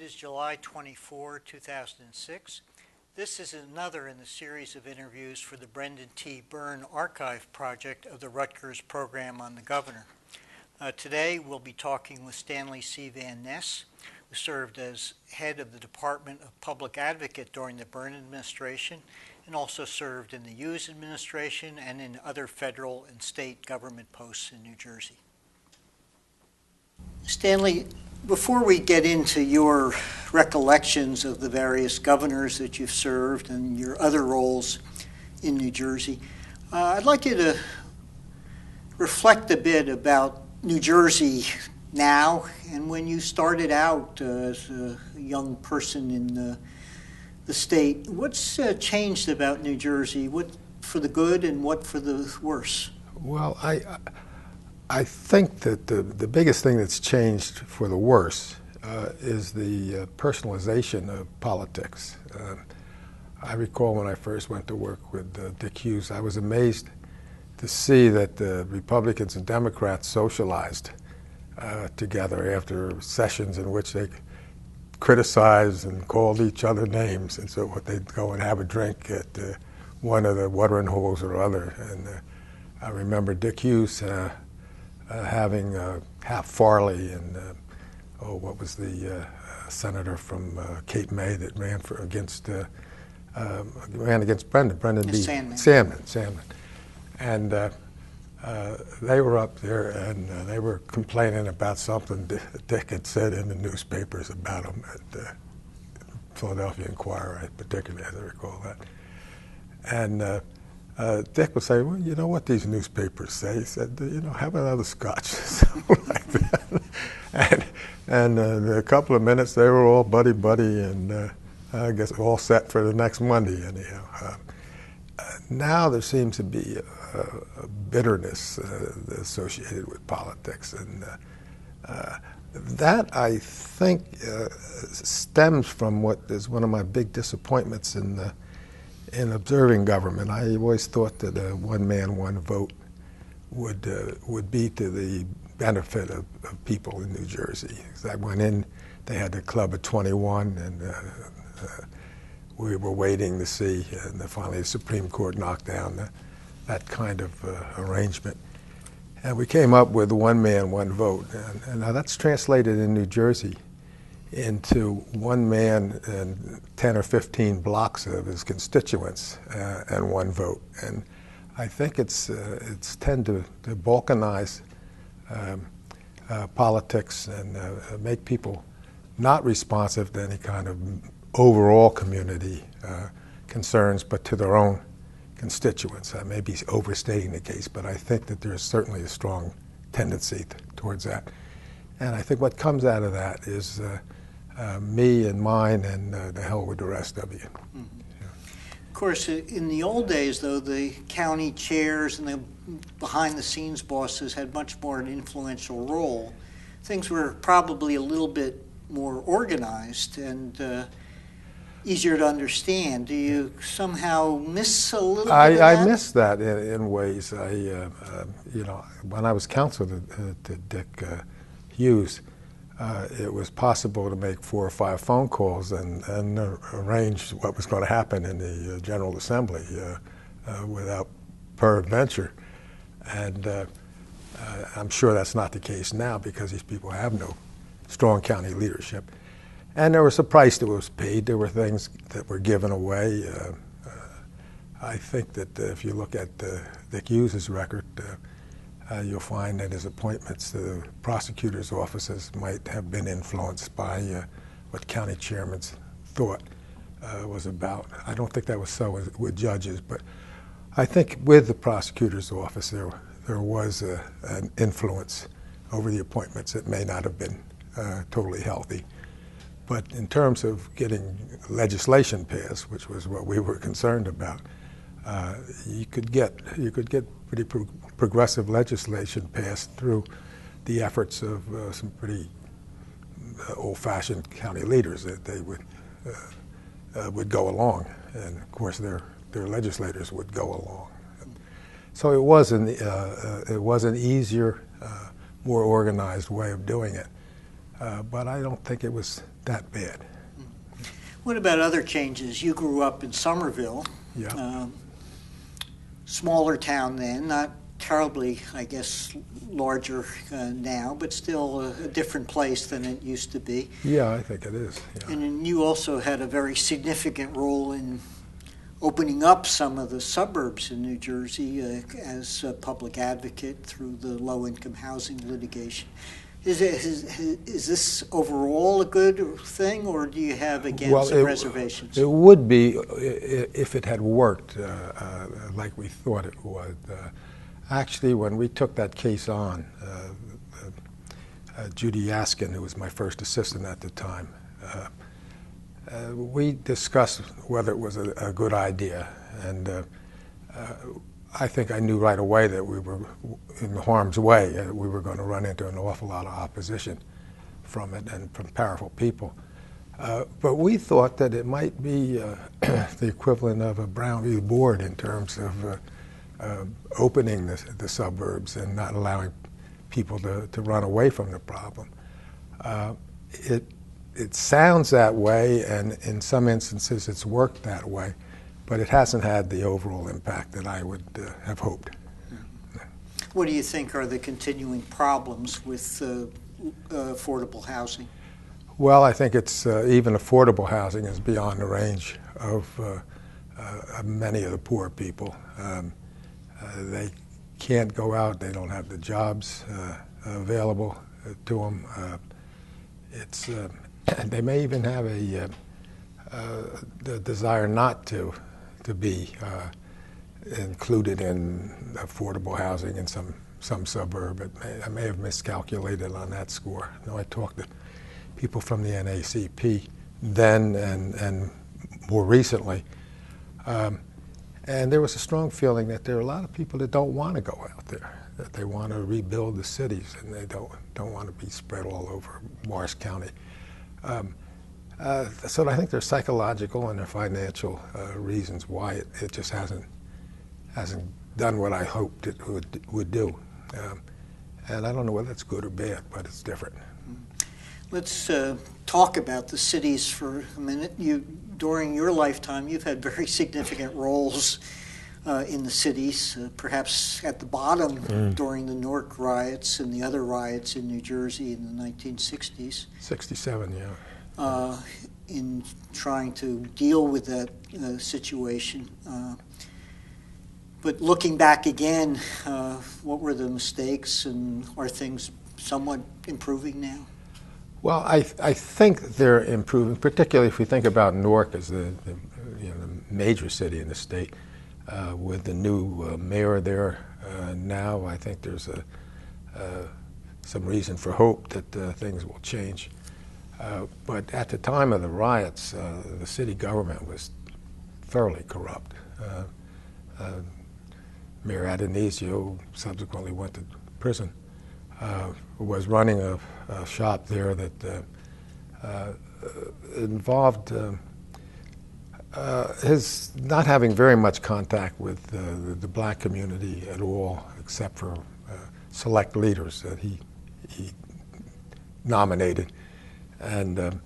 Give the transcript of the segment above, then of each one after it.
It is July 24, 2006. This is another in the series of interviews for the Brendan T. Byrne Archive Project of the Rutgers Program on the Governor. Today we'll be talking with Stanley C. Van Ness, who served as head of the Department of Public Advocate during the Byrne administration and also served in the Hughes administration and in other federal and state government posts in New Jersey. Stanley, before we get into your recollections of the various governors that you've served and your other roles in New Jersey, I'd like you to reflect a bit about New Jersey now and when you started out as a young person in the state. What's changed about New Jersey? What for the good and what for the worse? Well, I think that the biggest thing that's changed for the worse is the personalization of politics. I recall when I first went to work with Dick Hughes, I was amazed to see that the Republicans and Democrats socialized together after sessions in which they criticized and called each other names, and so they'd go and have a drink at one of the watering holes or other. And I remember Dick Hughes having Hap Farley and what was the senator from Cape May that ran against Brendan B. Sandman. And they were up there and they were complaining about something Dick had said in the newspapers about him at the Philadelphia Inquirer, particularly, as I recall that. And Dick would say, well, you know what these newspapers say? He said, you know, have another scotch, something like that. And in a couple of minutes, they were all buddy-buddy and I guess all set for the next Monday, anyhow. Now there seems to be a bitterness associated with politics, and that, I think, stems from what is one of my big disappointments in observing government. I always thought that a one-man, one-vote would be to the benefit of people in New Jersey. I went in, they had the club at 21, and we were waiting to see, and finally the Supreme Court knocked down that kind of arrangement. And we came up with one man, one vote. And now that's translated in New Jersey into one man and 10 or 15 blocks of his constituents and one vote. And I think it's tend to balkanize politics and make people not responsive to any kind of overall community concerns, but to their own constituents. I may be overstating the case, but I think that there's certainly a strong tendency towards that. And I think what comes out of that is me and mine and the hell with the rest of you. Mm-hmm. Yeah. Of course, in the old days, though, the county chairs and the behind-the-scenes bosses had much more an influential role. Things were probably a little bit more organized and easier to understand. Do you somehow miss a little bit of that? I miss that in ways. You know, when I was counsel to Dick Hughes, it was possible to make 4 or 5 phone calls and arrange what was going to happen in the General Assembly without peradventure. And I'm sure that's not the case now because these people have no strong county leadership. And there was a price that was paid. There were things that were given away. I think that if you look at Dick Hughes' record, you'll find that his appointments to the prosecutor's offices might have been influenced by what county chairmen thought was about. I don't think that was so with judges, but I think with the prosecutor's office there was an influence over the appointments that may not have been totally healthy. But in terms of getting legislation passed, which was what we were concerned about, you could get pretty progressive legislation passed through the efforts of some pretty old-fashioned county leaders that they would go along, and of course their legislators would go along. So it was an easier, more organized way of doing it. but I don't think it was that bad. What about other changes? You grew up in Somerville. Yeah. Smaller town then, not terribly, I guess, larger now, but still a different place than it used to be. Yeah, I think it is. Yeah. And then you also had a very significant role in opening up some of the suburbs in New Jersey as a public advocate through the low-income housing litigation. Is this overall a good thing, or do you have, again, some reservations? It would be if it had worked like we thought it would. Actually, when we took that case on, Judy Yaskin, who was my first assistant at the time, we discussed whether it was a good idea. And I think I knew right away that we were in harm's way. We were going to run into an awful lot of opposition from it and from powerful people. But we thought that it might be the equivalent of a Brown v. Board in terms of opening the suburbs and not allowing people to run away from the problem. It sounds that way, and in some instances it's worked that way, but it hasn't had the overall impact that I would have hoped. What do you think are the continuing problems with affordable housing? Well, I think it's even affordable housing is beyond the range of many of the poor people. They can't go out. They don't have the jobs available to them. They may even have the desire not to be included in affordable housing in some suburb. I may have miscalculated on that score. I talked to people from the NACP then and more recently, and there was a strong feeling that there are a lot of people that don't want to go out there, that they want to rebuild the cities and they don't want to be spread all over Morris County. So I think there's psychological and there financial reasons why it just hasn't done what I hoped it would do. And I don't know whether it's good or bad, but it's different. Let's talk about the cities for a minute. During your lifetime, you've had very significant roles in the cities, perhaps at the bottom during the Newark riots and the other riots in New Jersey in the 1960s. 67, yeah. In trying to deal with that situation. But looking back again, what were the mistakes, and are things somewhat improving now? Well, I think they're improving, particularly if we think about Newark as the major city in the state. With the new mayor there now, I think there's some reason for hope that things will change. But at the time of the riots, the city government was thoroughly corrupt. Mayor Adonisio subsequently went to prison. Was running a shop there that involved his not having very much contact with the black community at all, except for select leaders that he nominated. And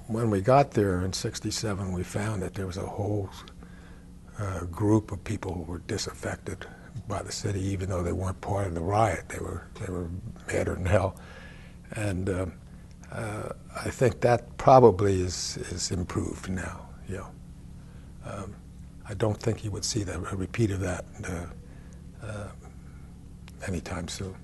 when we got there in '67, we found that there was a whole group of people who were disaffected by the city, even though they weren't part of the riot. They were madder than hell. And I think that probably is improved now. Yeah. I don't think he would see a repeat of that anytime soon.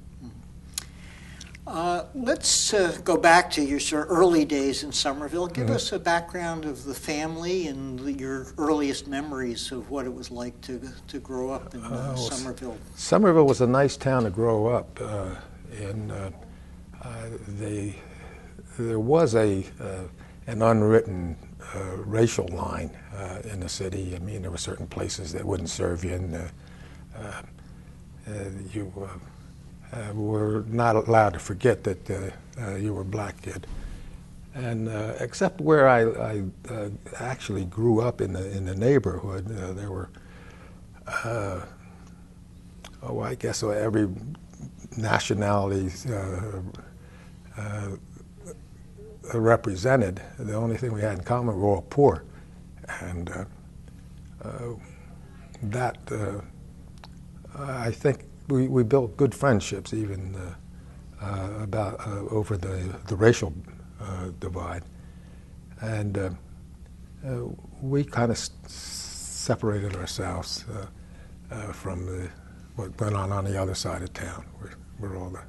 Let's go back to your sort of early days in Somerville. Give us a background of the family and your earliest memories of what it was like to grow up in Somerville. Somerville was a nice town to grow up in. There was an unwritten racial line in the city. I mean, there were certain places that wouldn't serve you, and you were not allowed to forget that you were a black kid. And except where I actually grew up in the neighborhood, there were, I guess every nationality represented. The only thing we had in common, we were all poor. And I think we built good friendships even over the racial divide. And we kind of separated ourselves from what went on the other side of town, where all the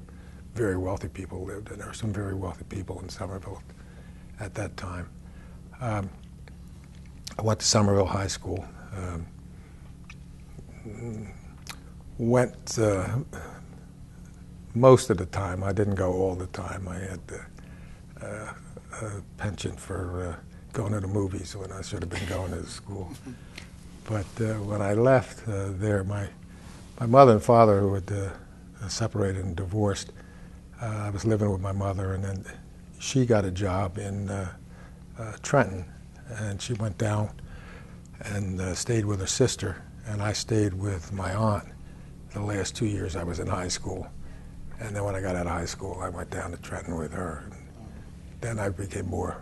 very wealthy people lived, and there were some very wealthy people in Somerville at that time. I went to Somerville High School. Went most of the time. I didn't go all the time. I had a penchant for going to the movies when I should have been going to school. But when I left there, my mother and father, who had separated and divorced, I was living with my mother, and then she got a job in Trenton, and she went down and stayed with her sister, and I stayed with my aunt the last 2 years I was in high school. And then when I got out of high school, I went down to Trenton with her. And then I became more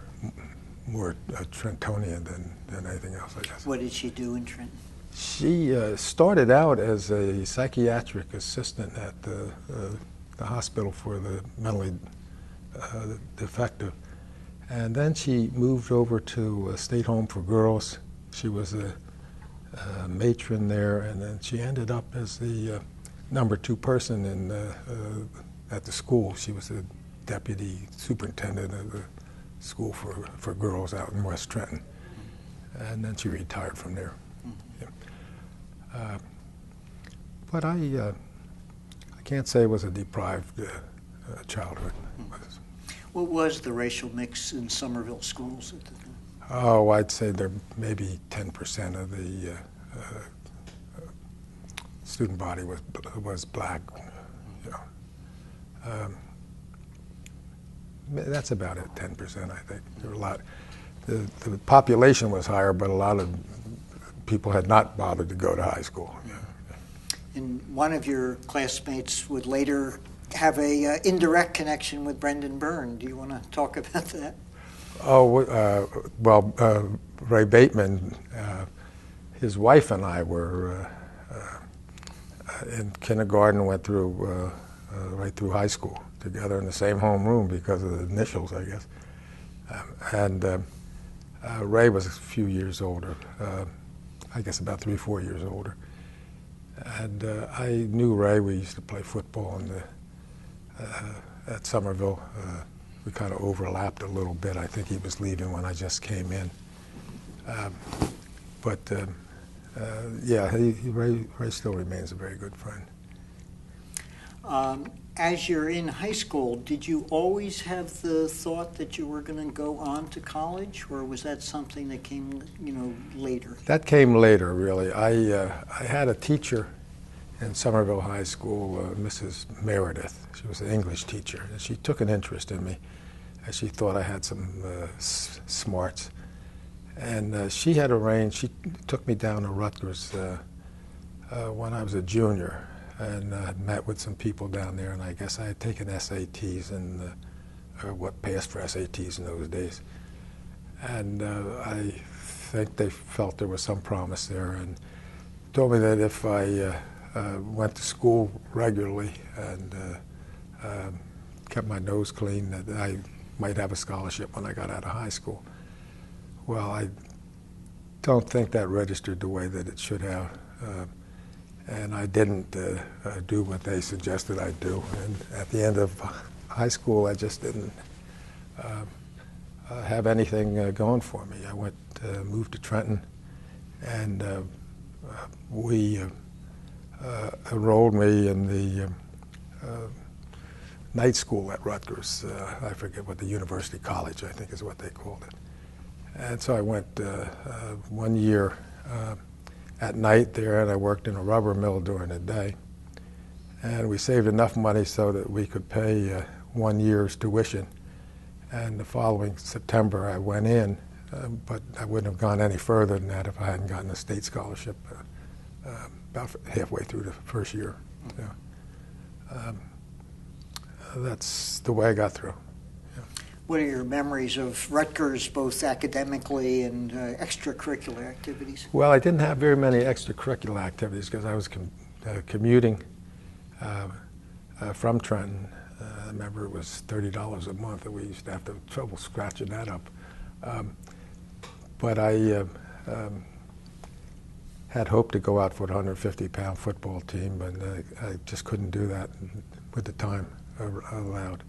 a Trentonian than anything else, I guess. What did she do in Trenton? She started out as a psychiatric assistant at the hospital for the mentally defective. And then she moved over to a state home for girls. She was a matron there, and then she ended up as the number 2 person at the school. She was the deputy superintendent of the school for girls out in West Trenton. And then she retired from there. Yeah. But I can't say it was a deprived childhood. What was the racial mix in Somerville schools at the time? Oh, I'd say there maybe 10% of the student body was black. You know. That's about it, 10%, I think. There were a lot. The population was higher, but a lot of people had not bothered to go to high school. Yeah. And one of your classmates would later have a indirect connection with Brendan Byrne. Do you want to talk about that? Oh, well, Ray Bateman, his wife and I were in kindergarten, went through right through high school together in the same homeroom because of the initials, I guess. And Ray was a few years older, I guess about 3 or 4 years older. And I knew Ray. We used to play football at Somerville. We kind of overlapped a little bit. I think he was leaving when I just came in. Yeah, Ray still remains a very good friend. As you're in high school, did you always have the thought that you were going to go on to college, or was that something that came, later? That came later, really. I had a teacher in Somerville High School, Mrs. Meredith. She was an English teacher, and she took an interest in me. She thought I had some smarts. And she had arranged, she took me down to Rutgers when I was a junior, and met with some people down there, and I guess I had taken SATs and what passed for SATs in those days. And I think they felt there was some promise there, and told me that if I went to school regularly and kept my nose clean, that I might have a scholarship when I got out of high school. Well, I don't think that registered the way that it should have. And I didn't do what they suggested I do. And at the end of high school, I just didn't have anything going for me. I moved to Trenton, and we enrolled me in the night school at Rutgers. I forget what the University College, I think is what they called it. And so I went 1 year at night there, and I worked in a rubber mill during the day. And we saved enough money so that we could pay 1 year's tuition. And the following September I went in, but I wouldn't have gone any further than that if I hadn't gotten a state scholarship about halfway through the first year. Yeah. That's the way I got through. Yeah. What are your memories of Rutgers, both academically and extracurricular activities? Well, I didn't have very many extracurricular activities because I was commuting from Trenton. I remember it was $30 a month, and we used to have trouble scratching that up. But I had hoped to go out for the 150-pound football team, but I just couldn't do that with the time allowed.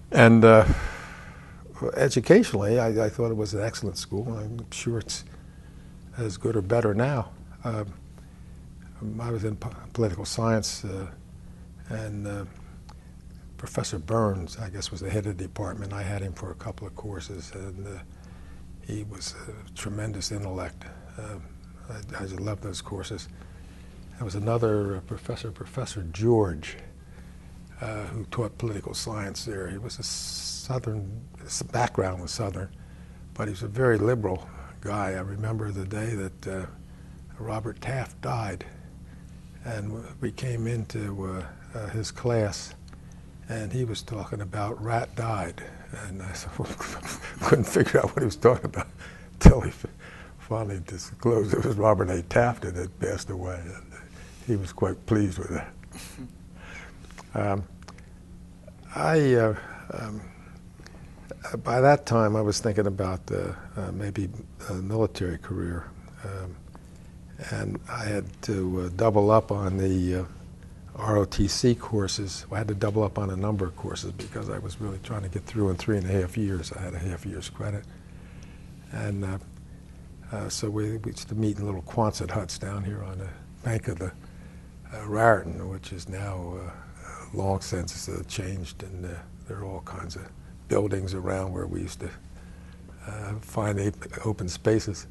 And educationally, I thought it was an excellent school. I'm sure it's as good or better now. I was in political science, and Professor Burns, I guess, was the head of the department. I had him for a couple of courses, and he was a tremendous intellect. I just loved those courses. There was another professor, Professor George, who taught political science there. He was a Southern, his background was Southern, but he was a very liberal guy. I remember the day that Robert Taft died, and we came into his class, and he was talking about rat died, and I couldn't figure out what he was talking about until he finally disclosed it was Robert A. Taft that had passed away, and he was quite pleased with that. By that time, I was thinking about maybe a military career, and I had to double up on the ROTC courses. I had to double up on a number of courses because I was really trying to get through in 3.5 years. I had a half year's credit, and so we used to meet in little Quonset huts down here on the bank of the Raritan, which is now long since changed, and there are all kinds of buildings around where we used to find open spaces.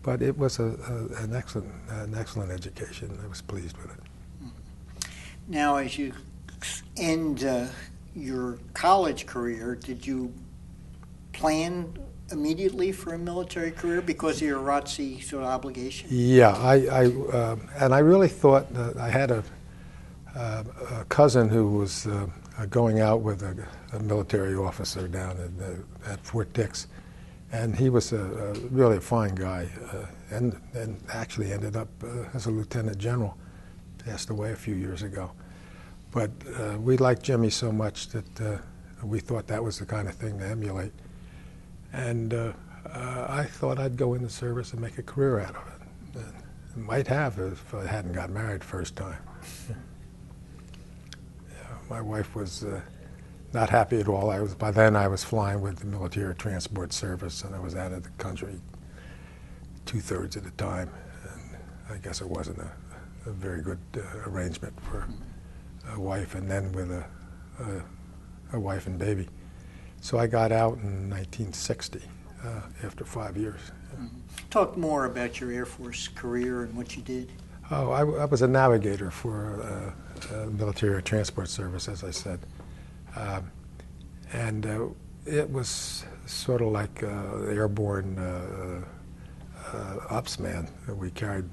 But it was an excellent education. I was pleased with it. Now, as you end your college career, did you plan immediately for a military career because of your ROTC sort of obligation? Yeah, and I really thought that I had a cousin who was going out with a military officer down at Fort Dix, and he was really a fine guy, and actually ended up as a lieutenant general. Passed away a few years ago. But we liked Jimmy so much that we thought that was the kind of thing to emulate. And I thought I'd go in the service and make a career out of it. And might have if I hadn't got married first time. My wife was not happy at all. By then I was flying with the Military Transport Service, and I was out of the country 2/3 of the time. And I guess it wasn't a very good arrangement for a wife, and then with a wife and baby. So I got out in 1960 after 5 years. Talk more about your Air Force career and what you did. Oh, I was a navigator for Military Transport Service, as I said. And it was sort of like airborne ops man. We carried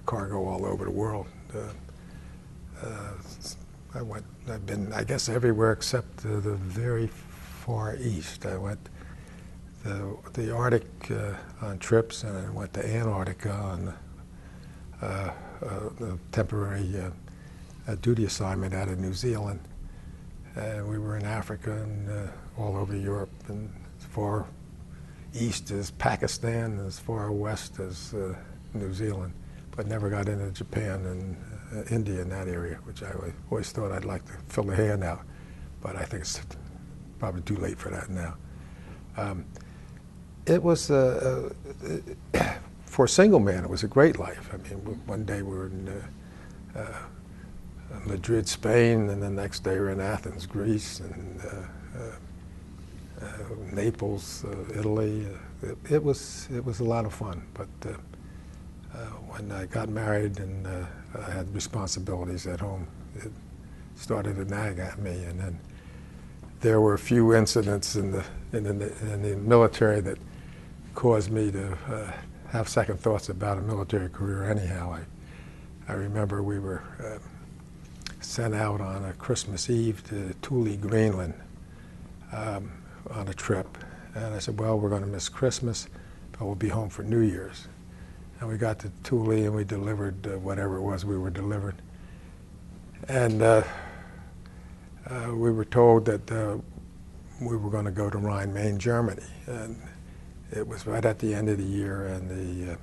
cargo all over the world. I've been, I guess, everywhere except the very far east. I went the Arctic on trips, and I went to Antarctica on the temporary duty assignment out of New Zealand. We were in Africa and all over Europe, and as far east as Pakistan, as far west as New Zealand, but never got into Japan and India in that area, which I always thought I'd like to fill the hand out, but I think it's probably too late for that now. It was, for a single man, it was a great life. I mean, one day we were in Madrid, Spain, and the next day we were in Athens, Greece, and Naples, Italy. It was a lot of fun, but when I got married and I had responsibilities at home, it started to nag at me, and then there were a few incidents in the military that caused me to have second thoughts about a military career anyhow. I remember we were sent out on a Christmas Eve to Thule, Greenland, on a trip. And I said, well, we're going to miss Christmas, but we'll be home for New Year's. And we got to Thule and we delivered whatever it was we were delivering. And we were told that we were going to go to Rhine, Main, Germany. And it was right at the end of the year, and the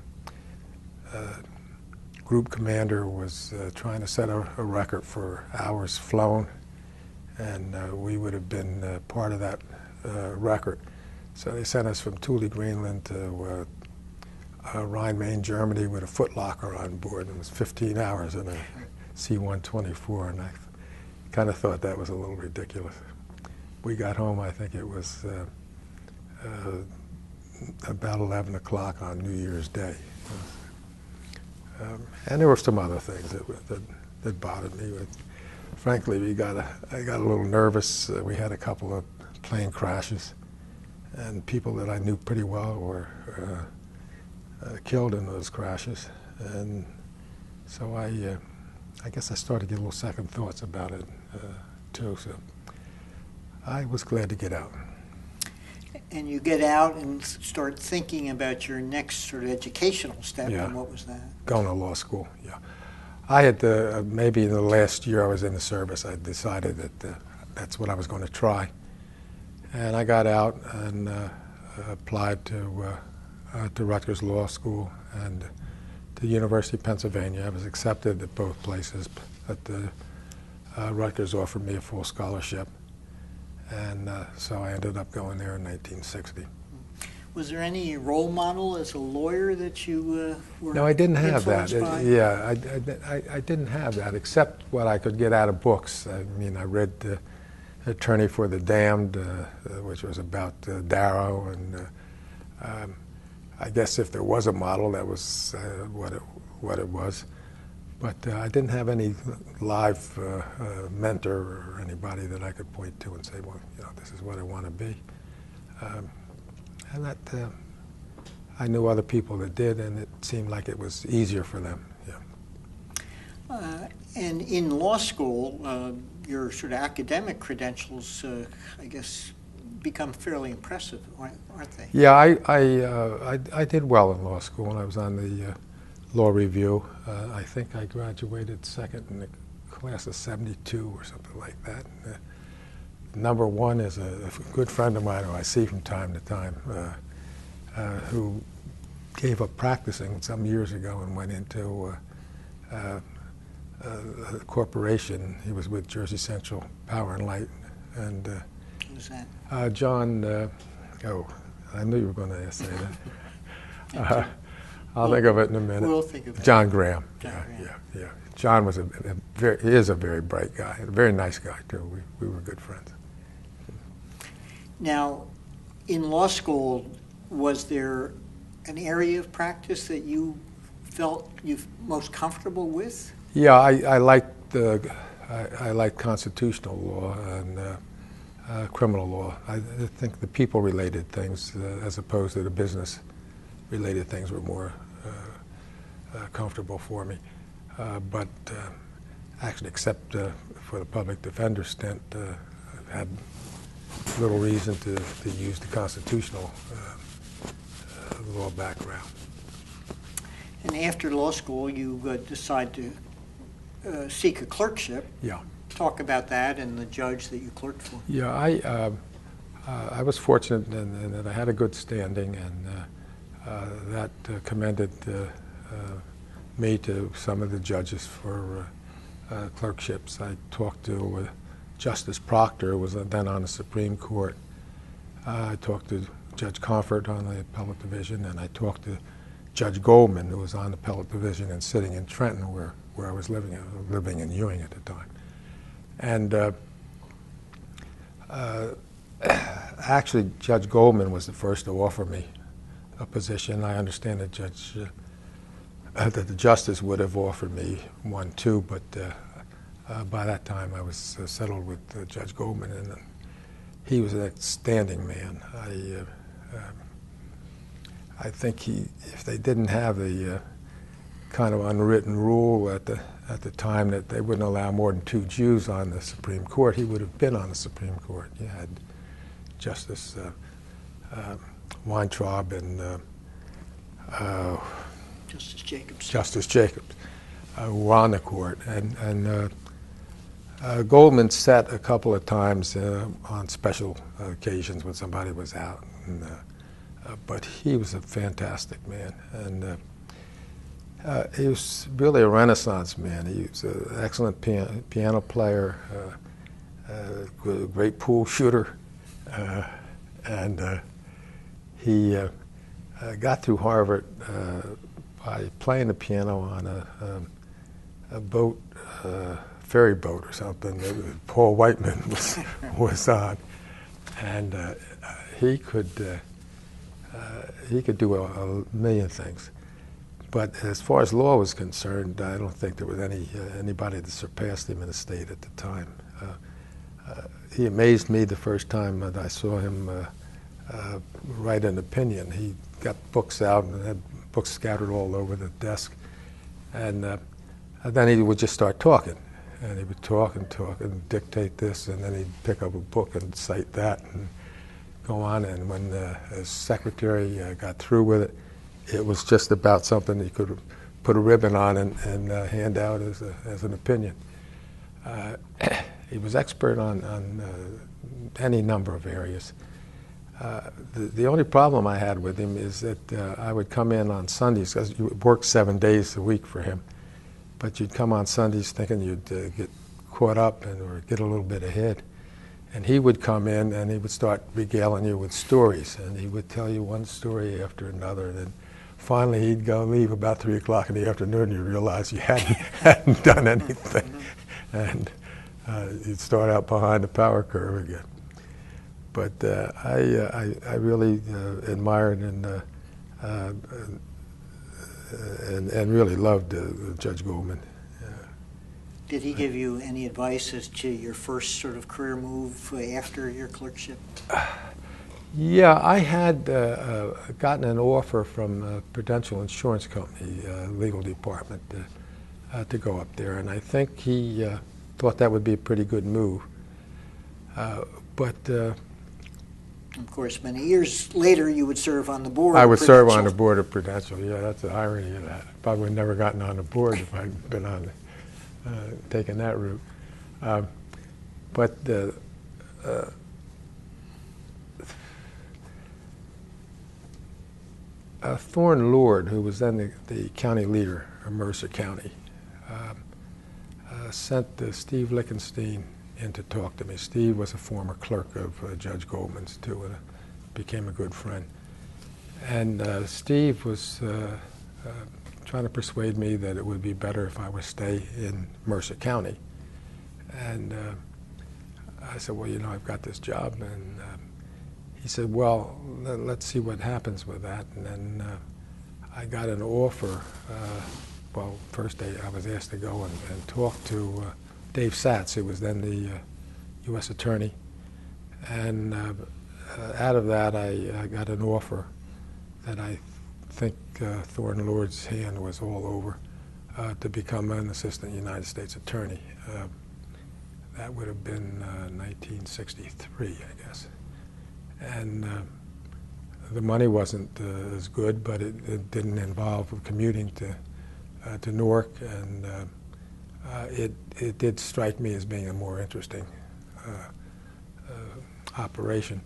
group commander was trying to set a record for hours flown, and we would have been part of that record. So they sent us from Thule, Greenland to Rhine, Main, Germany with a footlocker on board. It was 15 hours in a C-124, and I kind of thought that was a little ridiculous. We got home, I think it was about 11 o'clock on New Year's Day. And there were some other things that bothered me. But frankly, I got a little nervous. We had a couple of plane crashes, and people that I knew pretty well were killed in those crashes. And so I guess I started to get a little second thoughts about it too. So I was glad to get out. And you get out and start thinking about your next sort of educational step, Yeah. and what was that? Going to law school, yeah. I had maybe in the last year I was in the service, I decided that that's what I was going to try. And I got out and applied to Rutgers Law School and to the University of Pennsylvania. I was accepted at both places, but Rutgers offered me a full scholarship. And so I ended up going there in 1960. Was there any role model as a lawyer that you were No, I didn't have that. influenced by? Yeah, I didn't have that, except what I could get out of books. I mean, I read Attorney for the Damned, which was about Darrow, and I guess if there was a model, that was what it was. But I didn't have any live mentor or anybody that I could point to and say, well, you know, this is what I want to be. And that I knew other people that did, and it seemed like it was easier for them. Yeah. And in law school, your sort of academic credentials, I guess, become fairly impressive, aren't they? Yeah, I did well in law school, and I was on the law review. I think I graduated second in the class of 72 or something like that. Number one is a good friend of mine who I see from time to time, who gave up practicing some years ago and went into a corporation. He was with Jersey Central Power and Light. And Who's that? John, I knew you were going to say that. I'll think of it in a minute. We'll think of it. John Graham. John Graham. Yeah. John was he is a very bright guy, a very nice guy too. We were good friends. Now, in law school, was there an area of practice that you felt you most comfortable with? Yeah, I liked I liked constitutional law and criminal law. I think the people-related things, as opposed to the business-related things, were more comfortable for me. But actually, except for the public defender stint, I've had little reason to use the constitutional law background. And after law school, you decide to seek a clerkship. Yeah. Talk about that and the judge that you clerked for. Yeah, I was fortunate in that I had a good standing, and that commended me to some of the judges for clerkships. I talked to Justice Proctor, who was then on the Supreme Court. I talked to Judge Comfort on the Appellate Division, and I talked to Judge Goldman, who was on the Appellate Division and sitting in Trenton, where I was living. I was living in Ewing at the time. And actually, Judge Goldman was the first to offer me a position. I understand that that the justice would have offered me one too, but by that time I was settled with Judge Goldman, and he was an outstanding man. I think if they didn't have the kind of unwritten rule at the time that they wouldn't allow more than 2 Jews on the Supreme Court, he would have been on the Supreme Court. You had Justice Weintraub and Justice Jacobs, who were on the court. And Goldman sat a couple of times on special occasions when somebody was out. And, but he was a fantastic man. And he was really a Renaissance man. He was an excellent piano player, great pool shooter, and he got through Harvard by playing the piano on a boat, ferry boat or something that Paul Whiteman was on, and he could do a million things. But as far as law was concerned, I don't think there was anybody that surpassed him in the state at the time. He amazed me the first time that I saw him write an opinion. He got books out and had books scattered all over the desk. And then he would just start talking. And he would talk and dictate this, and then he'd pick up a book and cite that and go on. And when his secretary got through with it, it was just about something he could put a ribbon on and hand out as an opinion. He was expert on any number of areas. The only problem I had with him is that I would come in on Sundays, because you worked 7 days a week for him, but you'd come on Sundays thinking you'd get caught up or get a little bit ahead. And he would come in and he would start regaling you with stories, and he would tell you one story after another. And then finally he'd go leave about 3 o'clock in the afternoon, and you realize you hadn't done anything. And you'd start out behind the power curve again. But I really admired and really loved Judge Goldman. Did he give you any advice as to your first sort of career move after your clerkship? Yeah, I had gotten an offer from Prudential Insurance Company, legal department, to go up there, and I think he thought that would be a pretty good move. But of course, many years later, you would serve on the board. I would serve on the board of Prudential. Yeah, that's the irony of that. Probably would never gotten on the board if I'd been on taken that route. But Thorne Lord, who was then the county leader of Mercer County, sent Steve Lichtenstein in to talk to me. Steve was a former clerk of Judge Goldman's too, and became a good friend. And Steve was trying to persuade me that it would be better if I would stay in Mercer County. And I said, well, you know, I've got this job. And he said, well, let's see what happens with that. And then I got an offer. Well, first I was asked to go and talk to Dave Satz, who was then the U.S. Attorney. And out of that, I got an offer that I think Thorne Lord's hand was all over, to become an assistant United States attorney. That would have been 1963, I guess. And the money wasn't as good, but it didn't involve commuting to Newark, and it did strike me as being a more interesting operation.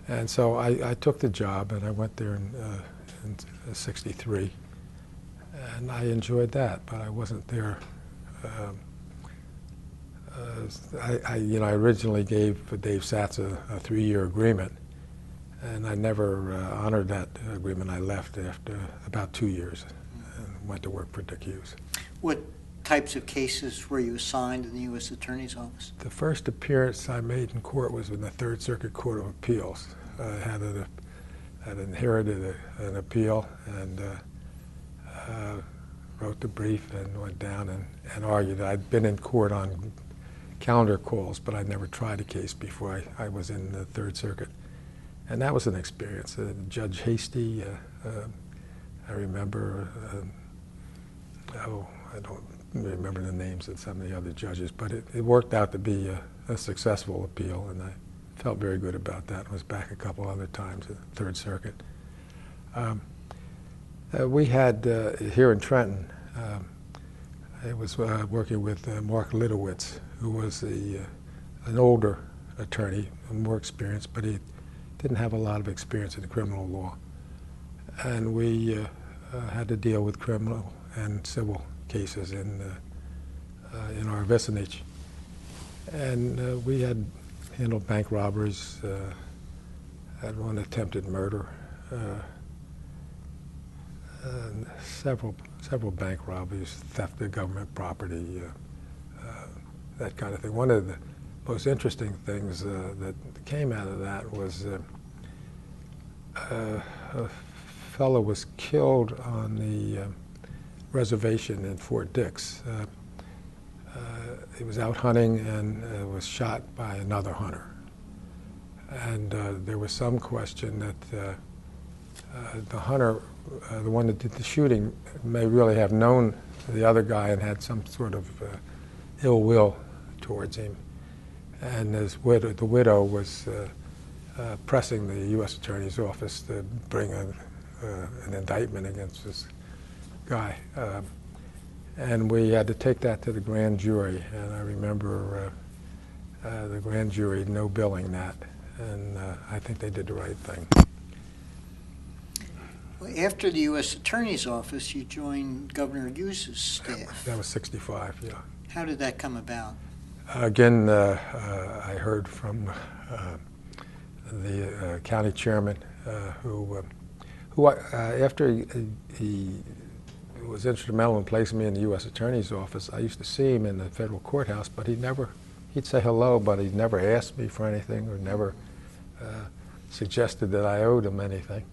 And so I took the job, and I went there in '63, and I enjoyed that, but I wasn't there. I originally gave Dave Satz a 3-year agreement, and I never honored that agreement. I left after about 2 years and went to work for Dick Hughes. What types of cases were you assigned in the U.S. Attorney's Office? The first appearance I made in court was in the Third Circuit Court of Appeals. I had inherited an appeal and wrote the brief and went down and argued. I'd been in court on calendar calls, but I'd never tried a case before I was in the Third Circuit. And that was an experience. Judge Hasty, I remember, I don't remember the names of some of the other judges, but it worked out to be a successful appeal, and I felt very good about that. I was back a couple other times at the Third Circuit. We had here in Trenton, I was working with Mark Litowitz, who was an older attorney, more experienced, but he didn't have a lot of experience in the criminal law. And we had to deal with criminal and civil cases in our vicinage. And we had handled bank robberies, had one attempted murder, and several bank robberies, theft of government property, that kind of thing. One of the most interesting things that came out of that was a fellow was killed on the reservation in Fort Dix. He was out hunting and was shot by another hunter. And there was some question that the hunter, the one that did the shooting, may really have known the other guy and had some sort of ill will towards him. And the widow was pressing the U.S. Attorney's Office to bring an indictment against this guy. And we had to take that to the grand jury, and I remember the grand jury no-billing that, and I think they did the right thing. Well, after the U.S. Attorney's Office, you joined Governor Hughes's staff. That was 65, yeah. How did that come about? Again, I heard from the county chairman who after he was instrumental in placing me in the U.S. Attorney's Office. I used to see him in the federal courthouse, but he'd say hello, but he never asked me for anything or never suggested that I owed him anything.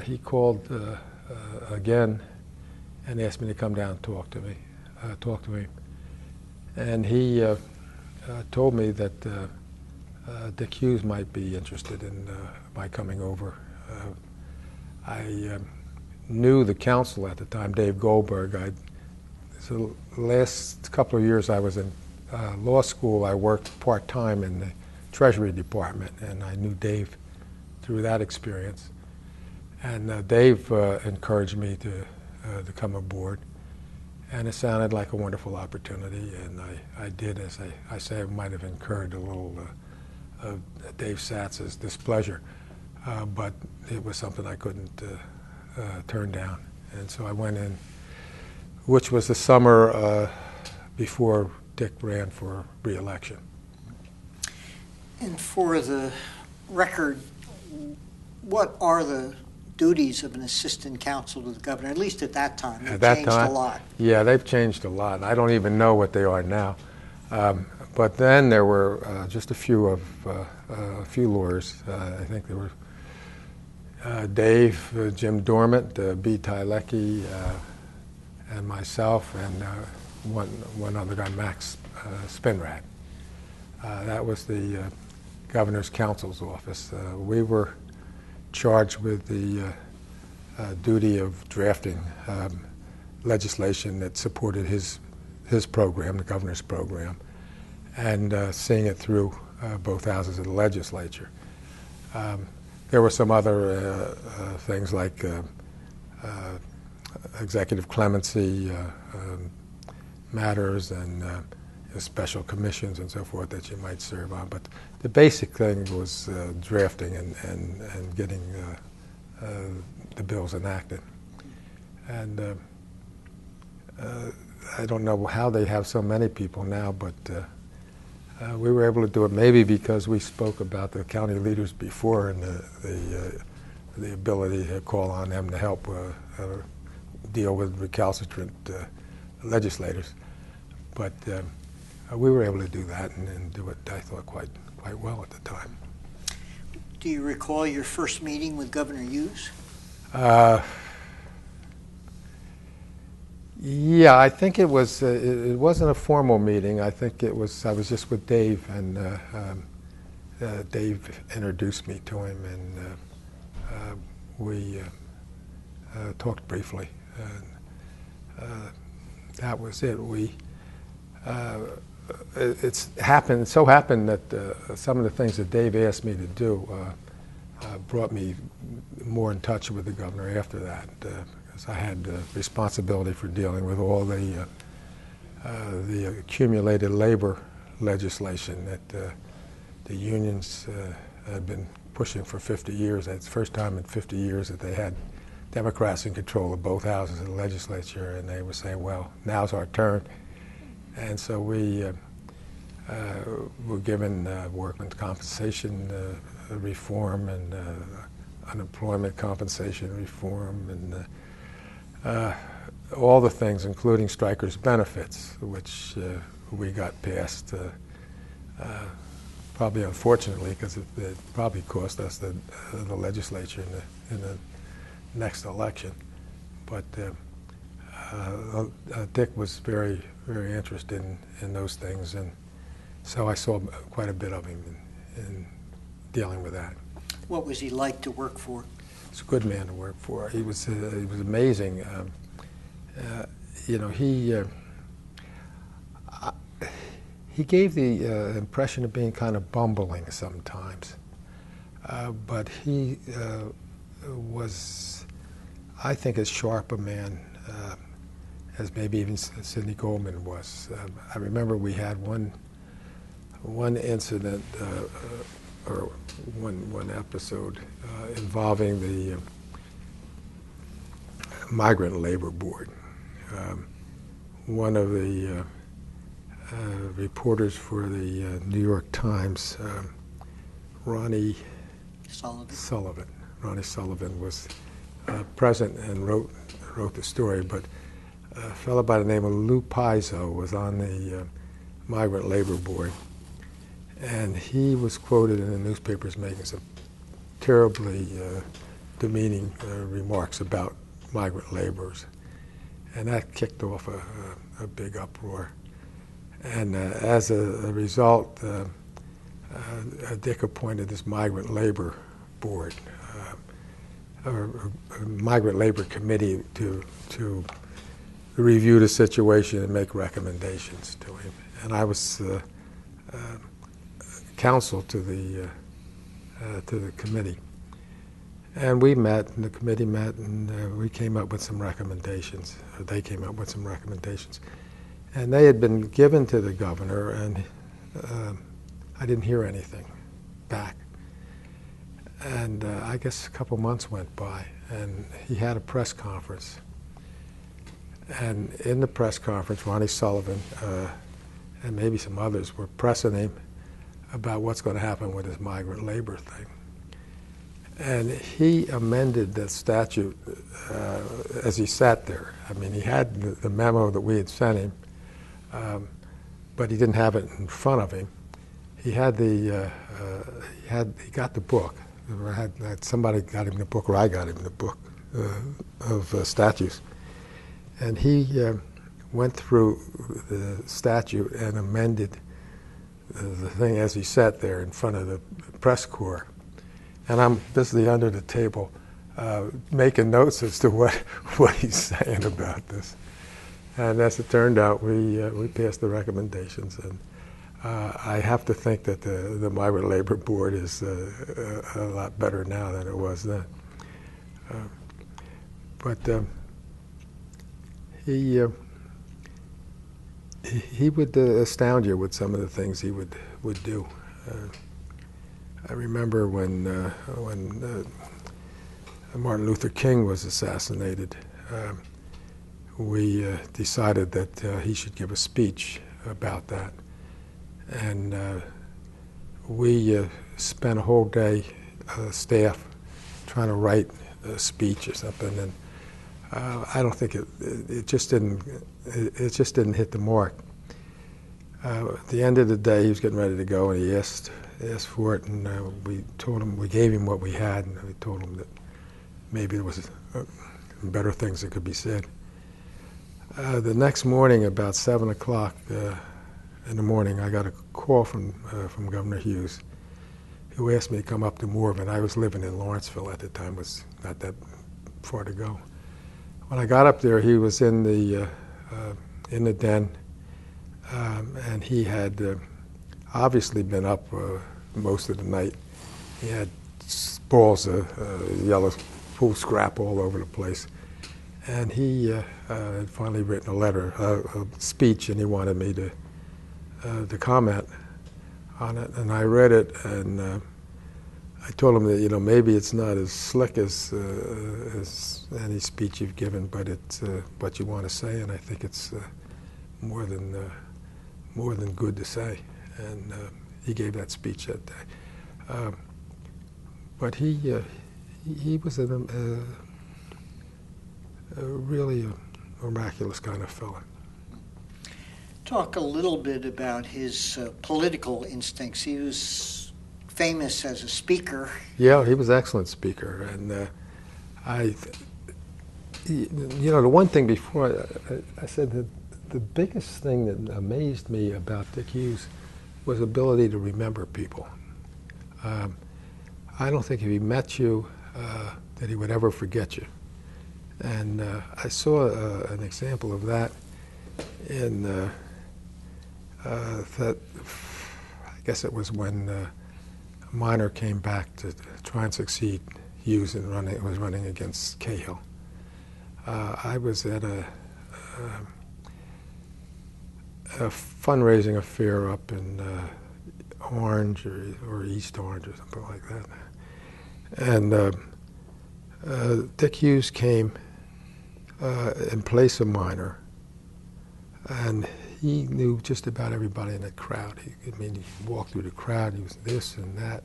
He called again and asked me to come down and talk to me. And he told me that Dick Hughes might be interested in my coming over. I knew the counsel at the time, Dave Goldberg. So the last couple of years I was in law school, I worked part-time in the Treasury Department, and I knew Dave through that experience. And Dave encouraged me to come aboard, and it sounded like a wonderful opportunity, and I did, as I say, I might have incurred a little of Dave Satz's displeasure, but it was something I couldn't turn down. And so I went in, which was the summer before Dick ran for re-election. And for the record, what are the duties of an assistant counsel to the governor, at least at that time? They've changed a lot. Yeah, they've changed a lot. I don't even know what they are now. But then there were just a few lawyers. I think there were Dave, Jim Dormant, B. Tylecki, and myself, and one other guy, Max Spinrad. That was the governor's counsel's office. We were charged with the duty of drafting legislation that supported his program, the governor's program, and seeing it through both houses of the legislature. There were some other things like executive clemency matters and special commissions and so forth that you might serve on. But the basic thing was drafting and getting the bills enacted. And I don't know how they have so many people now, but we were able to do it maybe because we spoke about the county leaders before and the ability to call on them to help deal with recalcitrant legislators. But we were able to do that and do it, I thought, quite well at the time. Do you recall your first meeting with Governor Hughes? Yeah, I think it was. It wasn't a formal meeting. I think it was. I was just with Dave, and Dave introduced me to him, and we talked briefly. And that was it. so happened that some of the things that Dave asked me to do brought me more in touch with the governor after that, because I had responsibility for dealing with all the accumulated labor legislation that the unions had been pushing for 50 years. It's the first time in 50 years that they had Democrats in control of both houses of the legislature, and they were saying, well, now's our turn. And so we were given workmen's compensation reform and unemployment compensation reform and all the things, including strikers' benefits, which we got passed, probably unfortunately, because it probably cost us the legislature in the next election. But Dick was very, very interested in those things, and so I saw quite a bit of him in dealing with that. What was he like to work for? He's a good man to work for. He was amazing. He gave the impression of being kind of bumbling sometimes, but he was, I think, as sharp a man as maybe even Sidney Goldman was. I remember we had one incident or one episode involving the Migrant Labor Board. One of the reporters for the New York Times, Ronnie Sullivan was present and wrote the story, but a fellow by the name of Lou Pizzo was on the Migrant Labor Board, and he was quoted in the newspapers making some terribly demeaning remarks about migrant laborers, and that kicked off a big uproar. And as a result, Dick appointed this Migrant Labor Board, or Migrant Labor Committee to review the situation and make recommendations to him. And I was counsel to the committee. And we met, and the committee met, and we came up with some recommendations. They came up with some recommendations. And they had been given to the governor, and I didn't hear anything back. And I guess a couple months went by, and he had a press conference. And in the press conference, Ronnie Sullivan and maybe some others were pressing him about what's going to happen with this migrant labor thing. And he amended the statute as he sat there. I mean, he had the memo that we had sent him, but he didn't have it in front of him. He had he got the book. Somebody got him the book, or I got him the book of statutes. And he went through the statute and amended the thing as he sat there in front of the press corps. And I'm busily under the table making notes as to what he's saying about this. And as it turned out, we passed the recommendations. And I have to think that the Migrant Labor Board is a lot better now than it was then. But he would astound you with some of the things he would do. I remember when Martin Luther King was assassinated, we decided that he should give a speech about that. And we spent a whole day, staff, trying to write a speech or something. And I don't think it just didn't hit the mark. At the end of the day, he was getting ready to go, and he asked for it, and we gave him what we had, and we told him that maybe there was better things that could be said. The next morning, about 7 o'clock in the morning, I got a call from Governor Hughes, who asked me to come up to Morven. I was living in Lawrenceville at the time; it was not that far to go. When I got up there, he was in the den, and he had obviously been up most of the night. He had balls of yellow pool scrap all over the place. And he had finally written a letter, a speech, and he wanted me to comment on it. And I read it, and I told him that, you know, maybe it's not as slick as any speech you've given, but it's what you want to say, and I think it's more than good to say. And he gave that speech that day. But he was really a miraculous kind of fellow. Talk a little bit about his political instincts. He was famous as a speaker. Yeah, he was an excellent speaker, and you know, the one thing before I said that the biggest thing that amazed me about Dick Hughes was ability to remember people. I don't think if he met you that he would ever forget you. And I saw an example of that in that, I guess it was when Minor came back to try and succeed Hughes in running against Cahill. I was at a fundraising affair up in Orange or East Orange or something like that. And Dick Hughes came in place of Minor, and he knew just about everybody in the crowd. He walked through the crowd, he was this and that.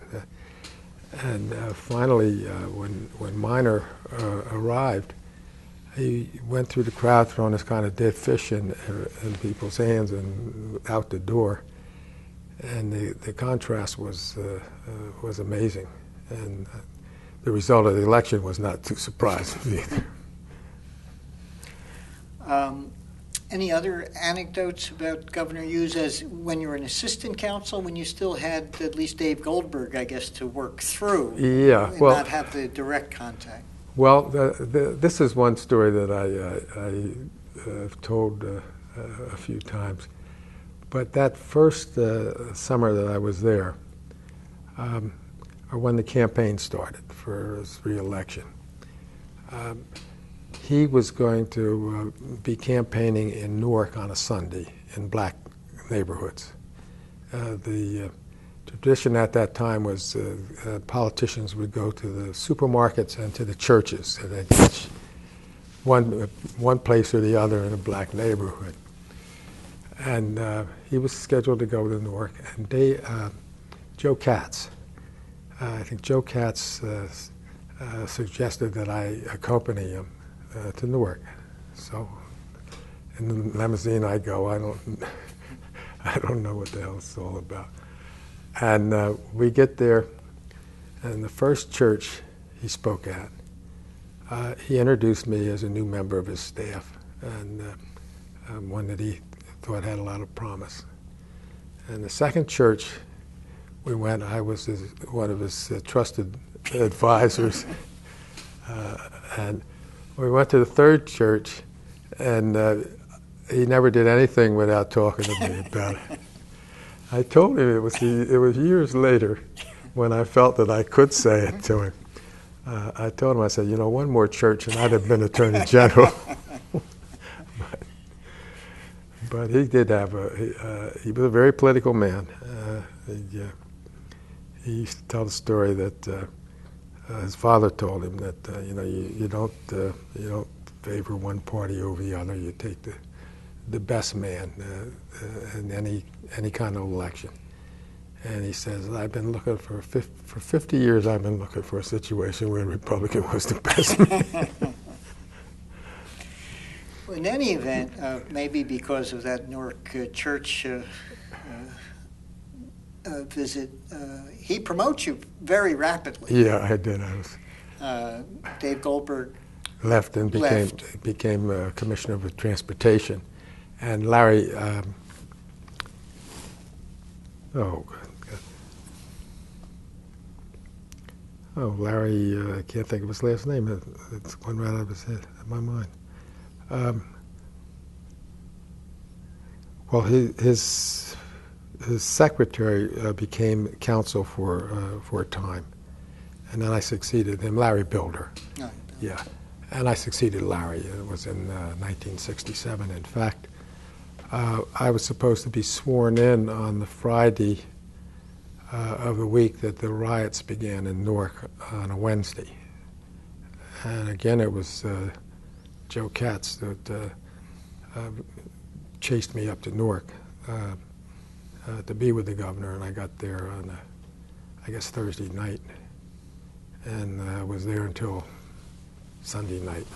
And finally, when Minor arrived, he went through the crowd throwing this kind of dead fish in people's hands and out the door. And the contrast was amazing. And the result of the election was not too surprising either. Any other anecdotes about Governor Hughes as when you were an assistant counsel, when you still had at least Dave Goldberg, I guess, to work through? Yeah, and well, not have the direct contact. Well, this is one story that I have told a few times. But that first summer that I was there, or when the campaign started for his re-election, he was going to be campaigning in Newark on a Sunday in black neighborhoods. The tradition at that time was politicians would go to the supermarkets and to the churches, and they'd each one place or the other in a black neighborhood. And he was scheduled to go to Newark, and Joe Katz, I think Joe Katz suggested that I accompany him to Newark. So in the limousine I go. I don't know what the hell it's all about. And we get there, and the first church he spoke at, he introduced me as a new member of his staff, and one that he thought had a lot of promise. And the second church we went, I was one of his trusted advisors. And we went to the third church, and he never did anything without talking to me about it. I told him it was years later when I felt that I could say it to him. I told him, I said, you know, one more church and I'd have been Attorney General. But he did have he was a very political man. He used to tell the story that his father told him that you know, you don't favor one party over the other. You take the best man in any kind of election. And he says, I've been looking for 50 years. I've been looking for a situation where a Republican was the best man. Well, in any event, maybe because of that Newark church visit, he promotes you very rapidly. Yeah, I did. Dave Goldberg left and became Commissioner of Transportation. And Larry, Larry, I can't think of his last name. It's gone right out of his head, my mind. Well, his secretary became counsel for a time, and then I succeeded him, Larry Builder. No. Yeah, and I succeeded Larry. It was in 1967. In fact, I was supposed to be sworn in on the Friday of the week that the riots began in Newark on a Wednesday. And again, it was Joe Katz that chased me up to Newark to be with the governor, and I got there on, I guess, Thursday night, and was there until Sunday night,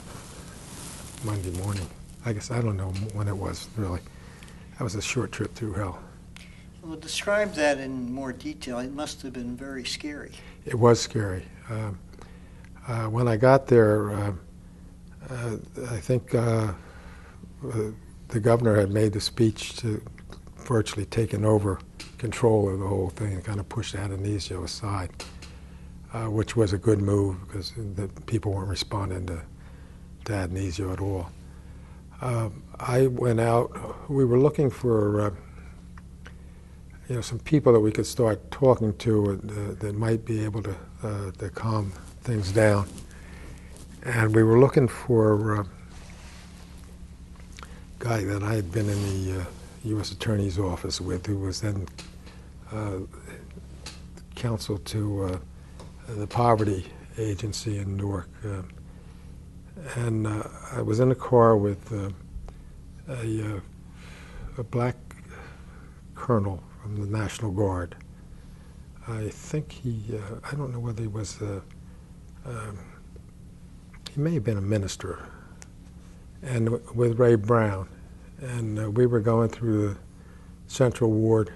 Monday morning. I guess, I don't know when it was, really. That was a short trip through hell. Well, describe that in more detail. It must have been very scary. It was scary. When I got there, I think the governor had made the speech to virtually taken over control of the whole thing and kind of pushed Adonisio aside, which was a good move because the people weren't responding to Adonisio at all. I went out. We were looking for some people that we could start talking to that might be able to calm things down. And we were looking for a guy that I had been in the U.S. Attorney's office with, who was then counsel to the Poverty Agency in Newark. And I was in a car with a black colonel from the National Guard. I think I don't know whether he was, he may have been a minister, and with Ray Brown. And we were going through the Central Ward,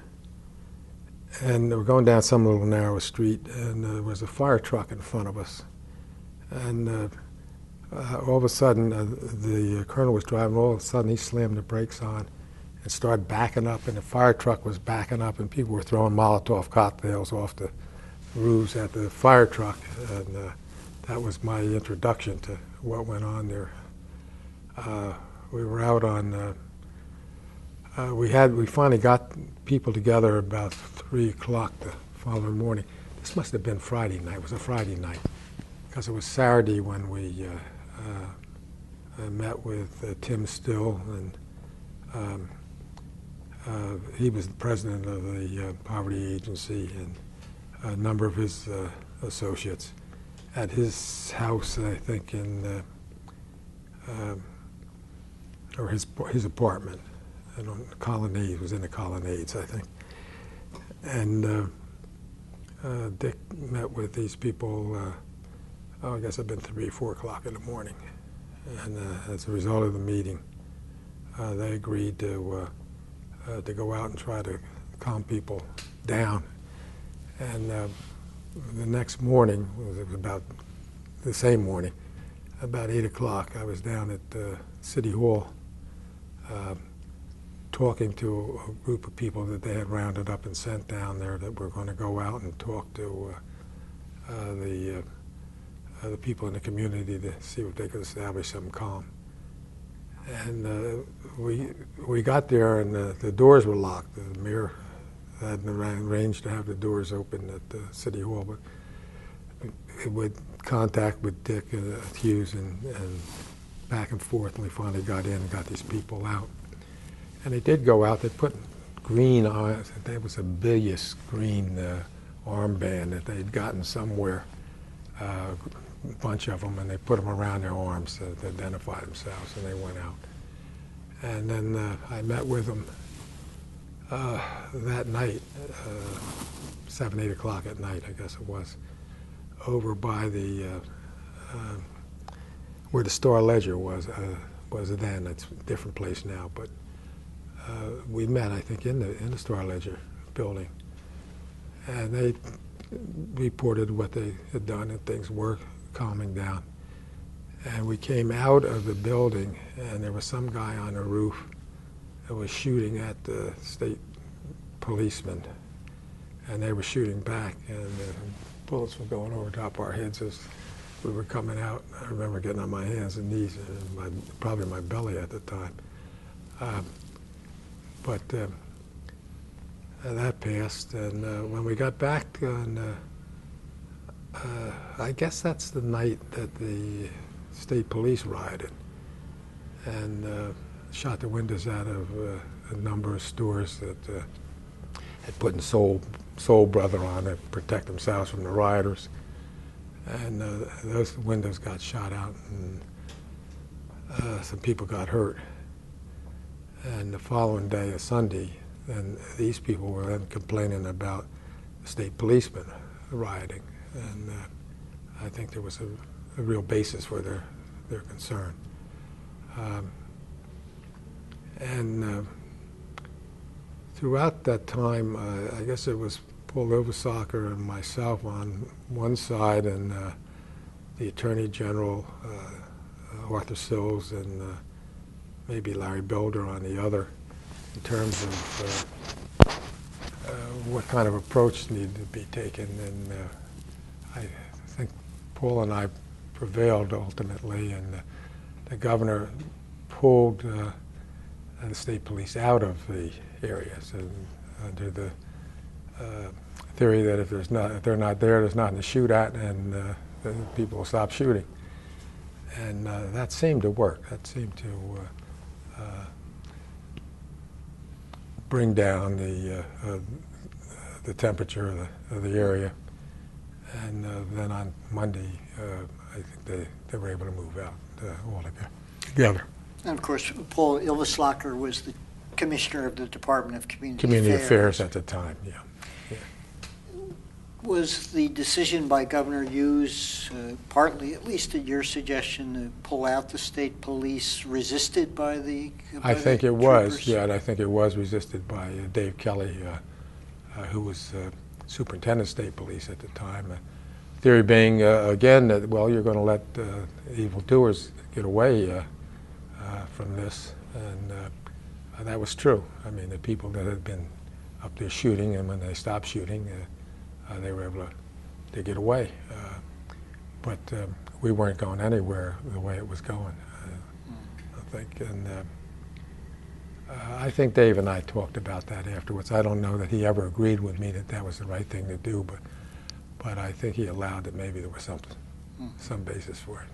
and we were going down some little narrow street, and there was a fire truck in front of us. And all of a sudden, the colonel was driving, all of a sudden he slammed the brakes on and started backing up, and the fire truck was backing up, and people were throwing Molotov cocktails off the roofs at the fire truck. And that was my introduction to what went on there. We were out on, we finally got people together about 3 o'clock the following morning. This must have been Friday night. It was a Friday night, because it was Saturday when we met with Tim Still, and he was the president of the Poverty Agency, and a number of his associates at his house, I think, in or his apartment, and on the Colonnade. It was in the Colonnades, I think. And Dick met with these people. I guess it'd been 3 or 4 o'clock in the morning, and as a result of the meeting, they agreed to go out and try to calm people down. And the next morning, it was about the same morning, about 8 o'clock, I was down at City Hall talking to a group of people that they had rounded up and sent down there that were going to go out and talk to the people in the community to see if they could establish some calm. And we got there, and the doors were locked. The mayor hadn't arranged to have the doors open at the City Hall, but with contact with Dick Hughes and back and forth, and we finally got in and got these people out. And they did go out. They put green on it. There was a bilious green armband that they'd gotten somewhere, a bunch of them, and they put them around their arms to identify themselves, and they went out. And then I met with them that night, 7, 8 o'clock at night, I guess it was, over by the where the Star Ledger was then. It's a different place now, but we met, I think, in the Star Ledger building, and they reported what they had done, and things were calming down. And we came out of the building, and there was some guy on the roof that was shooting at the state policemen, and they were shooting back, and the bullets were going over top our heads as we were coming out. I remember getting on my hands and knees, and probably my belly at the time. But that passed, and when we got back on, I guess that's the night that the state police rioted and shot the windows out of a number of stores that had put in Soul Brother on to protect themselves from the rioters. And those windows got shot out, and some people got hurt. And the following day, a Sunday, then these people were then complaining about the state policemen rioting. And I think there was a real basis for their concern. Throughout that time, I guess it was Paul Oversocker and myself on one side, and the Attorney General, Arthur Sills, and maybe Larry Belder on the other, in terms of what kind of approach needed to be taken. And I think Paul and I prevailed ultimately, and the governor pulled the state police out of the areas, and under the theory that if they're not there, there's nothing to shoot at, and then people will stop shooting. And that seemed to work. That seemed to bring down the temperature of the area. And then on Monday, I think they were able to move out all together. And of course, Paul Oversocker was the commissioner of the Department of Community Affairs at the time, yeah. Was the decision by Governor Hughes, partly at least at your suggestion, to pull out the state police, resisted by the I think it was, yeah, and I think it was resisted by Dave Kelly, who was superintendent of state police at the time. Theory being, again, that, well, you're going to let evildoers get away from this, and that was true. I mean, the people that had been up there shooting, and when they stopped shooting, they were able to get away. But we weren't going anywhere the way it was going, I think. And I think Dave and I talked about that afterwards. I don't know that he ever agreed with me that that was the right thing to do, but I think he allowed that maybe there was some basis for it.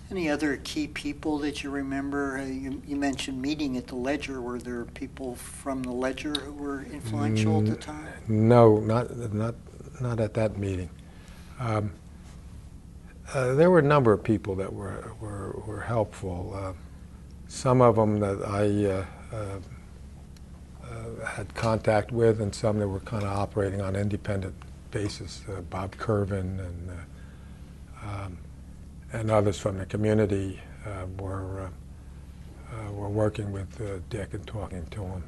Any other key people that you remember? You mentioned meeting at the Ledger. Were there people from the Ledger who were influential at the time? No, not at that meeting. There were a number of people that were helpful. Some of them that I had contact with, and some that were kind of operating on an independent basis. Bob Curvin and others from the community were working with Dick and talking to him.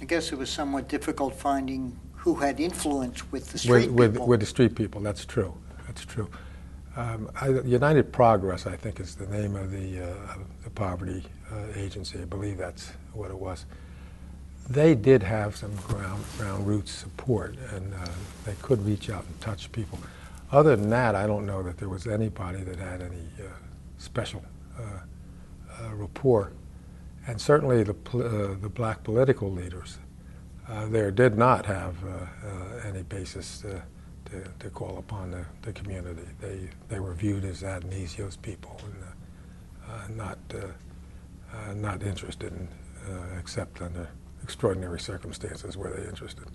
I guess it was somewhat difficult finding who had influence with the street people. With the street people, that's true. That's true. United Progress, I think, is the name of the poverty agency. I believe that's what it was. They did have some ground roots support, and they could reach out and touch people. Other than that, I don't know that there was anybody that had any special rapport. And certainly the black political leaders there did not have any basis to call upon the community. They were viewed as Adnesios people, and not interested in, except under extraordinary circumstances were they interested.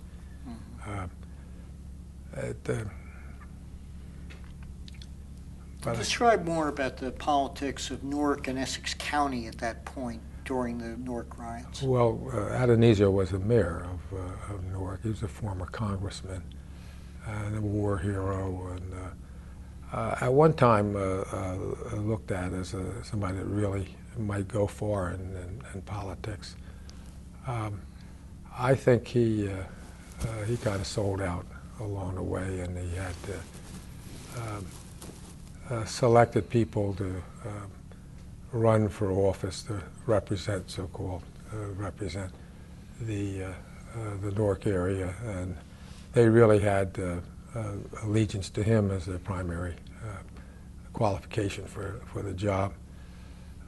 Describe more about the politics of Newark and Essex County at that point during the Newark riots. Well, Adonisio was the mayor of Newark. He was a former congressman and a war hero, and at one time looked at as somebody that really might go far in politics. I think he kind of sold out along the way, and he had selected people to run for office to represent, so-called, represent the Newark area, and they really had allegiance to him as their primary qualification for the job.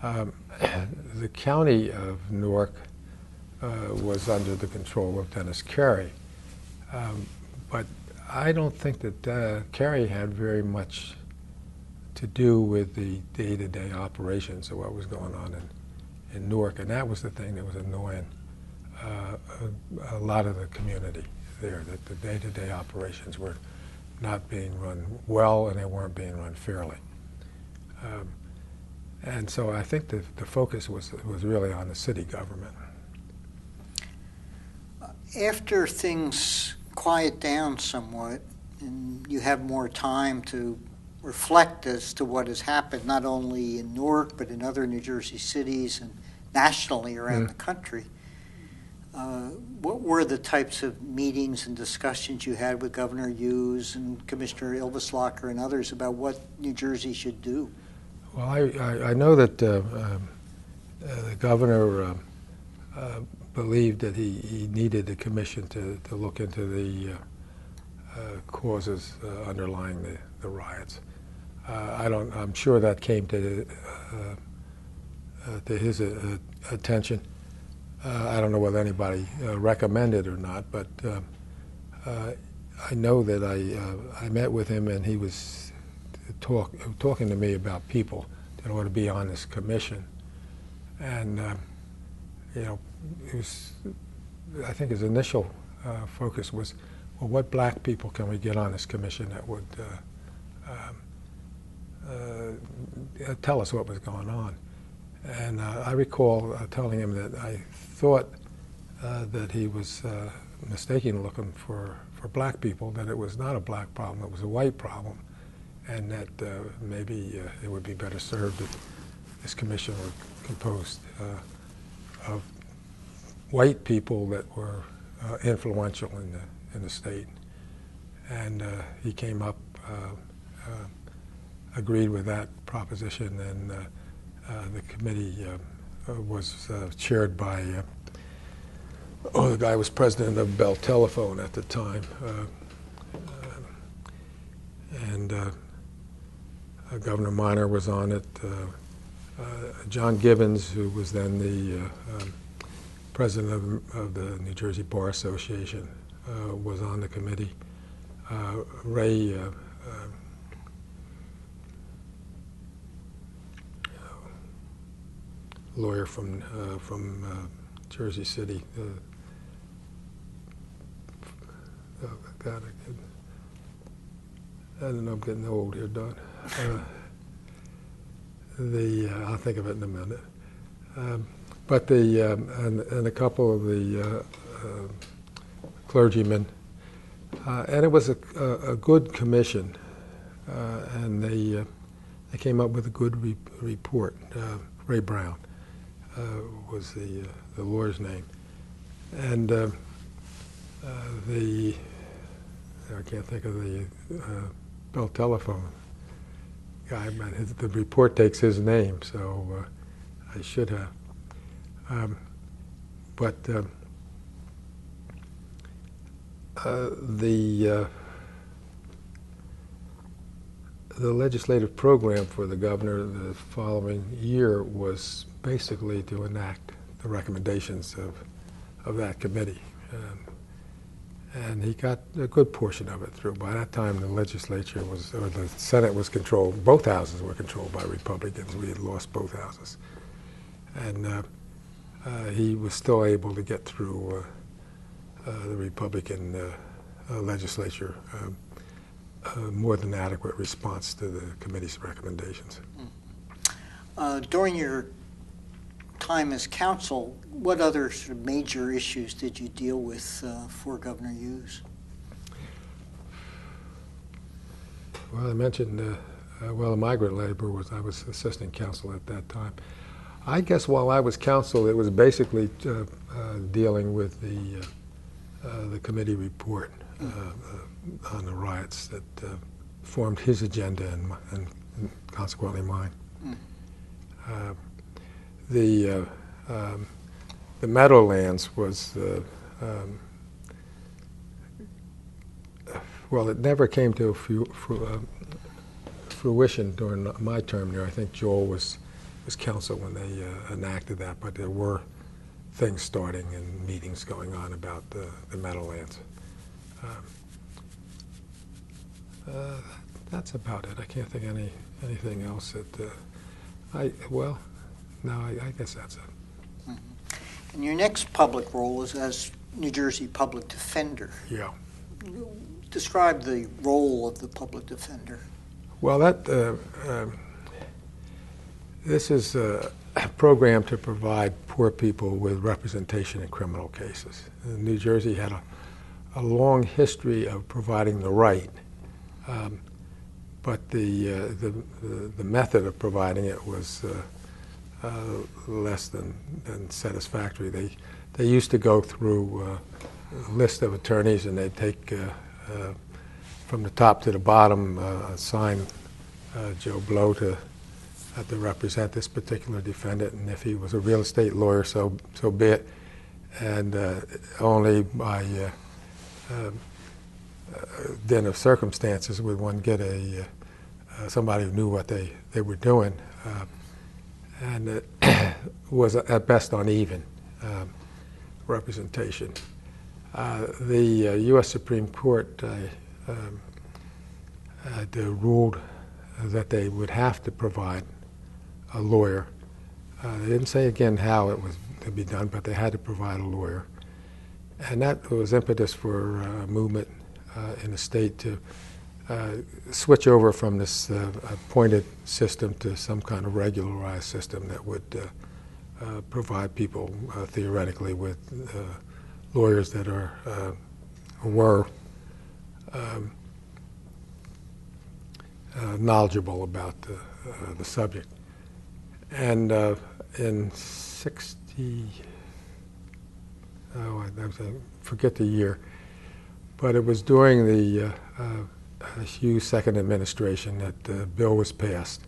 Um, the county of Newark was under the control of Dennis Carey, but I don't think that Carey had very much to do with the day-to-day operations of what was going on in Newark, and that was the thing that was annoying a lot of the community there, that the day-to-day operations were not being run well and they weren't being run fairly. And so I think the focus was really on the city government. After things quiet down somewhat and you have more time to reflect as to what has happened, not only in Newark but in other New Jersey cities and nationally around the country, what were the types of meetings and discussions you had with Governor Hughes and Commissioner Ilveslacker and others about what New Jersey should do? Well, I know that the governor believed that he needed a commission to look into the causes underlying the riots. I'm sure that came to his attention. I don't know whether anybody recommended or not, but I know that I met with him and he was talking to me about people that ought to be on this commission. And, you know, I think his initial focus was, well, what black people can we get on this commission that would tell us what was going on? And I recall telling him that I thought that he was mistaken looking for black people, that it was not a black problem, it was a white problem, and that maybe it would be better served if this commission were composed of white people that were influential in the state. And he came up, agreed with that proposition, and the committee was chaired by, the guy was president of Bell Telephone at the time, and Governor Minor was on it. John Gibbons, who was then the president of the New Jersey Bar Association, was on the committee. Ray lawyer from Jersey City. Oh God, I don't know. I'm getting old here, Don. I'll think of it in a minute. But and a couple of the clergymen, and it was a good commission, and they came up with a good report. Ray Brown was the lawyer's name, and I can't think of the Bell Telephone guy, but the report takes his name, so I should have. But the legislative program for the governor the following year was basically to enact the recommendations of that committee. And he got a good portion of it through. By that time, the legislature was, or the Senate was controlled, both houses were controlled by Republicans. We had lost both houses. And he was still able to get through the Republican legislature more than adequate response to the committee's recommendations. During your time as counsel, what other sort of major issues did you deal with for Governor Hughes? Well, I mentioned, the migrant labor I was assistant counsel at that time. I guess while I was counsel, it was basically dealing with the committee report on the riots that formed his agenda and consequently mine. The Meadowlands was, well, it never came to fruition during my term there. I think Joel was was counsel when they enacted that, but there were things starting and meetings going on about the Meadowlands. That's about it. I can't think of anything else that I guess that's it. Mm-hmm. And your next public role is as New Jersey Public Defender. Yeah. Describe the role of the public defender. Well, this is a program to provide poor people with representation in criminal cases. New Jersey had a long history of providing the right, but the method of providing it was less than satisfactory. They used to go through a list of attorneys, and they'd take from the top to the bottom assign Joe Blow to represent this particular defendant, and if he was a real estate lawyer, so be it. And only by then of circumstances would one get somebody who knew what they were doing, and it was at best uneven representation. The U.S. Supreme Court had ruled that they would have to provide a lawyer. They didn't say again how it was to be done, but they had to provide a lawyer. And that was impetus for a movement in the state to switch over from this appointed system to some kind of regularized system that would provide people theoretically with lawyers that were knowledgeable about the subject. And in I forget the year, but it was during the Hughes second administration that the bill was passed,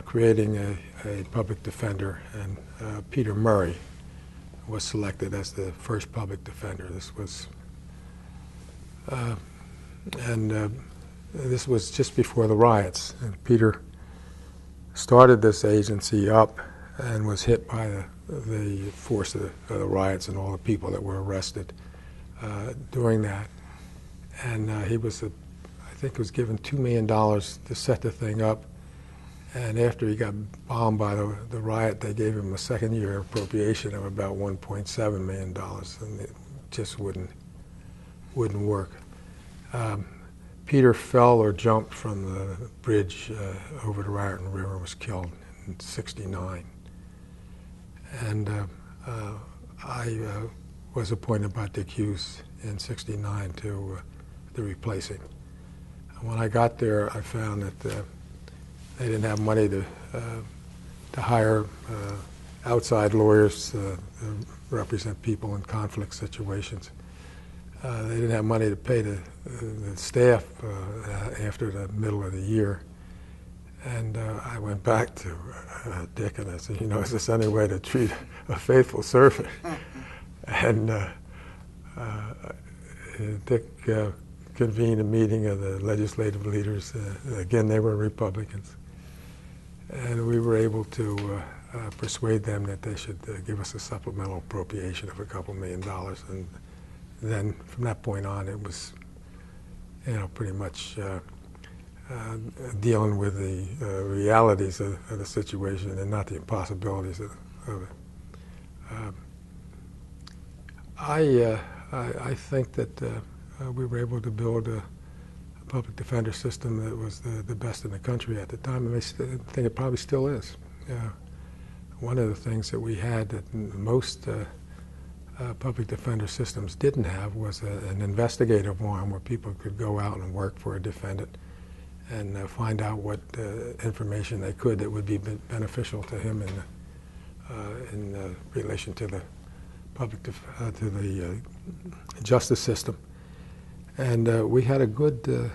creating a public defender, and Peter Murray was selected as the first public defender. This was, this was just before the riots, and Peter started this agency up and was hit by the force of the riots and all the people that were arrested during that. And he was, I think, was given $2 million to set the thing up. And after he got bombed by the riot, they gave him a second-year appropriation of about $1.7 million, and it just wouldn't work. Peter fell or jumped from the bridge over the Raritan River and was killed in '69. And I was appointed by Dick Hughes in '69 to replace him. And when I got there, I found that they didn't have money to hire outside lawyers to represent people in conflict situations. They didn't have money to pay the staff after the middle of the year. And I went back to Dick and I said, is this any way to treat a faithful servant? And Dick convened a meeting of the legislative leaders. Again, they were Republicans. And we were able to persuade them that they should give us a supplemental appropriation of a couple $1 million. And then from that point on, it was, pretty much dealing with the realities of the situation and not the impossibilities of it. I think that we were able to build a public defender system that was the best in the country at the time, and I think it probably still is. One of the things that we had that most public defender systems didn't have was an investigative arm where people could go out and work for a defendant and find out what information they could that would be beneficial to him in relation to the to the justice system. And we had a good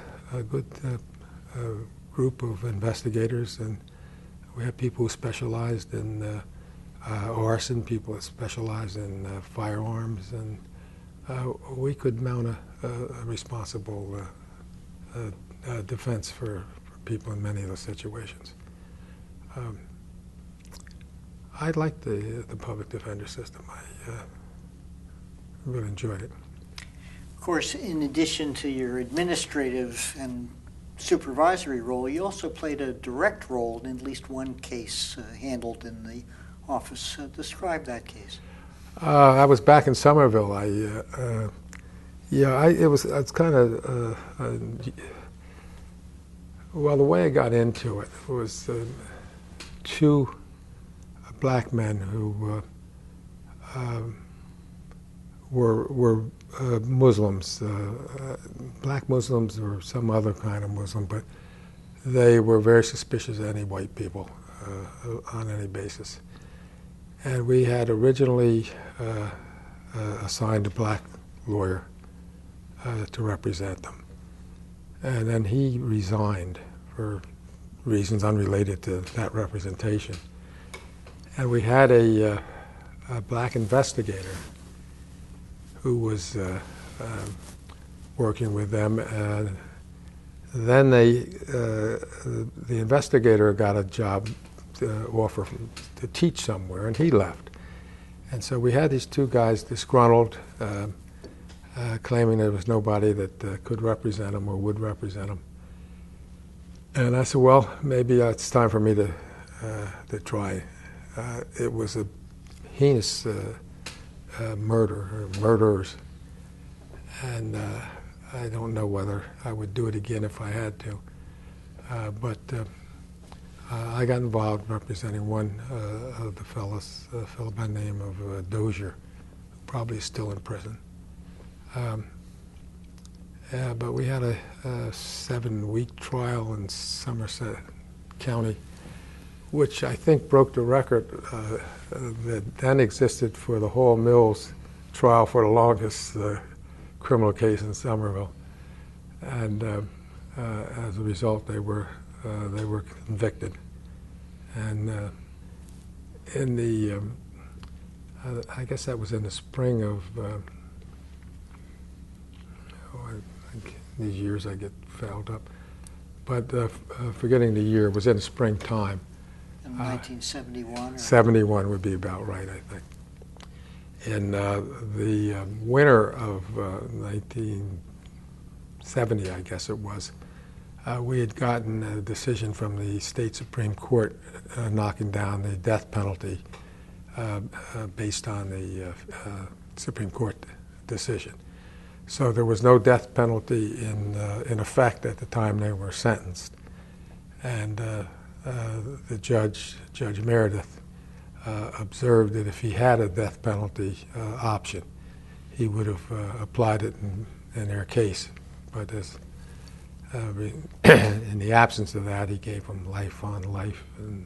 group of investigators, and we had people who specialized in arson, people that specialized in firearms, and we could mount a responsible defense for people in many of those situations. I liked the public defender system. I really enjoyed it. Of course, in addition to your administrative and supervisory role, you also played a direct role in at least one case handled in the office. Describe that case. I was back in Somerville. It's kind of well, the way I got into it was two black men who were Muslims, black Muslims or some other kind of Muslim, but they were very suspicious of any white people on any basis. And we had originally assigned a black lawyer to represent them. And then he resigned for reasons unrelated to that representation. And we had a black investigator who was working with them. And then the investigator got a job offer to teach somewhere, and he left. And so we had these two guys disgruntled, claiming there was nobody that could represent them or would represent them. And I said, well, maybe it's time for me to try. It was a heinous murderers, and I don't know whether I would do it again if I had to. But I got involved representing one of the fellows, a fellow by the name of Dozier, who probably is still in prison. But we had a 7-week trial in Somerset County, which I think broke the record that then existed for the Hall Mills trial for the longest criminal case in Somerville. And as a result, they were convicted. And in the, I guess that was in the spring of, these years I get fouled up, but forgetting the year, it was in the springtime. In 1971? 71 would be about right, I think. In the winter of 1970, I guess it was, we had gotten a decision from the state Supreme Court knocking down the death penalty based on the Supreme Court decision. So there was no death penalty in effect at the time they were sentenced. And the Judge Meredith, observed that if he had a death penalty option, he would have applied it in their case. But as in the absence of that, he gave them life on life. And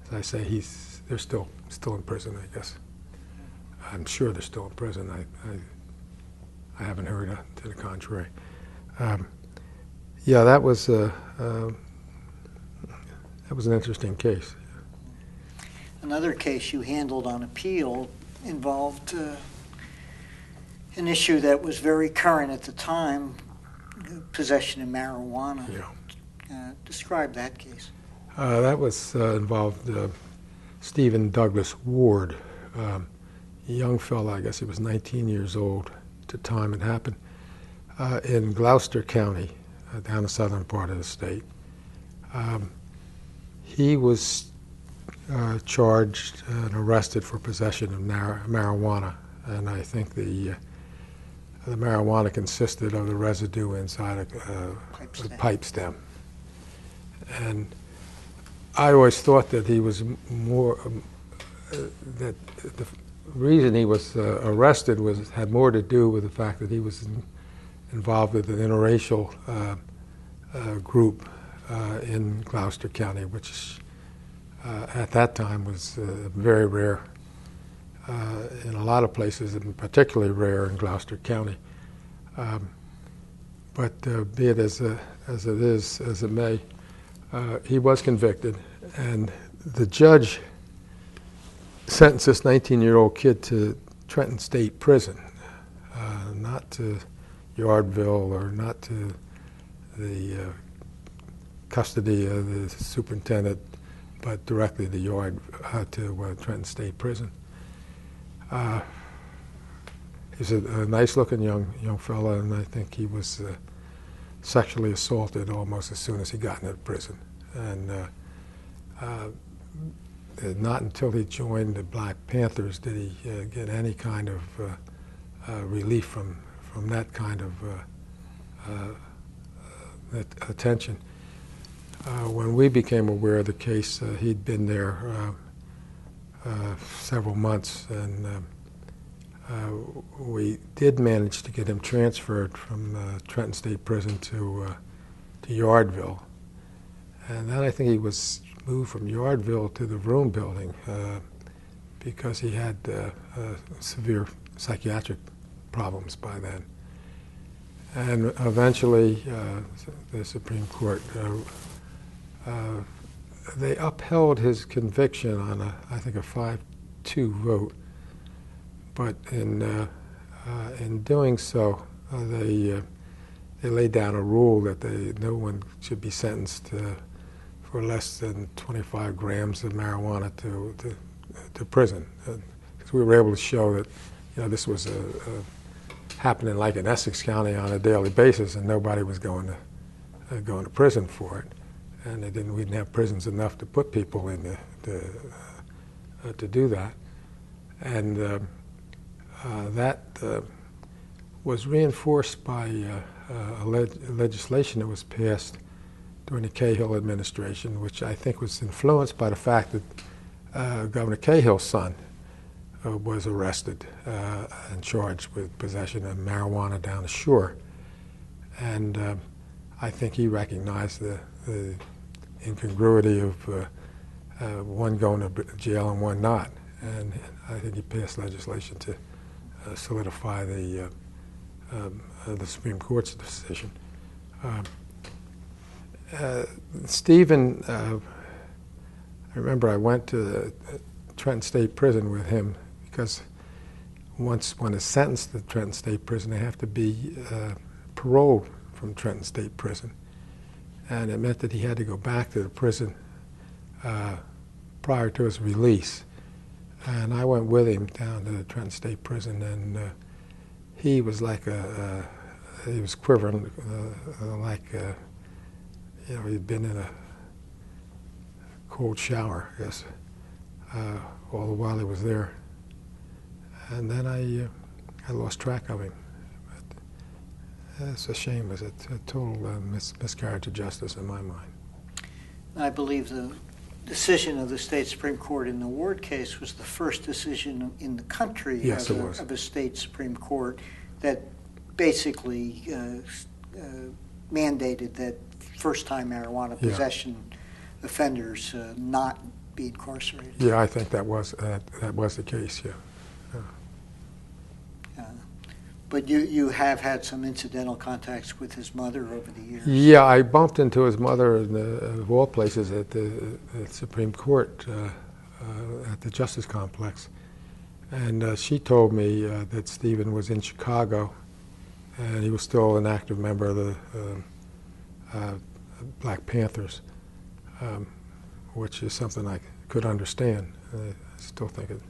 as I say, they're still in prison, I guess. I'm sure they're still in prison. I haven't heard to the contrary. Yeah, that was an interesting case. Another case you handled on appeal involved an issue that was very current at the time, possession of marijuana. Yeah. Describe that case. That was involved Stephen Douglas Ward, a young fellow, I guess he was 19 years old at the time it happened, in Gloucester County, down the southern part of the state. He was charged and arrested for possession of marijuana, and I think the marijuana consisted of the residue inside a pipe stem. And I always thought that he was more, that the reason he was arrested had more to do with the fact that he was involved with an interracial group in Gloucester County, which at that time was very rare in a lot of places, and particularly rare in Gloucester County. But be it as it may, he was convicted, and the judge sentenced this 19-year-old kid to Trenton State Prison, not to Yardville or not to the custody of the superintendent but directly to Yard, to Trenton State Prison. He's a nice-looking young fella, and I think he was sexually assaulted almost as soon as he got into prison. And not until he joined the Black Panthers did he get any kind of relief from that kind of attention. When we became aware of the case, he'd been there several months, and we did manage to get him transferred from Trenton State Prison to Yardville. And then I think he was moved from Yardville to the Room Building because he had severe psychiatric problems by then. And eventually, the Supreme Court, they upheld his conviction on I think a 5-2 vote. But in doing so, they laid down a rule that no one should be sentenced for less than 25 grams of marijuana to prison, because we were able to show that this was happening like in Essex County on a daily basis, and nobody was going to prison for it, and we didn't have prisons enough to put people in to do that, and that was reinforced by legislation that was passed during the Cahill administration, which I think was influenced by the fact that Governor Cahill's son was arrested and charged with possession of marijuana down the shore. And I think he recognized the incongruity of one going to jail and one not. And I think he passed legislation to solidify the Supreme Court's decision. Stephen, I remember I went to Trenton State Prison with him because when it's sentenced to Trenton State Prison, they have to be paroled from Trenton State Prison. And it meant that he had to go back to the prison prior to his release. And I went with him down to the Trenton State Prison, and he was like he was quivering like he'd been in a cold shower, I guess, all the while he was there. And then I lost track of him. But it's a shame. It was a total miscarriage of justice in my mind. I believe the decision of the state Supreme Court in the Ward case was the first decision in the country of a state Supreme Court that basically mandated that first-time marijuana possession offenders not be incarcerated. Yeah, I think that was the case. Yeah. But you have had some incidental contacts with his mother over the years. Yeah, I bumped into his mother of all places at the Supreme Court at the Justice Complex, and she told me that Stephen was in Chicago, and he was still an active member of the Black Panthers, which is something I could understand. I still think it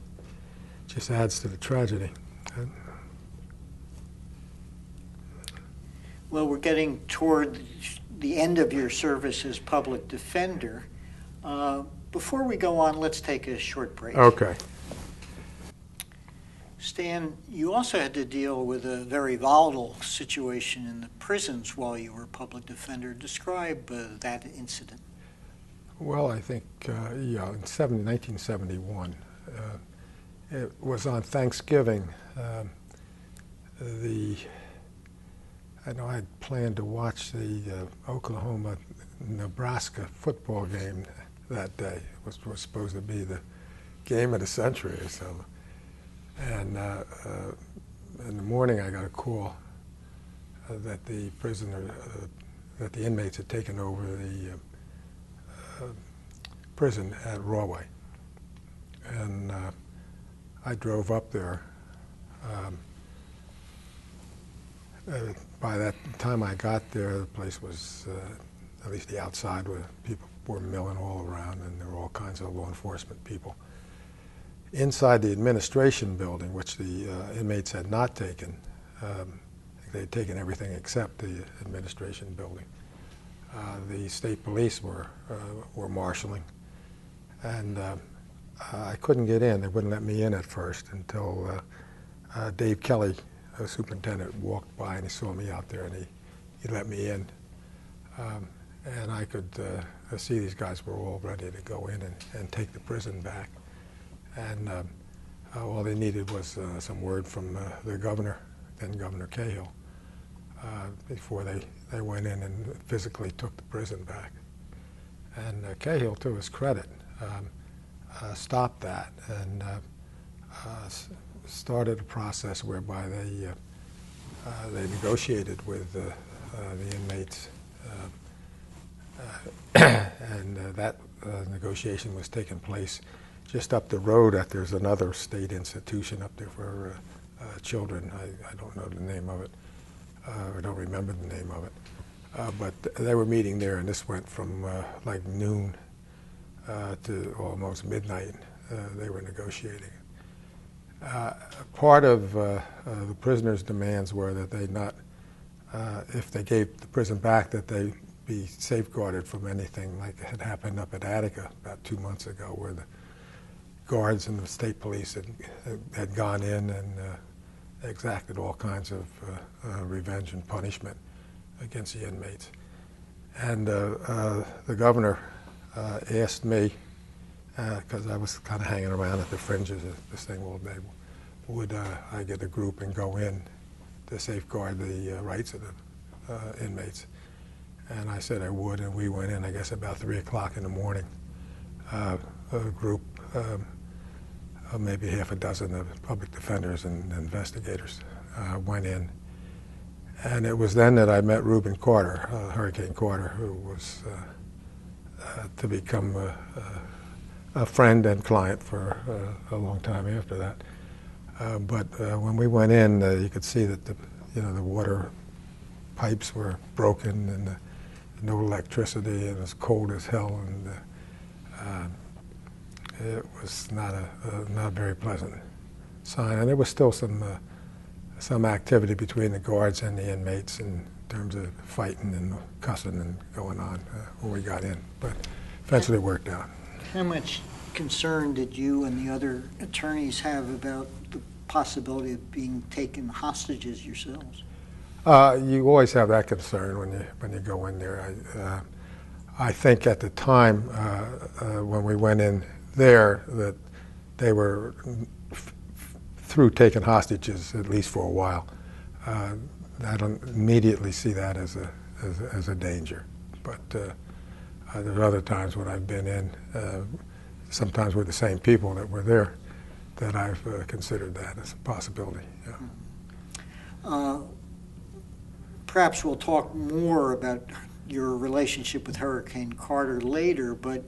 just adds to the tragedy. Well, we're getting toward the end of your service as public defender. Before we go on, let's take a short break. Okay. Stan, you also had to deal with a very volatile situation in the prisons while you were public defender. Describe that incident. Well, I think, in 1971, it was on Thanksgiving. I know I had planned to watch the Oklahoma-Nebraska football game that day. It was supposed to be the game of the century or something. And in the morning, I got a call that the inmates had taken over the prison at Rawway. And I drove up there. By that time I got there, the place was, at least the outside, where people were milling all around, and there were all kinds of law enforcement people. Inside the administration building, which the inmates had not taken, they had taken everything except the administration building. The state police were marshaling, and I couldn't get in. They wouldn't let me in at first until Dave Kelly, the superintendent, walked by and he saw me out there, and he let me in. And I could see these guys were all ready to go in and take the prison back. And all they needed was some word from the governor, then Governor Cahill, before they went in and physically took the prison back. And Cahill, to his credit, stopped that and started a process whereby they negotiated with the inmates, and that negotiation was taking place just up the road. There's another state institution up there for children. I don't know the name of it. I don't remember the name of it. But they were meeting there, and this went from like noon to almost midnight. They were negotiating. Part of the prisoners' demands were that they not, if they gave the prison back, that they be safeguarded from anything like had happened up at Attica about 2 months ago, where the guards and the state police had gone in and exacted all kinds of revenge and punishment against the inmates. And the governor asked me, because I was kind of hanging around at the fringes of this thing all day, would I get a group and go in to safeguard the rights of the inmates? And I said I would, and we went in, I guess, about 3 o'clock in the morning. A group, maybe half a dozen of public defenders and investigators went in. And it was then that I met Reuben Carter, Hurricane Carter, who was to become a friend and client for a long time after that. But when we went in, you could see that the water pipes were broken and no electricity, and it was cold as hell, and it was not a very pleasant sign. And there was still some activity between the guards and the inmates in terms of fighting and cussing and going on when we got in, but eventually it worked out. How much concern did you and the other attorneys have about the possibility of being taken hostages yourselves? You always have that concern when you go in there. I think at the time when we went in there that they were through taking hostages, at least for a while. I don't immediately see that as a danger, but there's other times when I've been in, sometimes with the same people that were there, that I've considered that as a possibility. Yeah. Perhaps we'll talk more about your relationship with Hurricane Carter later, but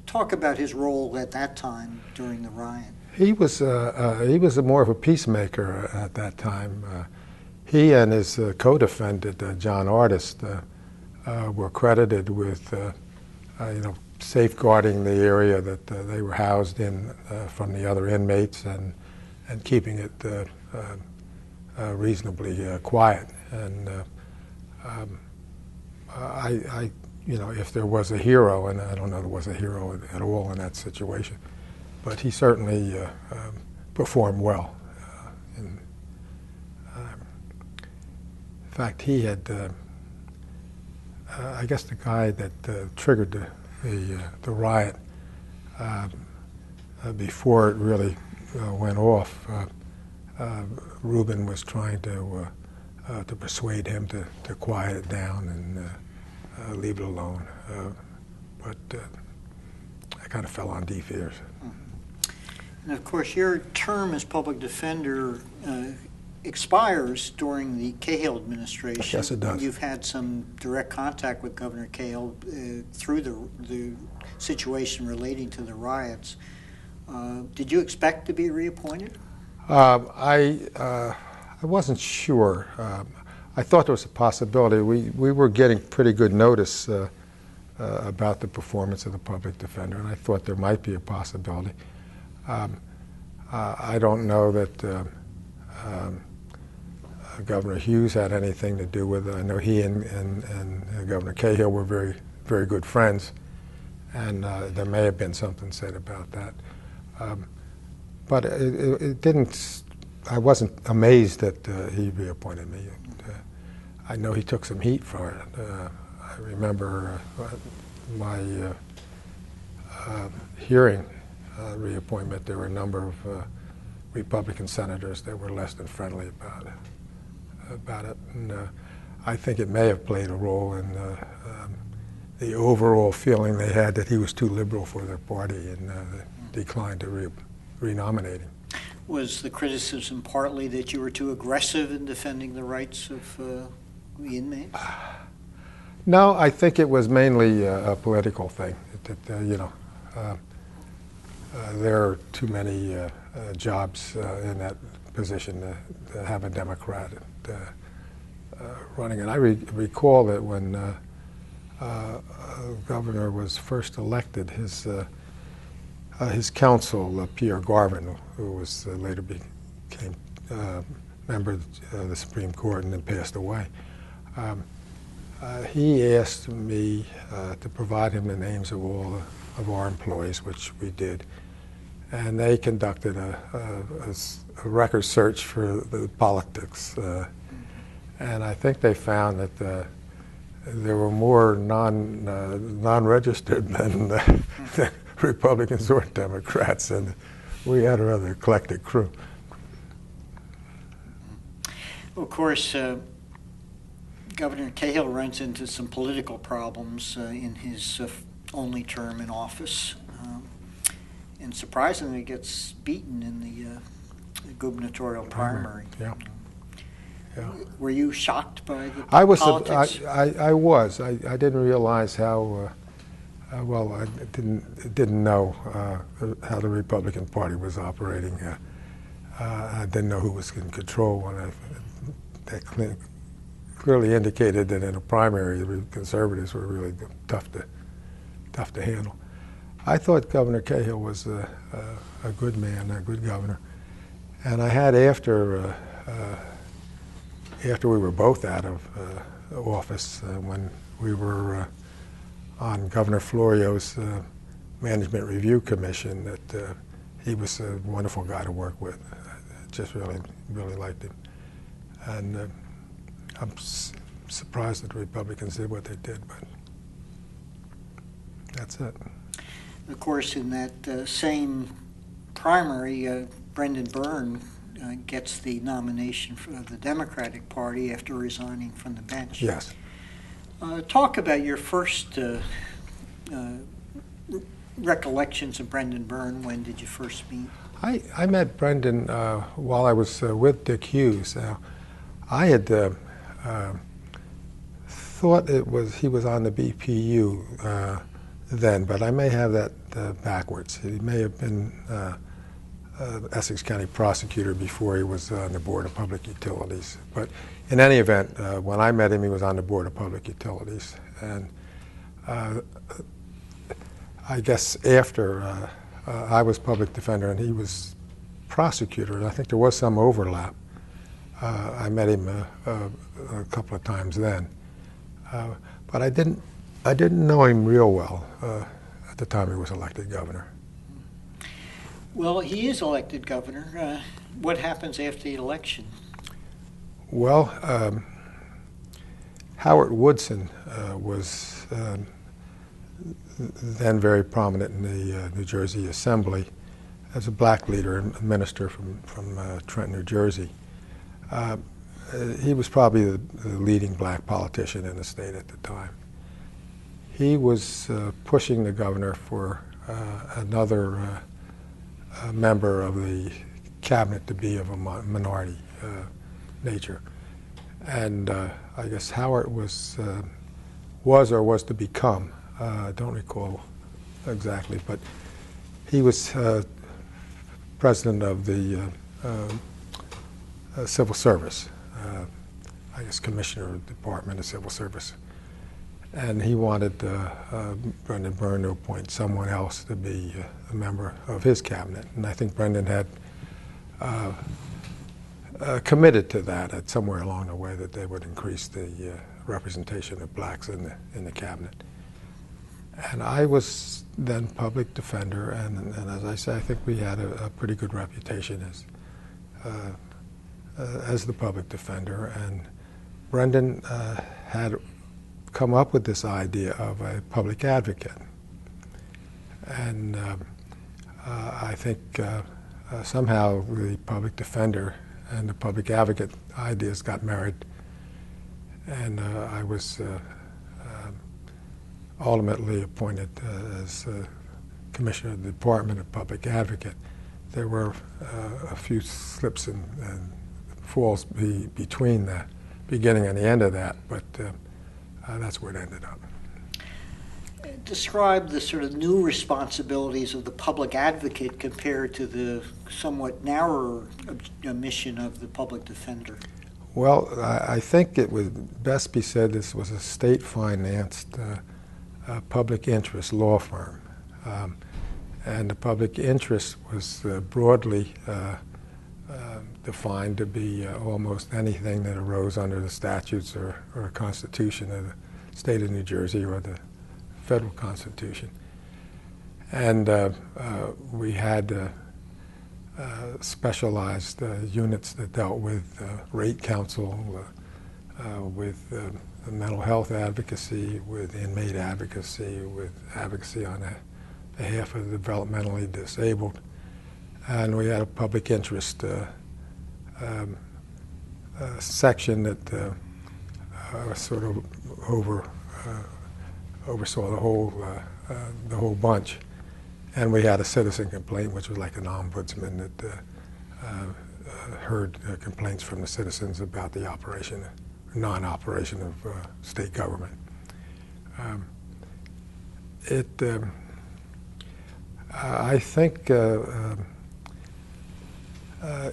talk about his role at that time during the riot. He was more of a peacemaker at that time. He and his co-defendant, John Artist, were credited with safeguarding the area that they were housed in from the other inmates and keeping it reasonably quiet. And if there was a hero, and I don't know there was a hero at all in that situation, but he certainly performed well. In fact, he had, I guess the guy that triggered the riot, before it really went off, Reuben was trying to persuade him to quiet it down and leave it alone. But I kind of fell on deaf ears. And of course, your term as public defender expires during the Cahill administration. Yes, it does. You've had some direct contact with Governor Cahill through the situation relating to the riots. Did you expect to be reappointed? I wasn't sure. I thought there was a possibility. We were getting pretty good notice about the performance of the public defender, and I thought there might be a possibility. I don't know that Governor Hughes had anything to do with it. I know he and Governor Cahill were very, very good friends, and there may have been something said about that. But it didn't, I wasn't amazed that he reappointed me. I know he took some heat for it. I remember my hearing reappointment, there were a number of Republican senators that were less than friendly about it. And I think it may have played a role in the overall feeling they had that he was too liberal for their party and declined to renominate him. Was the criticism partly that you were too aggressive in defending the rights of the inmates? No, I think it was mainly a political thing. That, there are too many jobs in that position to have a Democrat running. And I recall that when Governor was first elected, his counsel, Pierre Garvin, who was later became member of the Supreme Court and then passed away, he asked me to provide him the names of all of our employees, which we did. And they conducted a record search for the politics. And I think they found that there were more non-registered than Republicans or Democrats, and we had a rather eclectic crew. Of course, Governor Cahill runs into some political problems in his only term in office, and surprisingly gets beaten in the gubernatorial primary. Yeah. Yeah. Were you shocked by the politics? I was. I didn't realize how well. I didn't know how the Republican Party was operating. I didn't know who was in control when that clearly indicated that in a primary the conservatives were really tough to handle. I thought Governor Cahill was a good man, a good governor, and I had after we were both out of office, when we were on Governor Florio's Management Review Commission, that he was a wonderful guy to work with. I just really liked him. And I'm surprised that the Republicans did what they did, but that's it. Of course, in that same primary, Brendan Byrne gets the nomination for the Democratic Party after resigning from the bench. Yes. Talk about your first recollections of Brendan Byrne. When did you first meet? I met Brendan while I was with Dick Hughes. I had thought he was on the BPU then, but I may have that backwards. He may have been Essex County prosecutor before he was on the Board of Public Utilities. But in any event, when I met him, he was on the Board of Public Utilities. And I guess after I was public defender and he was prosecutor, and I think there was some overlap. I met him a couple of times then, but I didn't know him real well at the time he was elected governor. Well, he is elected governor. What happens after the election? Well, Howard Woodson was then very prominent in the New Jersey Assembly as a black leader and minister from Trenton, New Jersey. He was probably the leading black politician in the state at the time. He was pushing the governor for another member of the cabinet to be of a minority nature. And I guess Howard was to become, I don't recall exactly, but he was president of the Civil Service, I guess Commissioner of the Department of Civil Service. and he wanted Brendan Byrne to appoint someone else to be a member of his cabinet. And I think Brendan had committed to that at somewhere along the way, that they would increase the representation of blacks in the cabinet. And I was then public defender, and as I say, I think we had a pretty good reputation as the public defender. And Brendan had come up with this idea of a public advocate. And I think somehow the public defender and the public advocate ideas got married. And I was ultimately appointed as Commissioner of the Department of Public Advocate. There were a few slips and falls between the beginning and the end of that, but that's where it ended up. Describe the sort of new responsibilities of the public advocate compared to the somewhat narrower mission of the public defender. Well, I think it would best be said this was a state-financed public interest law firm. And the public interest was broadly defined to be almost anything that arose under the statutes or Constitution of the state of New Jersey or the federal Constitution. And we had specialized units that dealt with rate counsel, with mental health advocacy, with inmate advocacy, with advocacy on behalf of the developmentally disabled. And we had a public interest section that sort of oversaw the whole bunch. And we had a citizen complaint, which was like an ombudsman that heard complaints from the citizens about the operation, non-operation of state government. I think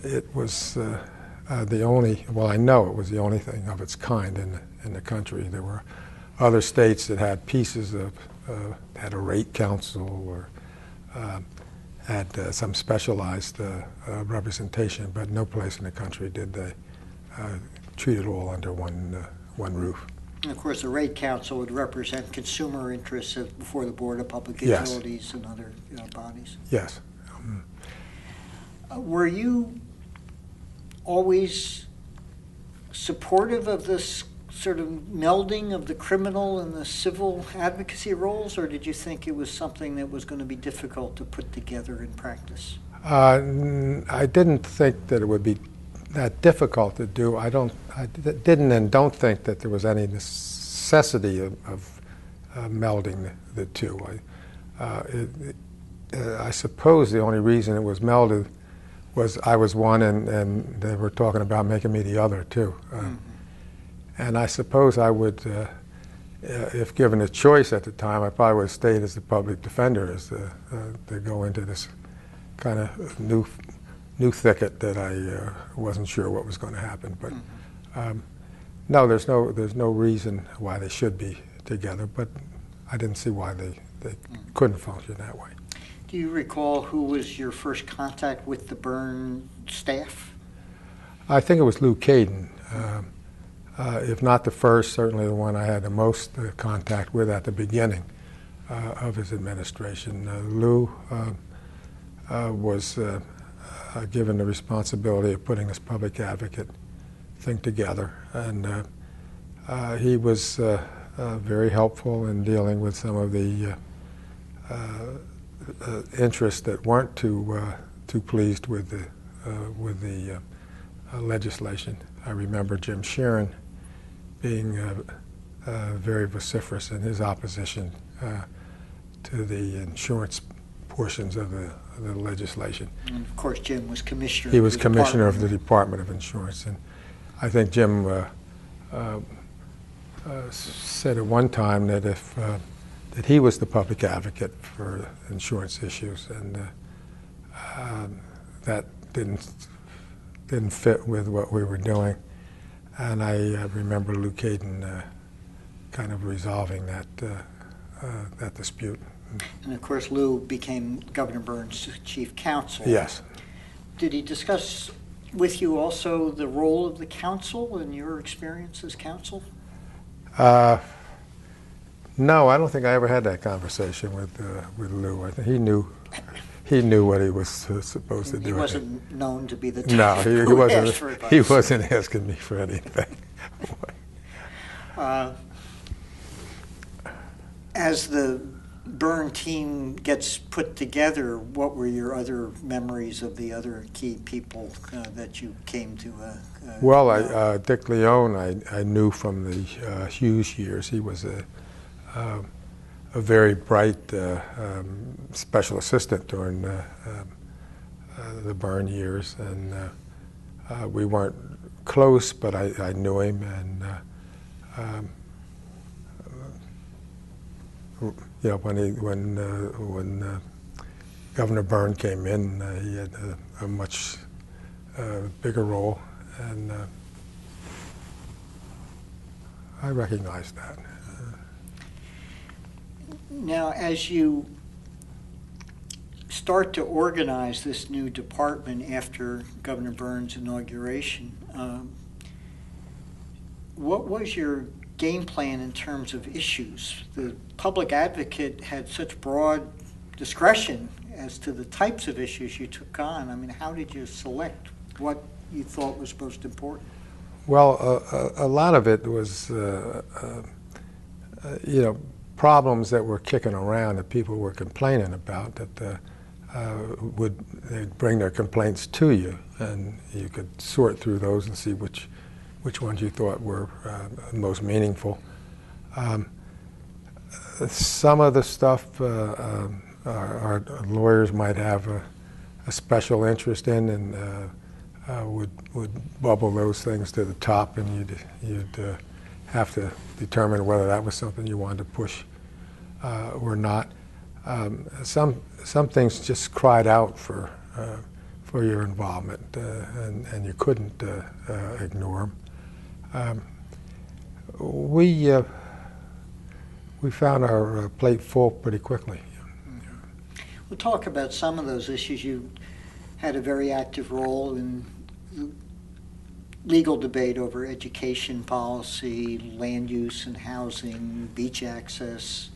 it was the only, well, I know it was the only thing of its kind in the country. There were other states that had pieces of, had a rate council or had some specialized representation, but no place in the country did they treat it all under one roof. And of course, the rate council would represent consumer interests before the Board of Public Yes. Utilities and other bodies. Yes. Were you always supportive of this sort of melding of the criminal and the civil advocacy roles, or did you think it was something that was going to be difficult to put together in practice? I didn't think that it would be that difficult to do. I didn't and don't think that there was any necessity of melding the two. I suppose the only reason it was melded was I was one and they were talking about making me the other too. And I suppose I would, if given a choice at the time, I probably would have stayed as the public defender, as to go into this kind of new thicket that I wasn't sure what was going to happen. But no, there's no reason why they should be together. But I didn't see why they couldn't function that way. Do you recall who was your first contact with the Byrne staff? I think it was Lou Caden. If not the first, certainly the one I had the most contact with at the beginning of his administration. Lou was given the responsibility of putting this public advocate thing together, and he was very helpful in dealing with some of the interests that weren't too pleased with the legislation. I remember Jim Sheeran being very vociferous in his opposition to the insurance portions of the legislation. And of course, Jim was commissioner. He was commissioner of the Department of Insurance, and I think Jim said at one time that that he was the public advocate for insurance issues, and that didn't fit with what we were doing. And I remember Lou Caden kind of resolving that dispute. And of course, Lou became Governor Burns' chief counsel. Yes. Did he discuss with you also the role of the council and your experience as counsel? No, I don't think I ever had that conversation with Lou. I think he knew what he was supposed to do. He wasn't known to be the type no, he wasn't. For advice. He wasn't asking me for anything. As the Byrne team gets put together, what were your other memories of the other key people that you came to? Well, Dick Leone, I knew from the Hughes years. He was a very bright special assistant during the Byrne years, and we weren't close, but I knew him, and you know, when Governor Byrne came in, he had a much bigger role, and I recognized that. Now, as you start to organize this new department after Governor Byrne's inauguration, what was your game plan in terms of issues? The public advocate had such broad discretion as to the types of issues you took on. I mean, how did you select what you thought was most important? Well, a lot of it was, you know, problems that were kicking around that people were complaining about, that they'd bring their complaints to you, and you could sort through those and see which ones you thought were most meaningful. Some of the stuff our lawyers might have a special interest in, and would bubble those things to the top, and you'd have to determine whether that was something you wanted to push or not. Some things just cried out for your involvement, and you couldn't ignore them. We found our plate full pretty quickly. We'll talk about some of those issues. You had a very active role in legal debate over education policy, land use and housing, beach access,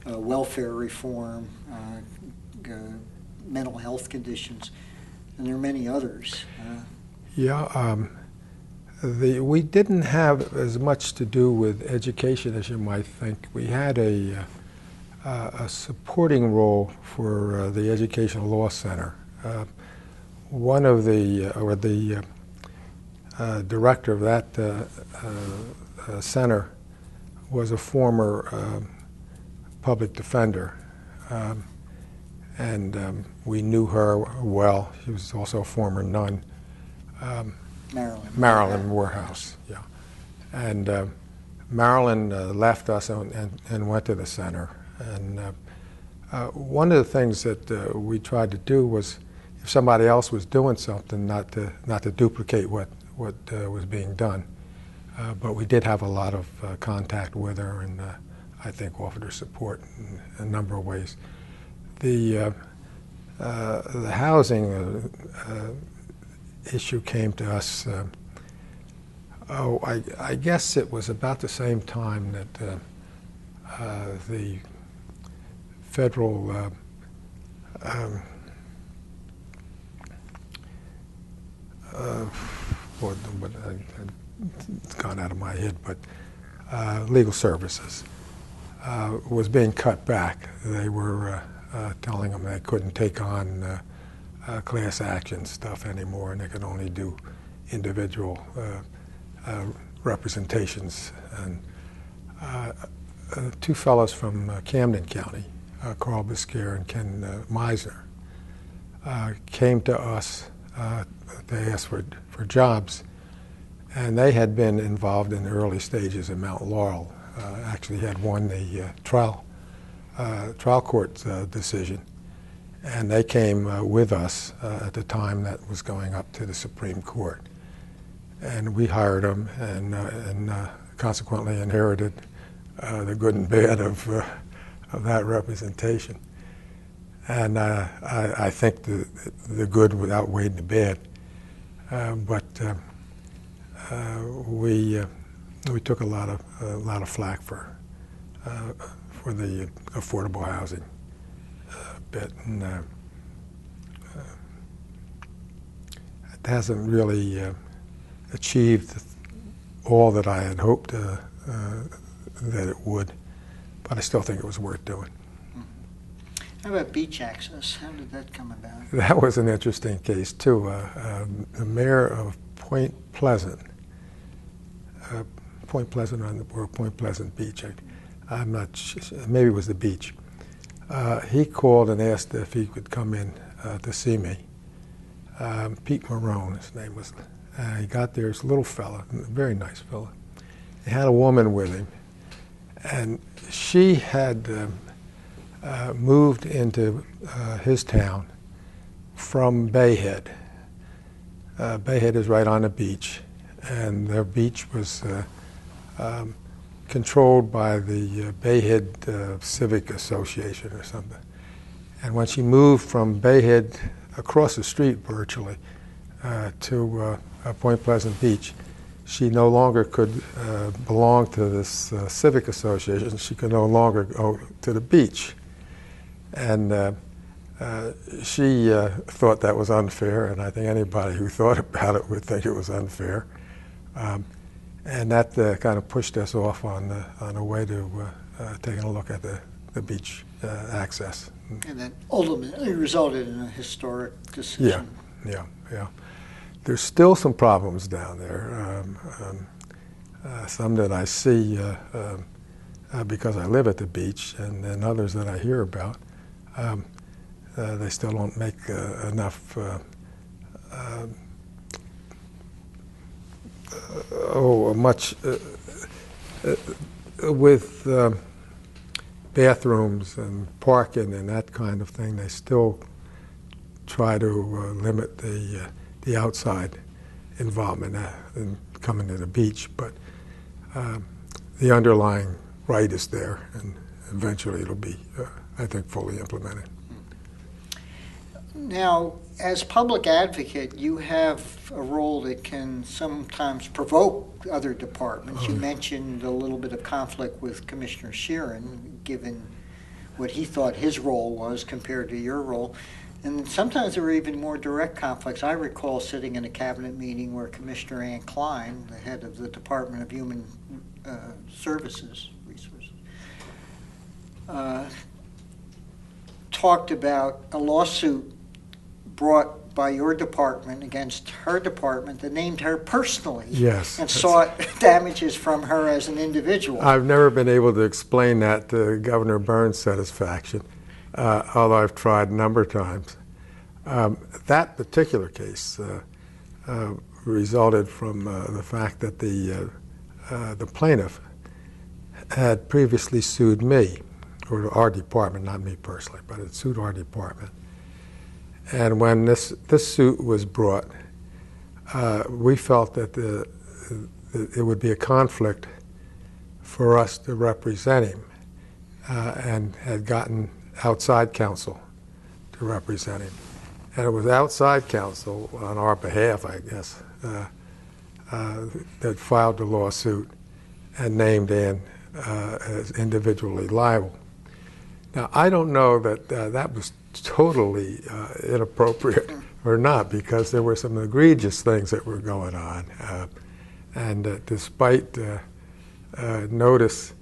welfare reform, mental health conditions, and there are many others. We didn't have as much to do with education as you might think. We had a supporting role for the Educational Law Center. One of the director of that center was a former public defender, and we knew her well. She was also a former nun. Marilyn Morehouse, yeah. And Marilyn left us and went to the center. And one of the things that we tried to do was, if somebody else was doing something, not to duplicate what was being done. But we did have a lot of contact with her, and I think offered her support in a number of ways. The housing issue came to us, I guess it was about the same time that the federal it's gone out of my head, but legal services was being cut back. They were telling them they couldn't take on class action stuff anymore, and they could only do individual representations. And two fellows from Camden County, Carl Biscayne and Ken Meisner, came to us. They asked for jobs, and they had been involved in the early stages of Mount Laurel. Actually had won the trial court decision. And they came with us at the time that was going up to the Supreme Court. And we hired them, and consequently inherited the good and bad of that representation. And I think the good outweighed the bad. But we took a lot of flack for the affordable housing bit, and it hasn't really achieved all that I had hoped that it would, but I still think it was worth doing. How about beach access? How did that come about? That was an interesting case too. The mayor of Point Pleasant or Point Pleasant Beach, I'm not sure, maybe it was the beach. He called and asked if he could come in to see me. Pete Marone, his name was. He got there, this little fella, a very nice fella. He had a woman with him, and she had moved into his town from Bayhead. Bayhead is right on the beach, and their beach was controlled by the Bayhead Civic Association or something. And when she moved from Bayhead across the street virtually to Point Pleasant Beach, she no longer could belong to this civic association. She could no longer go to the beach. And she thought that was unfair, and I think anybody who thought about it would think it was unfair. And that kind of pushed us off on a way to taking a look at the beach access. And that ultimately resulted in a historic decision. Yeah. There's still some problems down there, some that I see because I live at the beach, and others that I hear about. They still don't make enough much with bathrooms and parking and that kind of thing. They still try to limit the outside involvement in coming to the beach, but the underlying right is there, and eventually it'll be, I think, fully implemented. Now, as public advocate, you have a role that can sometimes provoke other departments. You mentioned a little bit of conflict with Commissioner Sheeran, given what he thought his role was compared to your role. And sometimes there were even more direct conflicts. I recall sitting in a cabinet meeting where Commissioner Ann Klein, the head of the Department of Human Resources, talked about a lawsuit brought by your department against her department that named her personally. Yes. And sought damages from her as an individual. I've never been able to explain that to Governor Burns' satisfaction, although I've tried a number of times. That particular case resulted from the fact that the plaintiff had previously sued me, or our department, not me personally, but it sued our department. And when this suit was brought, we felt that it would be a conflict for us to represent him, and had gotten outside counsel to represent him. And it was outside counsel on our behalf, I guess, that filed the lawsuit and named Ann as individually liable. Now, I don't know that that was totally inappropriate or not, because there were some egregious things that were going on. And despite notice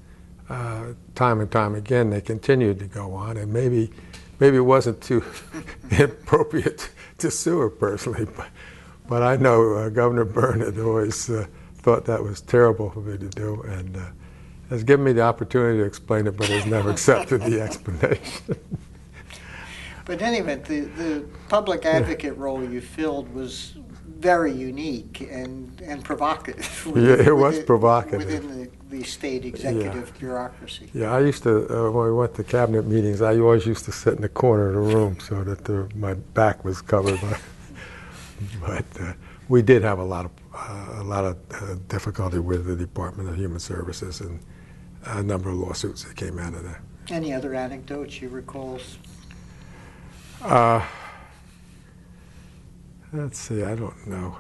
time and time again, they continued to go on. And maybe it wasn't too inappropriate to sue her personally, but I know Governor Byrne had always thought that was terrible for me to do, and has given me the opportunity to explain it, but has never accepted the explanation. But in any event, the public advocate role you filled was very unique and provocative. It was provocative. Within the state executive bureaucracy. Yeah, I used to, when we went to cabinet meetings, I always used to sit in the corner of the room so that my back was covered. But we did have a lot of difficulty with the Department of Human Services, and a number of lawsuits that came out of that. Any other anecdotes you recall? Let's see, I don't know.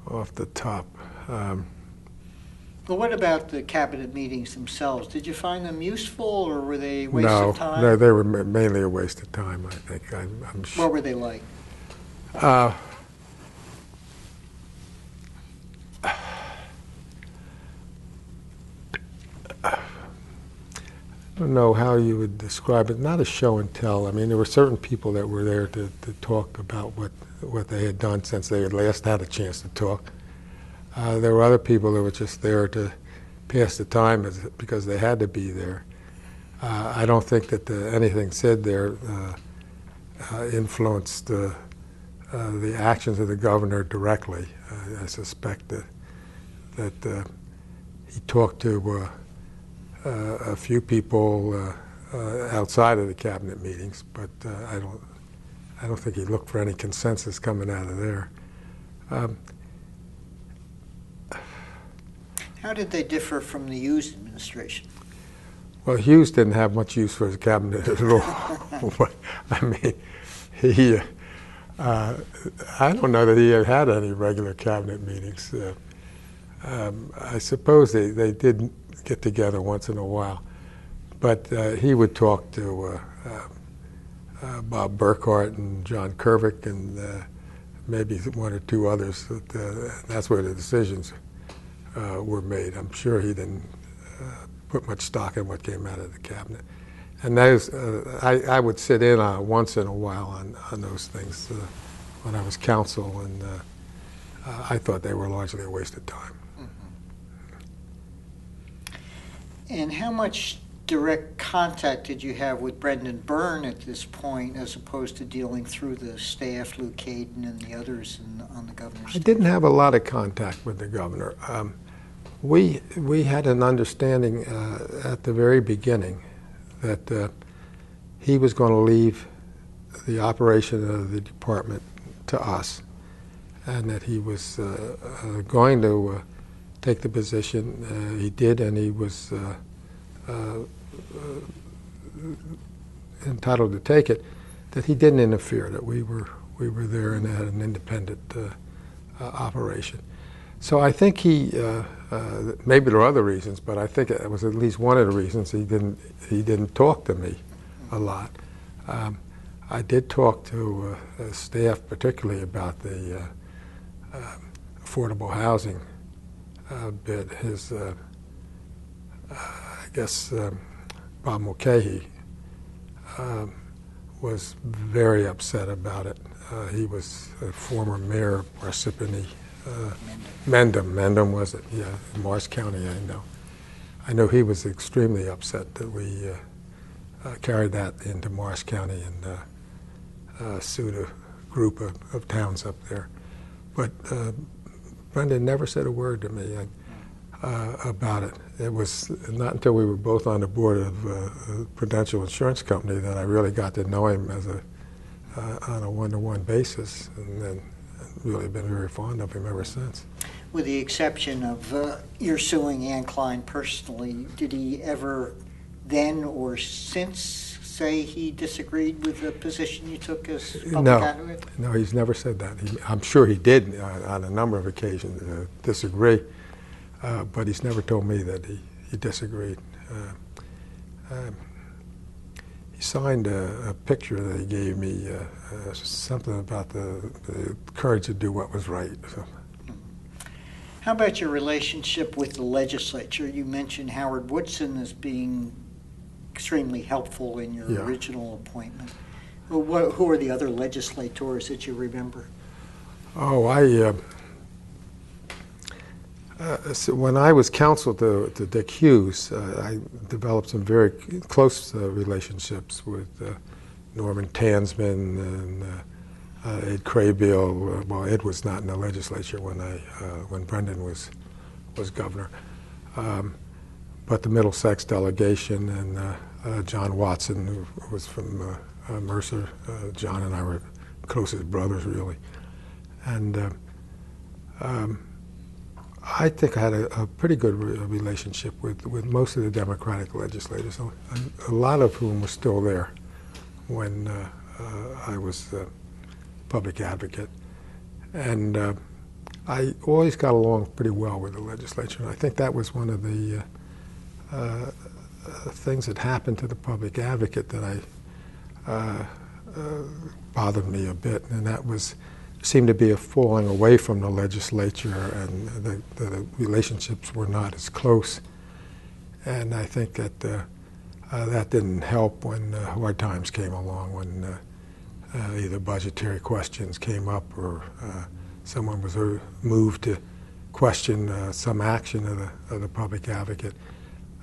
Off the top. Well, what about the cabinet meetings themselves? Did you find them useful, or were they a waste No, of time? no, they were mainly a waste of time, I think. I'm sure. What were they like? I don't know how you would describe it. Not a show and tell. I mean, there were certain people that were there to talk about what they had done since they had last had a chance to talk. There were other people that were just there to pass the time because they had to be there. I don't think that anything said there influenced the actions of the governor directly. I suspect that he talked to a few people outside of the cabinet meetings, but I don't think he looked for any consensus coming out of there. How did they differ from the Hughes administration? Well, Hughes didn't have much use for his cabinet at all. But, I mean, he I don't know that he had any regular cabinet meetings. I suppose they did get together once in a while, but he would talk to Bob Burkhart and John Kervick and maybe one or two others. That's where the decisions were made. I'm sure he didn't put much stock in what came out of the cabinet. And those, I would sit in once in a while on those things when I was counsel, and I thought they were largely a waste of time. And how much direct contact did you have with Brendan Byrne at this point, as opposed to dealing through the staff, Lou Caden and the others on the governor's staff? I didn't have a lot of contact with the governor. We had an understanding at the very beginning that he was going to leave the operation of the department to us, and that he was going to take the position. He did, and he was entitled to take it. That he didn't interfere. That we were there and had an independent operation. So I think he maybe there are other reasons, but I think it was at least one of the reasons he didn't talk to me a lot. I did talk to staff, particularly about the affordable housing bit. His, I guess, Bob Mulcahy was very upset about it. He was a former mayor of Parsippany. Mendham was it? Yeah, in Morris County. I know he was extremely upset that we carried that into Morris County and sued a group of towns up there. But Brendan never said a word to me about it. It was not until we were both on the board of a Prudential Insurance Company that I really got to know him as on a one-to-one basis, and then really been very fond of him ever since. With the exception of your suing Ann Klein personally, did he ever then or since say he disagreed with the position you took as public advocate? No, he's never said that. I'm sure he did on a number of occasions disagree, but he's never told me that he disagreed. He signed a picture that he gave me, something about the courage to do what was right. So. How about your relationship with the legislature? You mentioned Howard Woodson as being extremely helpful in your original appointment. Who are the other legislators that you remember? Oh, so when I was counsel to Dick Hughes, I developed some very close relationships with Norman Tansman and Ed Craybill. Well, Ed was not in the legislature when Brendan was governor, but the Middlesex delegation and John Watson, who was from Mercer. John and I were close as brothers, really, and. I think I had a pretty good relationship with most of the Democratic legislators, a lot of whom were still there when I was public advocate. And I always got along pretty well with the legislature. And I think that was one of the things that happened to the public advocate that bothered me a bit, and that seemed to be a falling away from the legislature, and the relationships were not as close. And I think that that didn't help when hard times came along, when either budgetary questions came up or someone was moved to question some action of the public advocate.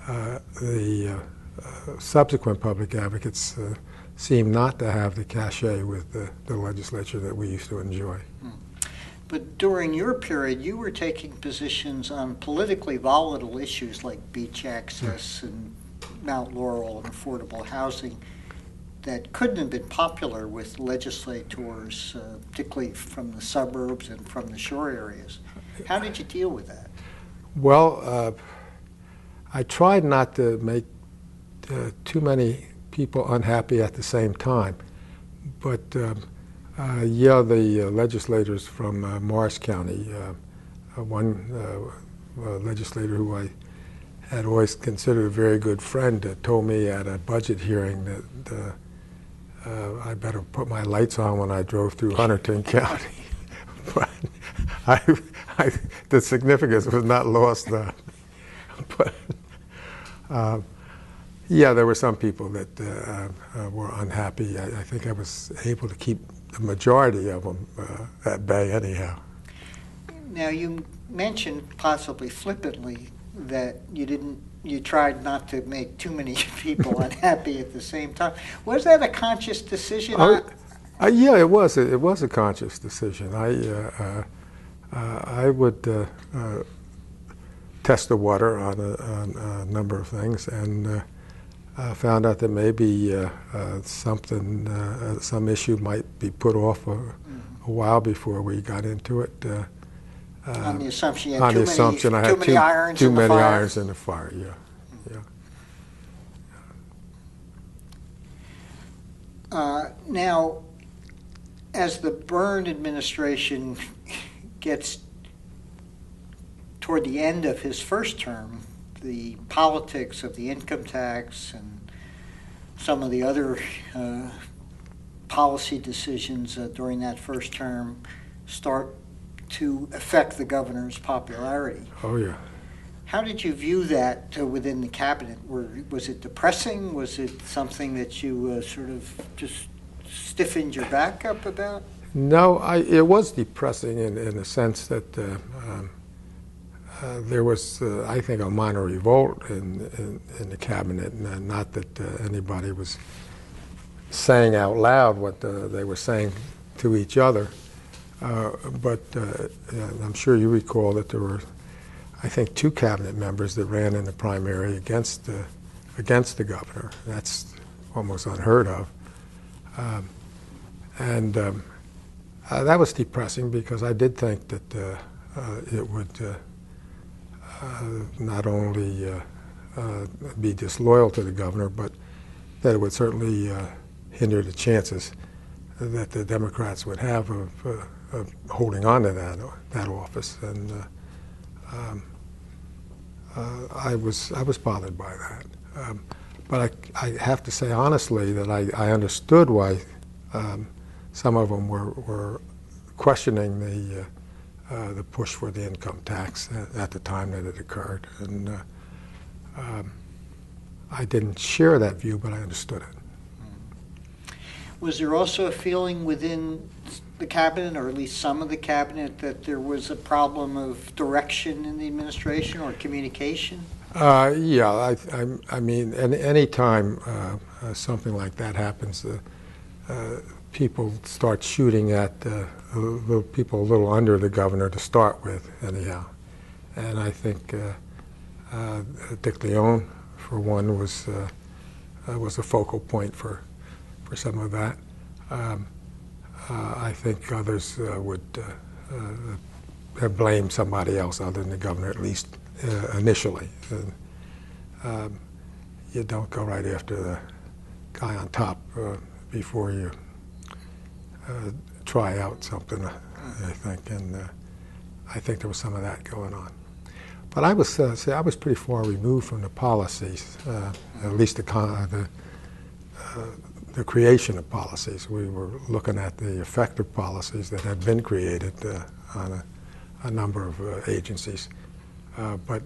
The subsequent public advocates seem not to have the cachet with the legislature that we used to enjoy. But during your period, you were taking positions on politically volatile issues like beach access and Mount Laurel and affordable housing that couldn't have been popular with legislators, particularly from the suburbs and from the shore areas. How did you deal with that? Well, I tried not to make too many people unhappy at the same time. But yeah, the legislators from Morris County, one legislator who I had always considered a very good friend told me at a budget hearing that I better put my lights on when I drove through Hunterdon County. But the significance was not lost. But yeah, there were some people that were unhappy. I think I was able to keep the majority of them at bay anyhow. Now, you mentioned possibly flippantly that you tried not to make too many people unhappy at the same time. Was that a conscious decision? Yeah, it was. It was a conscious decision. I would test the water on a number of things, and found out that maybe some issue might be put off a while before we got into it. On the assumption you had too many irons in the fire. Irons in the fire, yeah. Now, as the Byrne administration gets toward the end of his first term, the politics of the income tax and some of the other policy decisions during that first term start to affect the governor's popularity. Oh, yeah. How did you view that within the cabinet? Was it depressing? Was it something that you sort of just stiffened your back up about? No, it was depressing in the sense that there was, I think, a minor revolt in the cabinet, and not that anybody was saying out loud what they were saying to each other. But I'm sure you recall that there were, I think, 2 cabinet members that ran in the primary against the governor. That's almost unheard of. And that was depressing because I did think that it would not only be disloyal to the governor, but that it would certainly hinder the chances that the Democrats would have of holding on to that office. And I was bothered by that. But I have to say honestly that I understood why some of them were questioning the push for the income tax at the time that it occurred. And I didn't share that view, but I understood it. Was there also a feeling within the cabinet, or at least some of the cabinet, that there was a problem of direction in the administration or communication? Yeah, I mean, any time something like that happens, people start shooting at people a little under the governor to start with, anyhow. And I think Dick Leone, for one, was a focal point for some of that. I think others would blame somebody else other than the governor, at least initially. You don't go right after the guy on top before you try out something, I think, and I think there was some of that going on. But I was pretty far removed from the policies, at least the creation of policies. We were looking at the effective policies that had been created on a number of agencies, but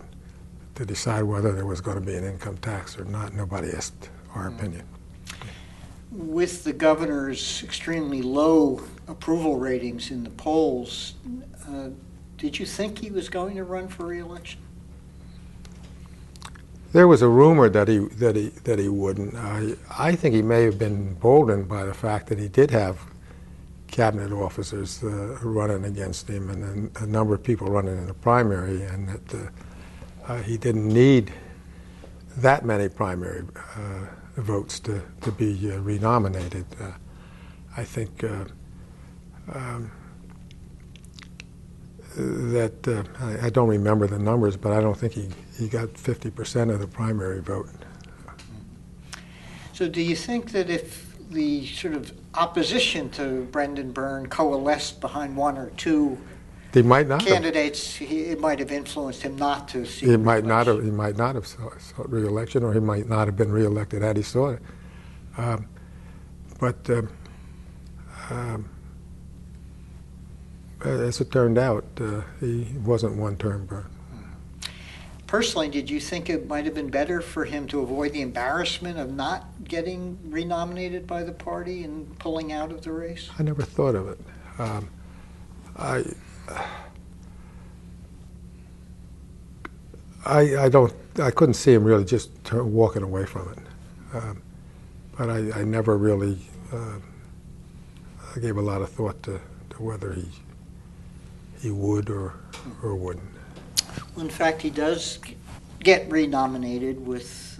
to decide whether there was going to be an income tax or not, nobody asked our opinion. With the governor's extremely low approval ratings in the polls, did you think he was going to run for re-election? There was a rumor that he wouldn't. I think he may have been emboldened by the fact that he did have cabinet officers running against him, and a number of people running in the primary, and that he didn't need that many primary votes to be renominated. I think that I don't remember the numbers, but I don't think he got 50% of the primary vote. So do you think that if the sort of opposition to Brendan Byrne coalesced behind one or two candidates, it might have influenced him not to seek re-election? He might not have sought re-election, or he might not have been re-elected had he sought it. But as it turned out, he wasn't one-term Byrne. Personally, did you think it might have been better for him to avoid the embarrassment of not getting renominated by the party and pulling out of the race? I never thought of it. I couldn't see him really just walking away from it. But I never really I gave a lot of thought to whether he would or wouldn't. Well, in fact, he does get renominated with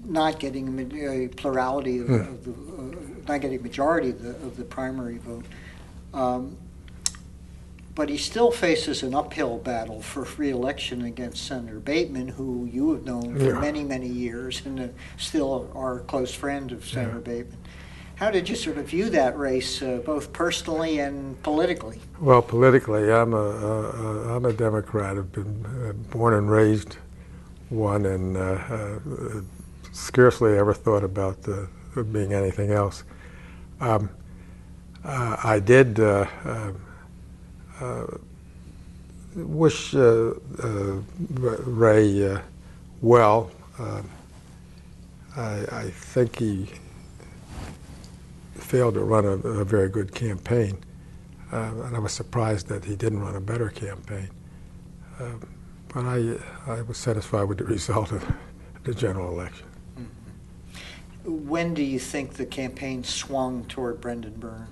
not getting a plurality of the, not getting a majority of the primary vote. But he still faces an uphill battle for re-election against Senator Bateman, who you have known for many, many years and still are a close friend of Senator Bateman. How did you sort of view that race, both personally and politically? Well, politically, I'm a Democrat. I've been born and raised one, and scarcely ever thought about being anything else. I did wish Ray well. I think he failed to run a very good campaign, and I was surprised that he didn't run a better campaign. But I was satisfied with the result of the general election. Mm-hmm. When do you think the campaign swung toward Brendan Byrne?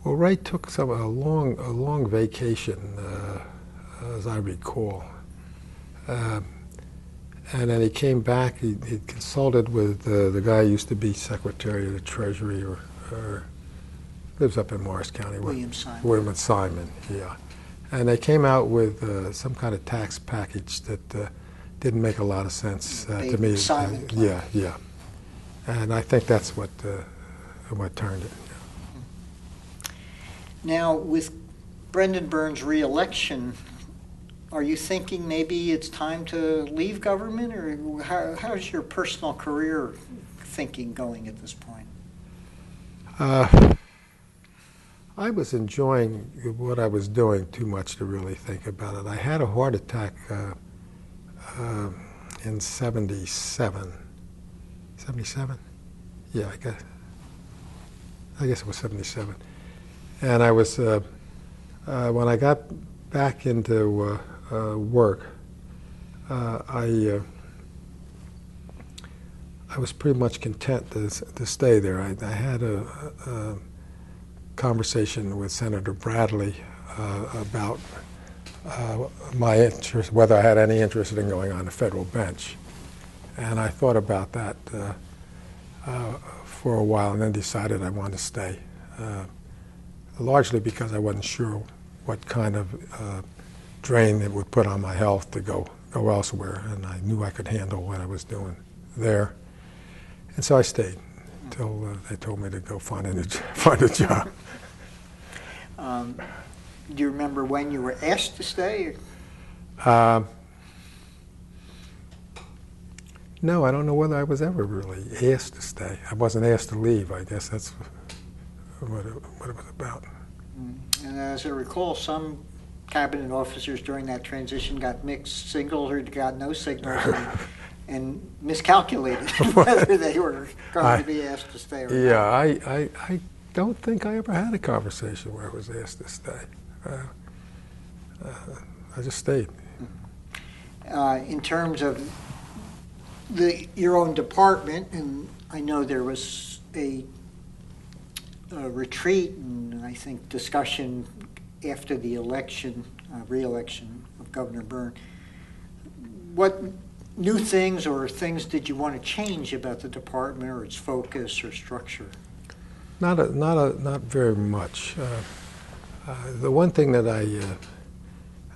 Well, Ray took a long vacation, as I recall. And then he came back. He consulted with the guy who used to be Secretary of the Treasury, or lives up in Morris County. William Simon. William Simon, yeah. And they came out with some kind of tax package that didn't make a lot of sense to me. Simon yeah. And I think that's what turned it. Yeah. Now, with Brendan Byrne's re-election, are you thinking maybe it's time to leave government, or how's your personal career thinking going at this point? I was enjoying what I was doing too much to really think about it. I had a heart attack in 77. 77? Yeah, I guess it was 77. And I was, when I got back into work, I was pretty much content to stay there. I had a conversation with Senator Bradley about my interest, whether I had any interest in going on the federal bench. And I thought about that. for a while and then decided I wanted to stay, largely because I wasn't sure what kind of drain it would put on my health to go elsewhere, and I knew I could handle what I was doing there. And so I stayed until they told me to go find a job. Do you remember when you were asked to stay? No, I don't know whether I was ever really asked to stay. I wasn't asked to leave. I guess that's what it was about. And as I recall, some cabinet officers during that transition got mixed signals or got no signals and miscalculated whether they were going to be asked to stay or not. Yeah, I don't think I ever had a conversation where I was asked to stay. I just stayed. In terms of your own department, and I know there was a retreat and I think discussion after the election, re-election of Governor Byrne. What new things or things did you want to change about the department or its focus or structure? Not very much. The one thing that I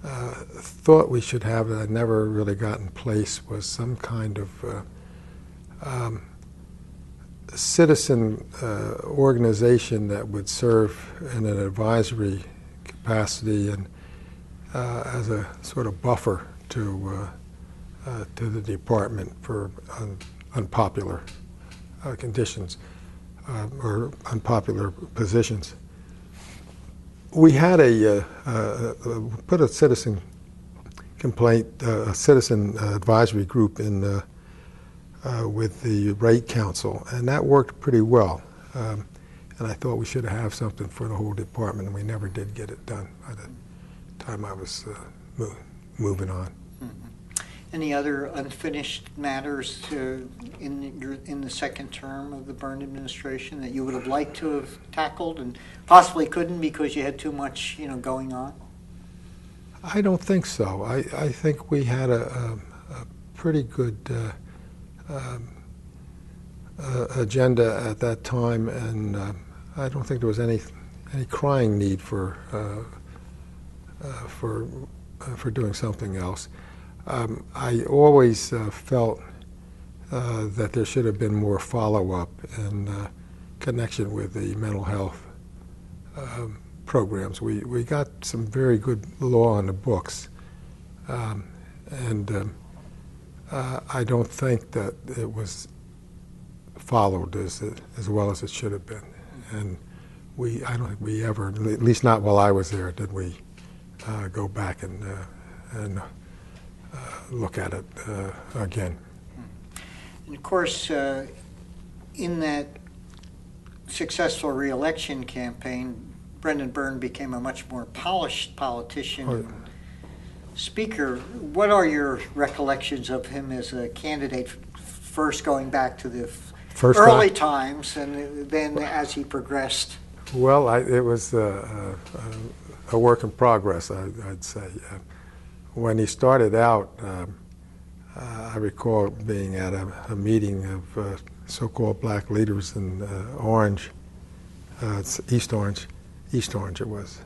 thought we should have that I never really got in place was some kind of citizen organization that would serve in an advisory capacity and as a sort of buffer to the department for unpopular conditions or unpopular positions. We had put a citizen complaint, a citizen advisory group in with the Rate Council, and that worked pretty well. And I thought we should have something for the whole department, and we never did get it done by the time I was moving on. Mm-hmm. Any other unfinished matters in the second term of the Byrne administration that you would have liked to have tackled and possibly couldn't because you had too much, going on? I don't think so. I think we had a pretty good agenda at that time, and I don't think there was any crying need for doing something else. I always felt that there should have been more follow-up in connection with the mental health programs. We got some very good law on the books, and I don't think that it was followed as well as it should have been. And I don't think we ever, at least not while I was there, did we go back and look at it again. And of course, in that successful re-election campaign, Brendan Byrne became a much more polished politician and speaker. What are your recollections of him as a candidate, first going back to the early times and then as he progressed? Well, it was a work in progress, I'd say. When he started out, I recall being at a meeting of so-called black leaders in Orange, it's East Orange it was.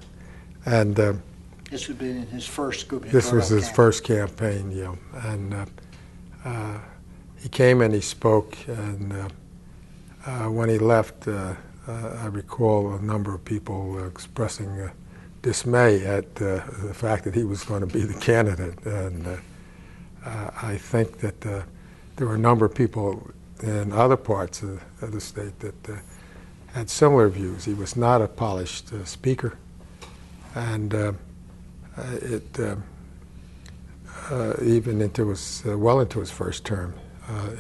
And this would have been his first gubernatorial This was his first campaign, and he came and he spoke, and when he left, I recall a number of people expressing dismay at the fact that he was going to be the candidate. And I think that there were a number of people in other parts of the state that had similar views. He was not a polished speaker, and even into his first term,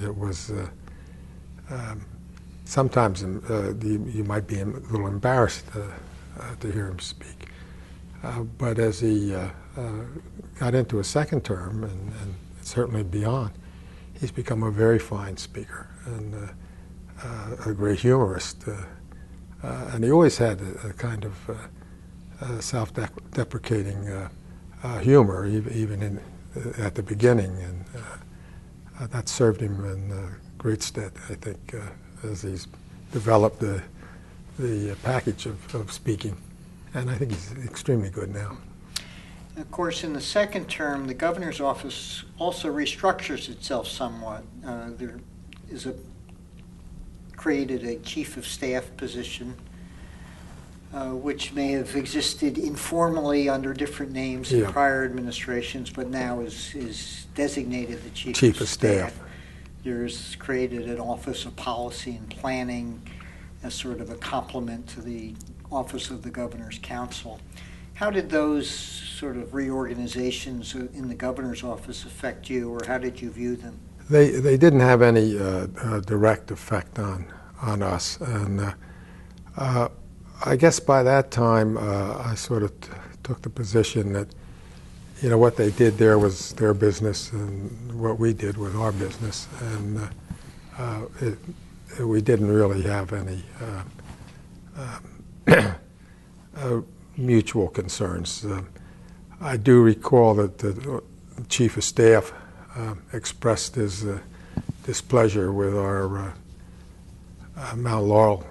it was sometimes you might be a little embarrassed to hear him speak. But as he got into his second term, and certainly beyond, he's become a very fine speaker and a great humorist. And he always had a kind of self-deprecating humor, even at the beginning, and that served him in reached it, I think, as he's developed the package of speaking. And I think he's extremely good now. Of course, in the second term, the governor's office also restructures itself somewhat. There is created a chief of staff position, which may have existed informally under different names in prior administrations, but now is designated the chief of staff. There's created an Office of Policy and Planning as sort of a complement to the Office of the Governor's Council. How did those sort of reorganizations in the governor's office affect you, or how did you view them? They didn't have any direct effect on us, and I guess by that time I sort of took the position that, you know, what they did there was their business, and what we did was our business, and we didn't really have any mutual concerns. I do recall that the chief of staff expressed his displeasure with our Mount Laurel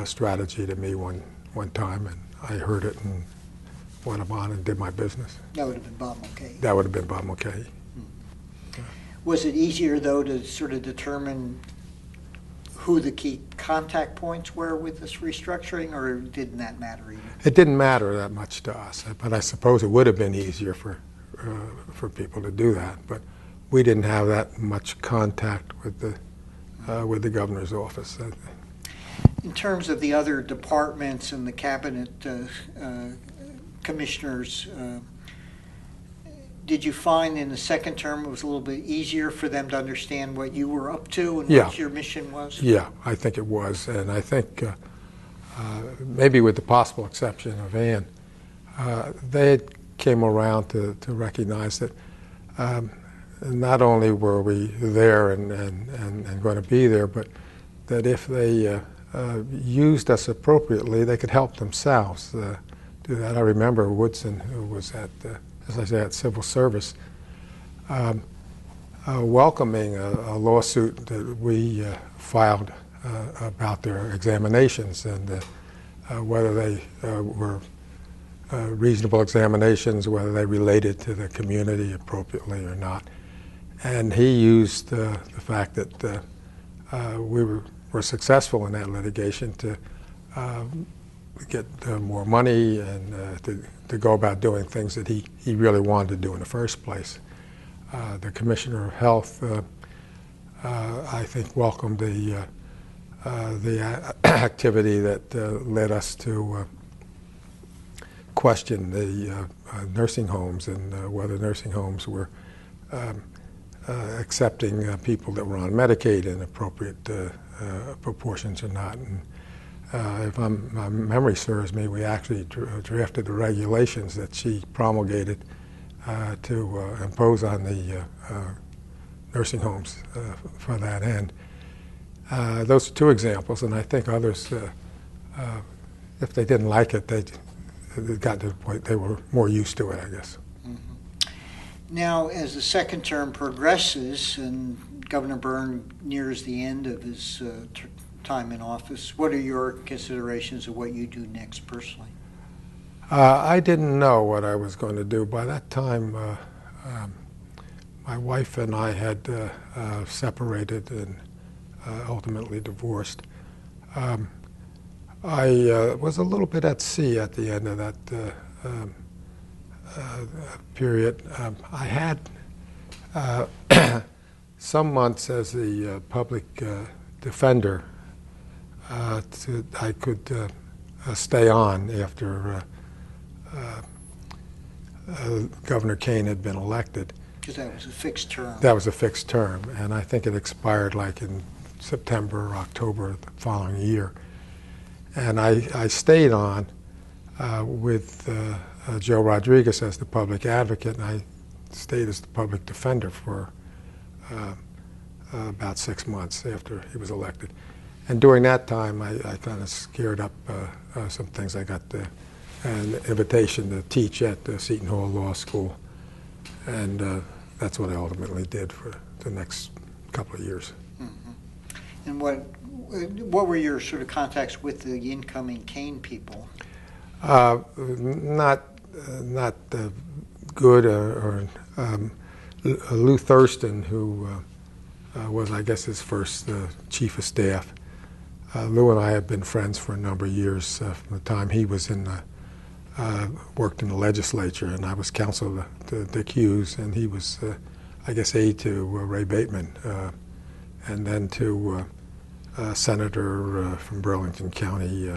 strategy to me one time, and I heard it and went on and did my business. That would have been Bob Mulcahy. That would have been Bob Mulcahy. Was it easier, though, to sort of determine who the key contact points were with this restructuring, or didn't that matter either? It didn't matter that much to us, but I suppose it would have been easier for people to do that. But we didn't have that much contact with the governor's office. In terms of the other departments and the cabinet commissioners, did you find in the second term it was a little bit easier for them to understand what you were up to and what your mission was? Yeah, I think it was. And I think maybe with the possible exception of Ann, they came around to recognize that not only were we there and going to be there, but that if they used us appropriately, they could help themselves do that. I remember Woodson, who was at as I say, at civil service, welcoming a lawsuit that we filed about their examinations and whether they were reasonable examinations, whether they related to the community appropriately or not. And he used the fact that we were successful in that litigation to get more money and to go about doing things that he really wanted to do in the first place. The Commissioner of Health, I think, welcomed the activity that led us to question the nursing homes and whether nursing homes were accepting people that were on Medicaid in appropriate proportions or not. And, if my memory serves me, we actually drafted the regulations that she promulgated to impose on the nursing homes for that end. Those are two examples, and I think others, if they didn't like it, they got to the point they were more used to it, I guess. Mm-hmm. Now, as the second term progresses and Governor Byrne nears the end of his time in office, what are your considerations of what you do next personally? I didn't know what I was going to do. By that time, my wife and I had separated and ultimately divorced. I was a little bit at sea at the end of that period. I had some months as the public defender. I could stay on after Governor Kane had been elected. Because that was a fixed term. That was a fixed term, and I think it expired like in September or October of the following year. And I stayed on with Joe Rodriguez as the public advocate, and I stayed as the public defender for about 6 months after he was elected. And during that time, I kind of scared up some things. I got an invitation to teach at the Seton Hall Law School, and that's what I ultimately did for the next couple of years. Mm-hmm. And what were your sort of contacts with the incoming Kane people? Not good. Lou Thurston, who was, I guess, his first chief of staff. Lou and I have been friends for a number of years from the time he was worked in the legislature, and I was counsel to Dick Hughes, and he was, I guess, aide to Ray Bateman, and then to senator from Burlington County.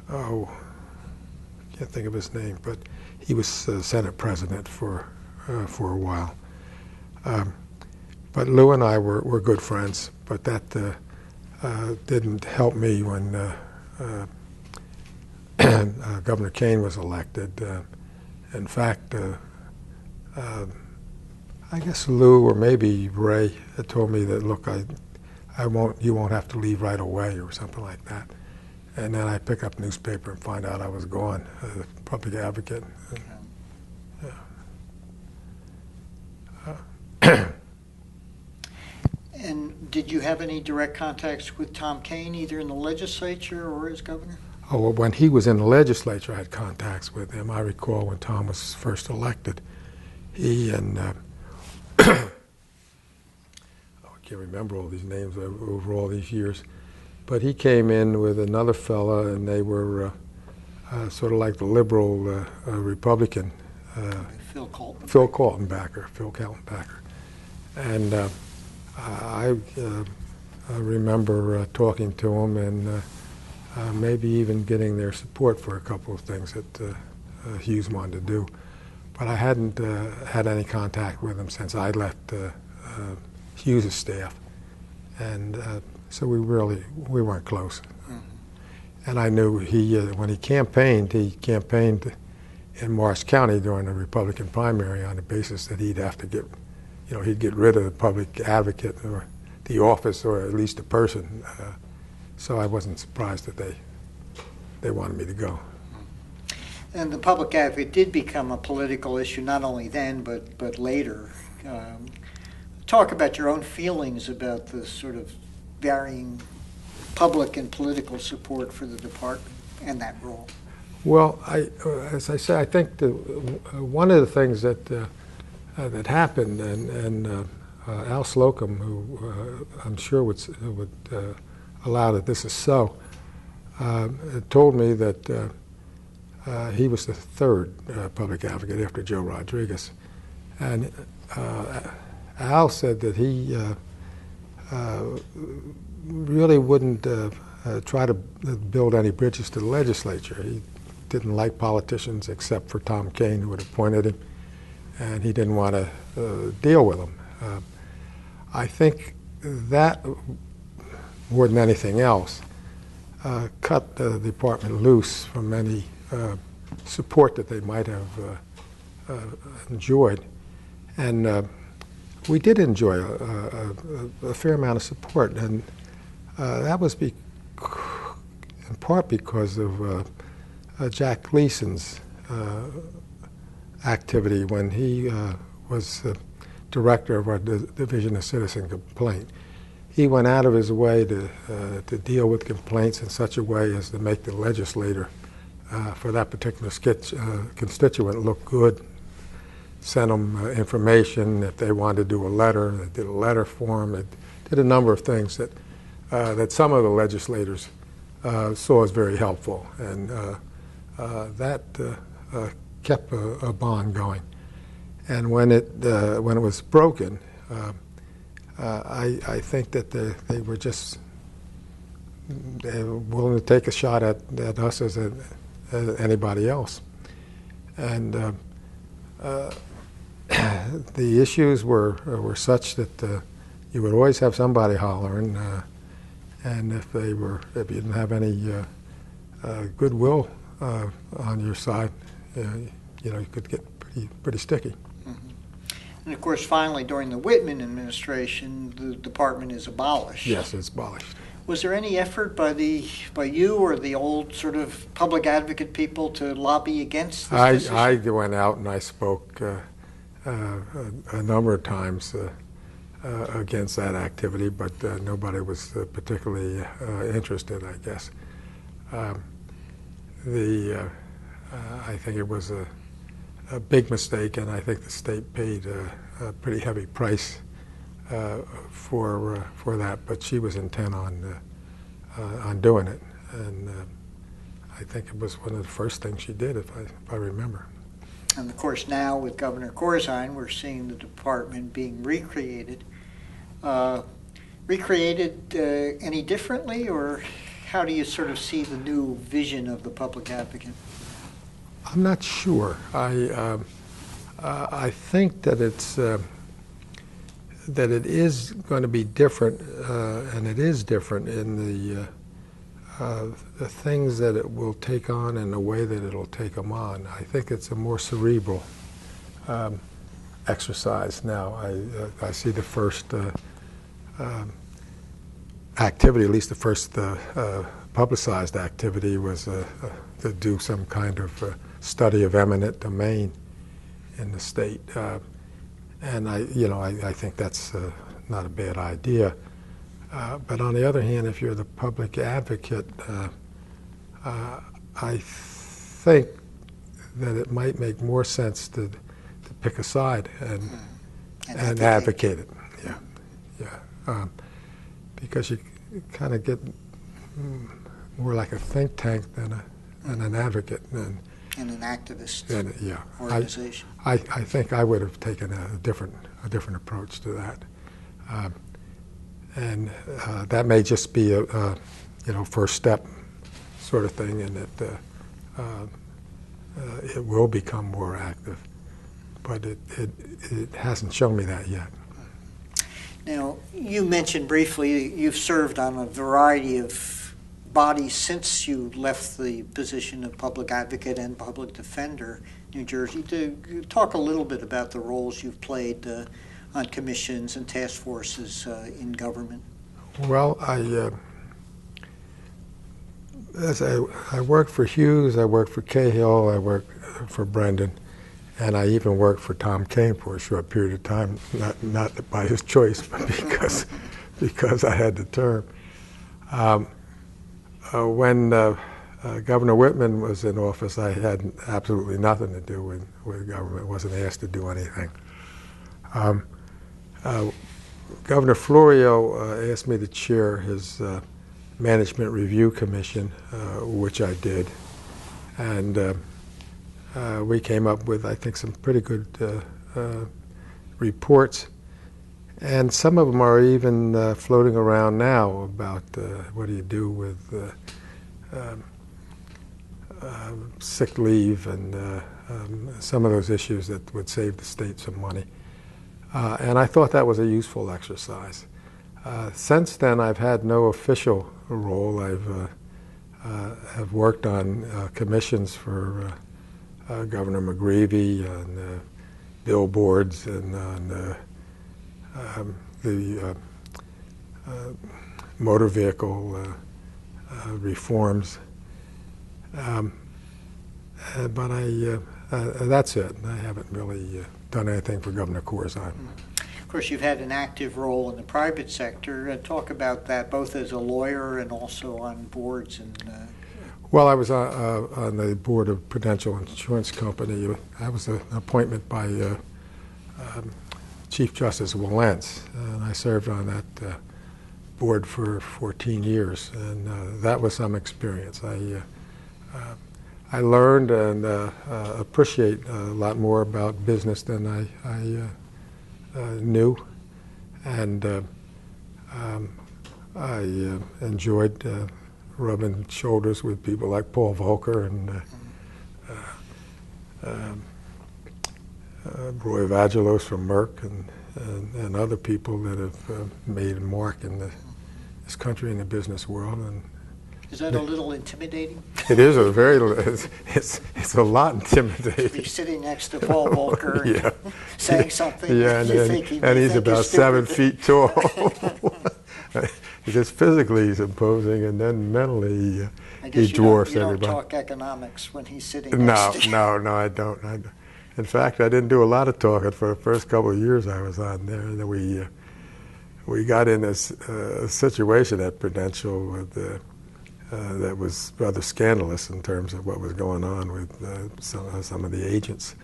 Can't think of his name, but he was Senate president for a while. But Lou and I were good friends, but that didn't help me when Governor Kane was elected. In fact, I guess Lou or maybe Ray had told me that, look, you won't have to leave right away or something like that. And then I pick up newspaper and find out I was gone, public advocate. And did you have any direct contacts with Tom Kane, either in the legislature or as governor? Oh, well, when he was in the legislature, I had contacts with him. I recall when Tom was first elected, he and I can't remember all these names over all these years, but he came in with another fella, and they were sort of like the liberal Republican. Phil Colton. Phil Kaltenbacher. And I remember talking to him and maybe even getting their support for a couple of things that Hughes wanted to do. But I hadn't had any contact with him since I left Hughes' staff. And so we weren't close. Mm-hmm. And I knew when he campaigned in Morris County during the Republican primary on the basis that he'd have to he'd get rid of the public advocate or the office or at least a person. So I wasn't surprised that they wanted me to go. And the public advocate did become a political issue, not only then, but later. Talk about your own feelings about the sort of varying public and political support for the department and that role. Well, as I say, I think one of the things that happened, and Al Slocum, who I'm sure would allow that this is so, told me that he was the third public advocate after Joe Rodriguez. And Al said that he really wouldn't try to build any bridges to the legislature. He didn't like politicians except for Tom Kane, who had appointed him, and he didn't want to deal with them. I think that, more than anything else, cut the department loose from any support that they might have enjoyed. And we did enjoy a fair amount of support, and that was in part because of Jack Gleason's activity when he was director of our Division of Citizen Complaint. He went out of his way to deal with complaints in such a way as to make the legislator for that particular constituent look good, sent them information. If they wanted to do a letter, they did a letter for him. They did a number of things that some of the legislators saw as very helpful, and that kept a bond going. And when it was broken, I think that they were just willing to take a shot at us as anybody else. And the issues were such that you would always have somebody hollering, and if you didn't have any goodwill on your side, you could get pretty sticky. Mm-hmm. And of course, finally, during the Whitman administration, the department is abolished. Yes, it's abolished. Was there any effort by you or the old sort of public advocate people to lobby against this decision? I went out and I spoke a number of times against that activity, but nobody was particularly interested, I guess. I think it was a big mistake, and I think the state paid a pretty heavy price for that. But she was intent on doing it, and I think it was one of the first things she did, if I remember. And of course, now with Governor Corzine, we're seeing the department being recreated. Any differently, or how do you sort of see the new vision of the public advocate? I'm not sure. I think that it is going to be different, and it is different in the things that it will take on and the way that it'll take them on. I think it's a more cerebral exercise now. I see the first activity, at least the first publicized activity, was to do some kind of study of eminent domain in the state, and I think that's not a bad idea. But on the other hand, if you're the public advocate, I think that it might make more sense to pick a side and advocate it. Yeah. Because you kind of get more like a think tank than an advocate. And an activist yeah, organization. I think I would have taken a different approach to that. And that may just be a first step sort of thing, and that it will become more active. But it hasn't shown me that yet. Now, you mentioned briefly you've served on a variety of bodies since you left the position of public advocate and public defender in New Jersey. To talk a little bit about the roles you've played on commissions and task forces in government. Well, I worked for Hughes, I worked for Cahill, I worked for Brendan, and I even worked for Tom Kane for a short period of time, not by his choice, but because I had the term. When Governor Whitman was in office, I had absolutely nothing to do with government. Wasn't asked to do anything. Governor Florio asked me to chair his Management Review Commission, which I did, and we came up with, I think, some pretty good reports, and some of them are even floating around now about what do you do with sick leave and some of those issues that would save the state some money. And I thought that was a useful exercise. Since then, I've had no official role. I've worked on commissions for Governor McGreevey, on billboards, and on the motor vehicle reforms. But that's it. I haven't really done anything for Governor Corzine. Of course, you've had an active role in the private sector. Talk about that, both as a lawyer and also on boards. Well, I was on the board of Prudential Insurance Company. I was an appointment by Chief Justice Willentz, and I served on that board for 14 years, and that was some experience. I learned and appreciate a lot more about business than I knew, and I enjoyed rubbing shoulders with people like Paul Volcker and Roy Vagelos from Merck and other people that have made a mark in this country and the business world. And is that a little intimidating? It is a very. It's a lot intimidating. You're sitting next to Paul Volcker, yeah, saying something. Yeah, and he's about 7 feet tall. Just physically he's imposing, and then mentally he dwarfs everybody. You don't talk economics when he's sitting next to you. No, I don't. In fact, I didn't do a lot of talking for the first couple of years I was on there. And we got in this situation at Prudential with, that was rather scandalous in terms of what was going on with some of the agents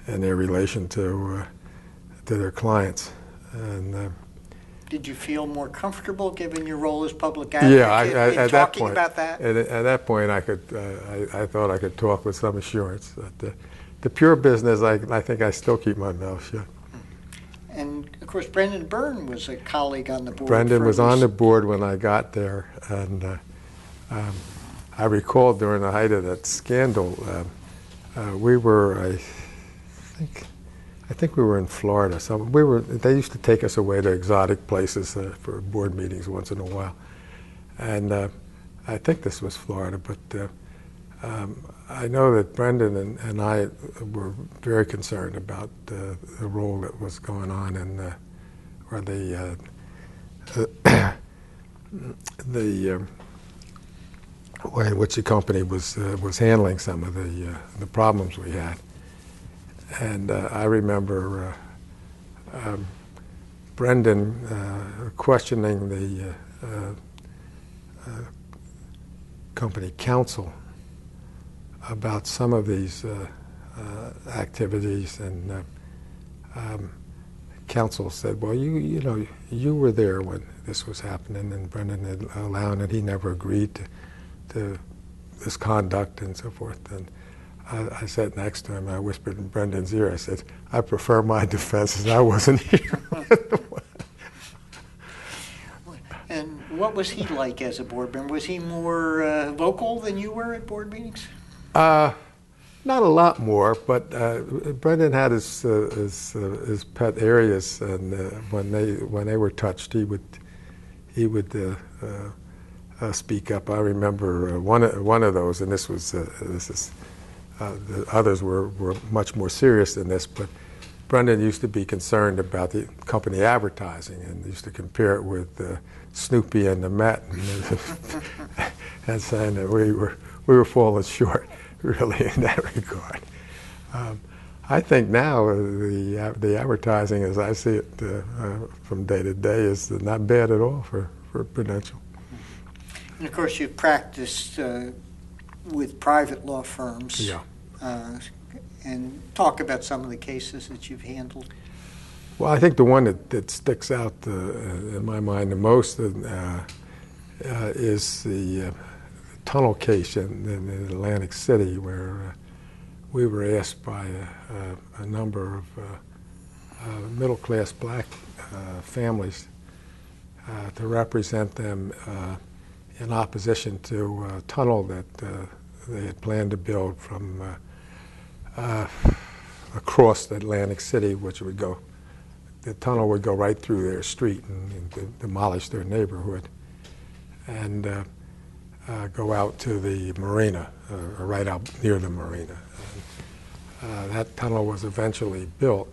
and their relation to their clients. And did you feel more comfortable given your role as public advocate in talking about that? At that point, I thought I could talk with some assurance. But the pure business, I think I still keep my mouth shut. And of course, Brendan Byrne was a colleague on the board. Brendan was on the board when I got there, and I recall during the height of that scandal, we were, I think we were in Florida. So they used to take us away to exotic places for board meetings once in a while, and I think this was Florida. But I know that Brendan and I were very concerned about the role that was going on in the way in which the company was handling some of the problems we had. And I remember Brendan questioning the company counsel about some of these activities, and counsel said, "Well, you were there when this was happening," and Brendan had allowed it. He never agreed to this conduct and so forth. And I sat next to him. I whispered in Brendan's ear. I said, "I prefer my defense, as I wasn't here." And what was he like as a board member? Was he more vocal than you were at board meetings? Not a lot more, but Brendan had his pet areas, and when they were touched, he would speak up. I remember one of those, and this is. The others were much more serious than this, but Brendan used to be concerned about the company advertising and used to compare it with Snoopy and the Met, and saying that we were falling short, really, in that regard. I think now the advertising, as I see it from day to day, is not bad at all for Prudential. And of course, you've practiced with private law firms. Yeah. And talk about some of the cases that you've handled. Well, I think the one that sticks out in my mind the most is the tunnel case in Atlantic City, where we were asked by a number of middle-class black families to represent them in opposition to a tunnel that they had planned to build from across Atlantic City, the tunnel would go right through their street and demolish their neighborhood, and go out to the marina, or right out near the marina. That tunnel was eventually built,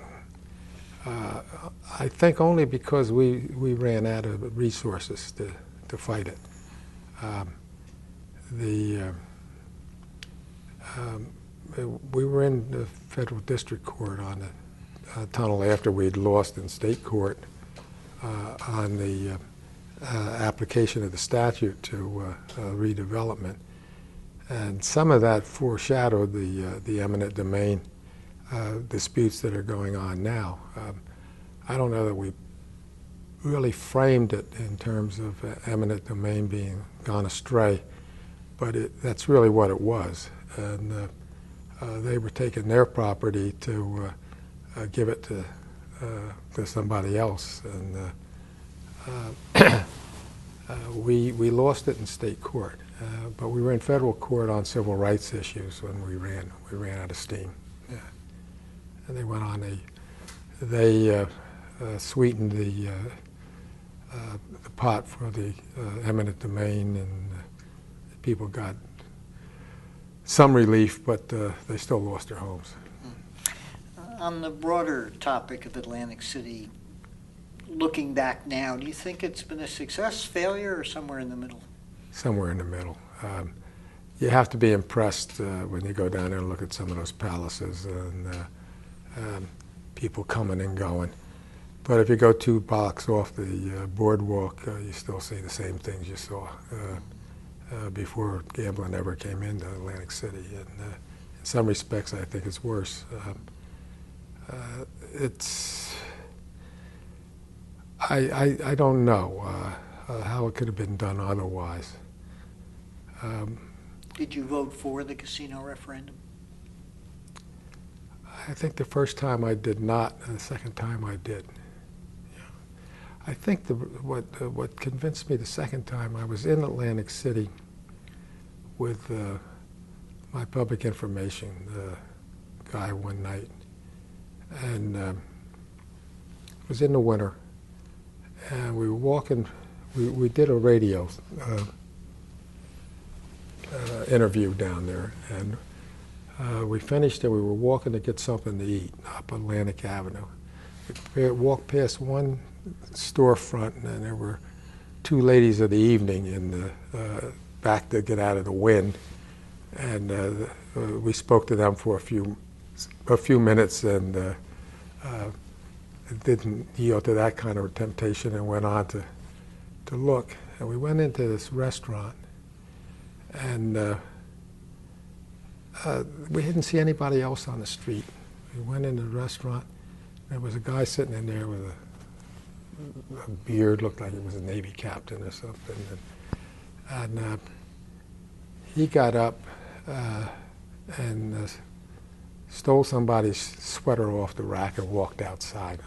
I think only because we ran out of resources to fight it. We were in the federal district court on the tunnel after we'd lost in state court on the application of the statute to redevelopment, and some of that foreshadowed the eminent domain disputes that are going on now. I don't know that we really framed it in terms of eminent domain being gone astray, but that's really what it was. And they were taking their property to give it to somebody else, and we lost it in state court. But we were in federal court on civil rights issues when we ran out of steam. Yeah. And they went on. They sweetened the pot for the eminent domain, and people got some relief, but they still lost their homes. On the broader topic of Atlantic City, looking back now, do you think it's been a success, failure, or somewhere in the middle? Somewhere in the middle. You have to be impressed when you go down there and look at some of those palaces and people coming and going. But if you go 2 blocks off the boardwalk, you still see the same things you saw before gambling ever came into Atlantic City. And in some respects, I think it's worse. I don't know how it could have been done otherwise. Did you vote for the casino referendum? I think the first time I did not, and the second time I did. I think what convinced me the second time, I was in Atlantic City with my public information guy one night, and it was in the winter, and we were walking. We did a radio interview down there, and we finished and we were walking to get something to eat up Atlantic Avenue. We walked past one storefront, and there were 2 ladies of the evening in the back to get out of the wind, and we spoke to them for a few minutes, and didn't yield to that kind of temptation, and went on to look. And we went into this restaurant, and we didn't see anybody else on the street. We went into the restaurant. There was a guy sitting in there with a beard, looked like he was a Navy captain or something. And he got up and stole somebody's sweater off the rack and walked outside.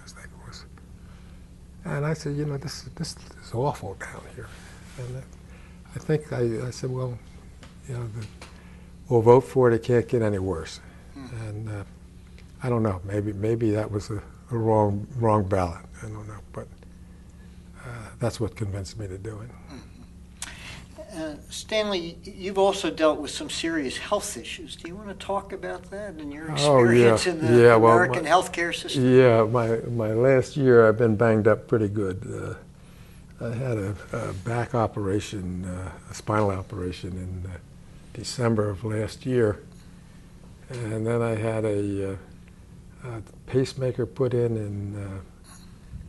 And I said, you know, this is awful down here. And I think I said, well, you know, we'll vote for it. It can't get any worse. And I don't know. Maybe that was a wrong ballot. I don't know, but that's what convinced me to do it. Stanley, you've also dealt with some serious health issues. Do you want to talk about that and your experience in the American healthcare system? Yeah, my last year I've been banged up pretty good. I had a back operation, a spinal operation in December of last year, and then I had a pacemaker put in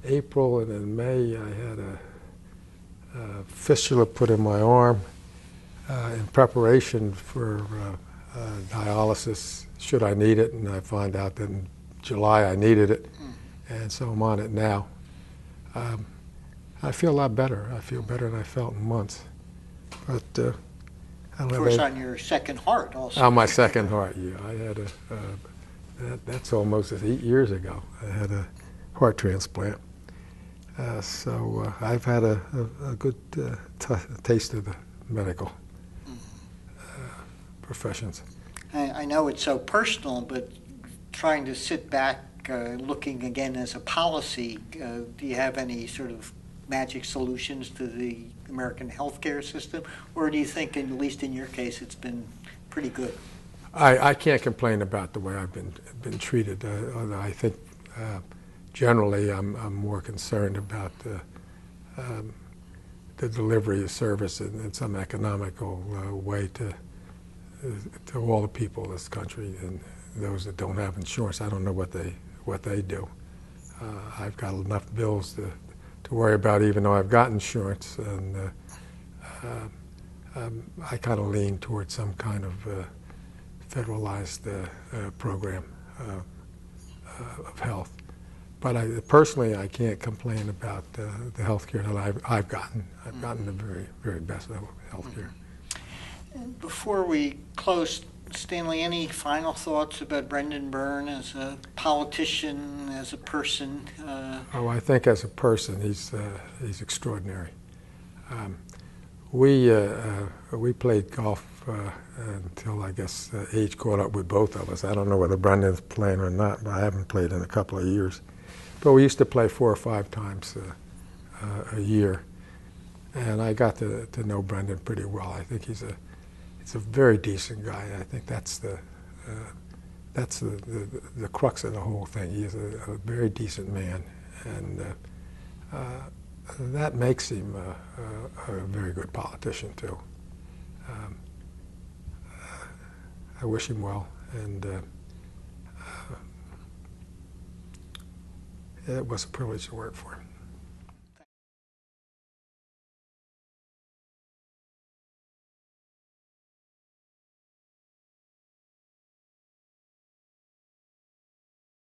April, and in May I had a fistula put in my arm in preparation for dialysis should I need it, and I find out that in July I needed it, and so I'm on it now. I feel a lot better. I feel better than I felt in months. But of course, on your second heart also. On my second heart, yeah. I had that's almost 8 years ago. I had a heart transplant. So I've had a good taste of the medical professions. I know it's so personal, but trying to sit back, looking again as a policy, do you have any sort of magic solutions to the American healthcare system, or do you think, at least in your case, it's been pretty good? I can't complain about the way I've been treated. Although I think generally I'm more concerned about the delivery of service in some economical way to all the people of this country, and those that don't have insurance. I don't know what they do. I've got enough bills to worry about, even though I've got insurance, and I kind of lean towards some kind of federalized program of health. But personally, I can't complain about the health care that I've gotten. I've gotten the very, very best of health care. Before we close, Stanley, any final thoughts about Brendan Byrne as a politician, as a person? I think as a person, he's extraordinary. We played golf until, I guess, age caught up with both of us. I don't know whether Brendan's playing or not, but I haven't played in a couple of years. But we used to play 4 or 5 times a year, and I got to know Brendan pretty well. I think he's a very decent guy. I think that's the crux of the whole thing. He's a very decent man, and that makes him a very good politician too. I wish him well, and it was a privilege to work for him.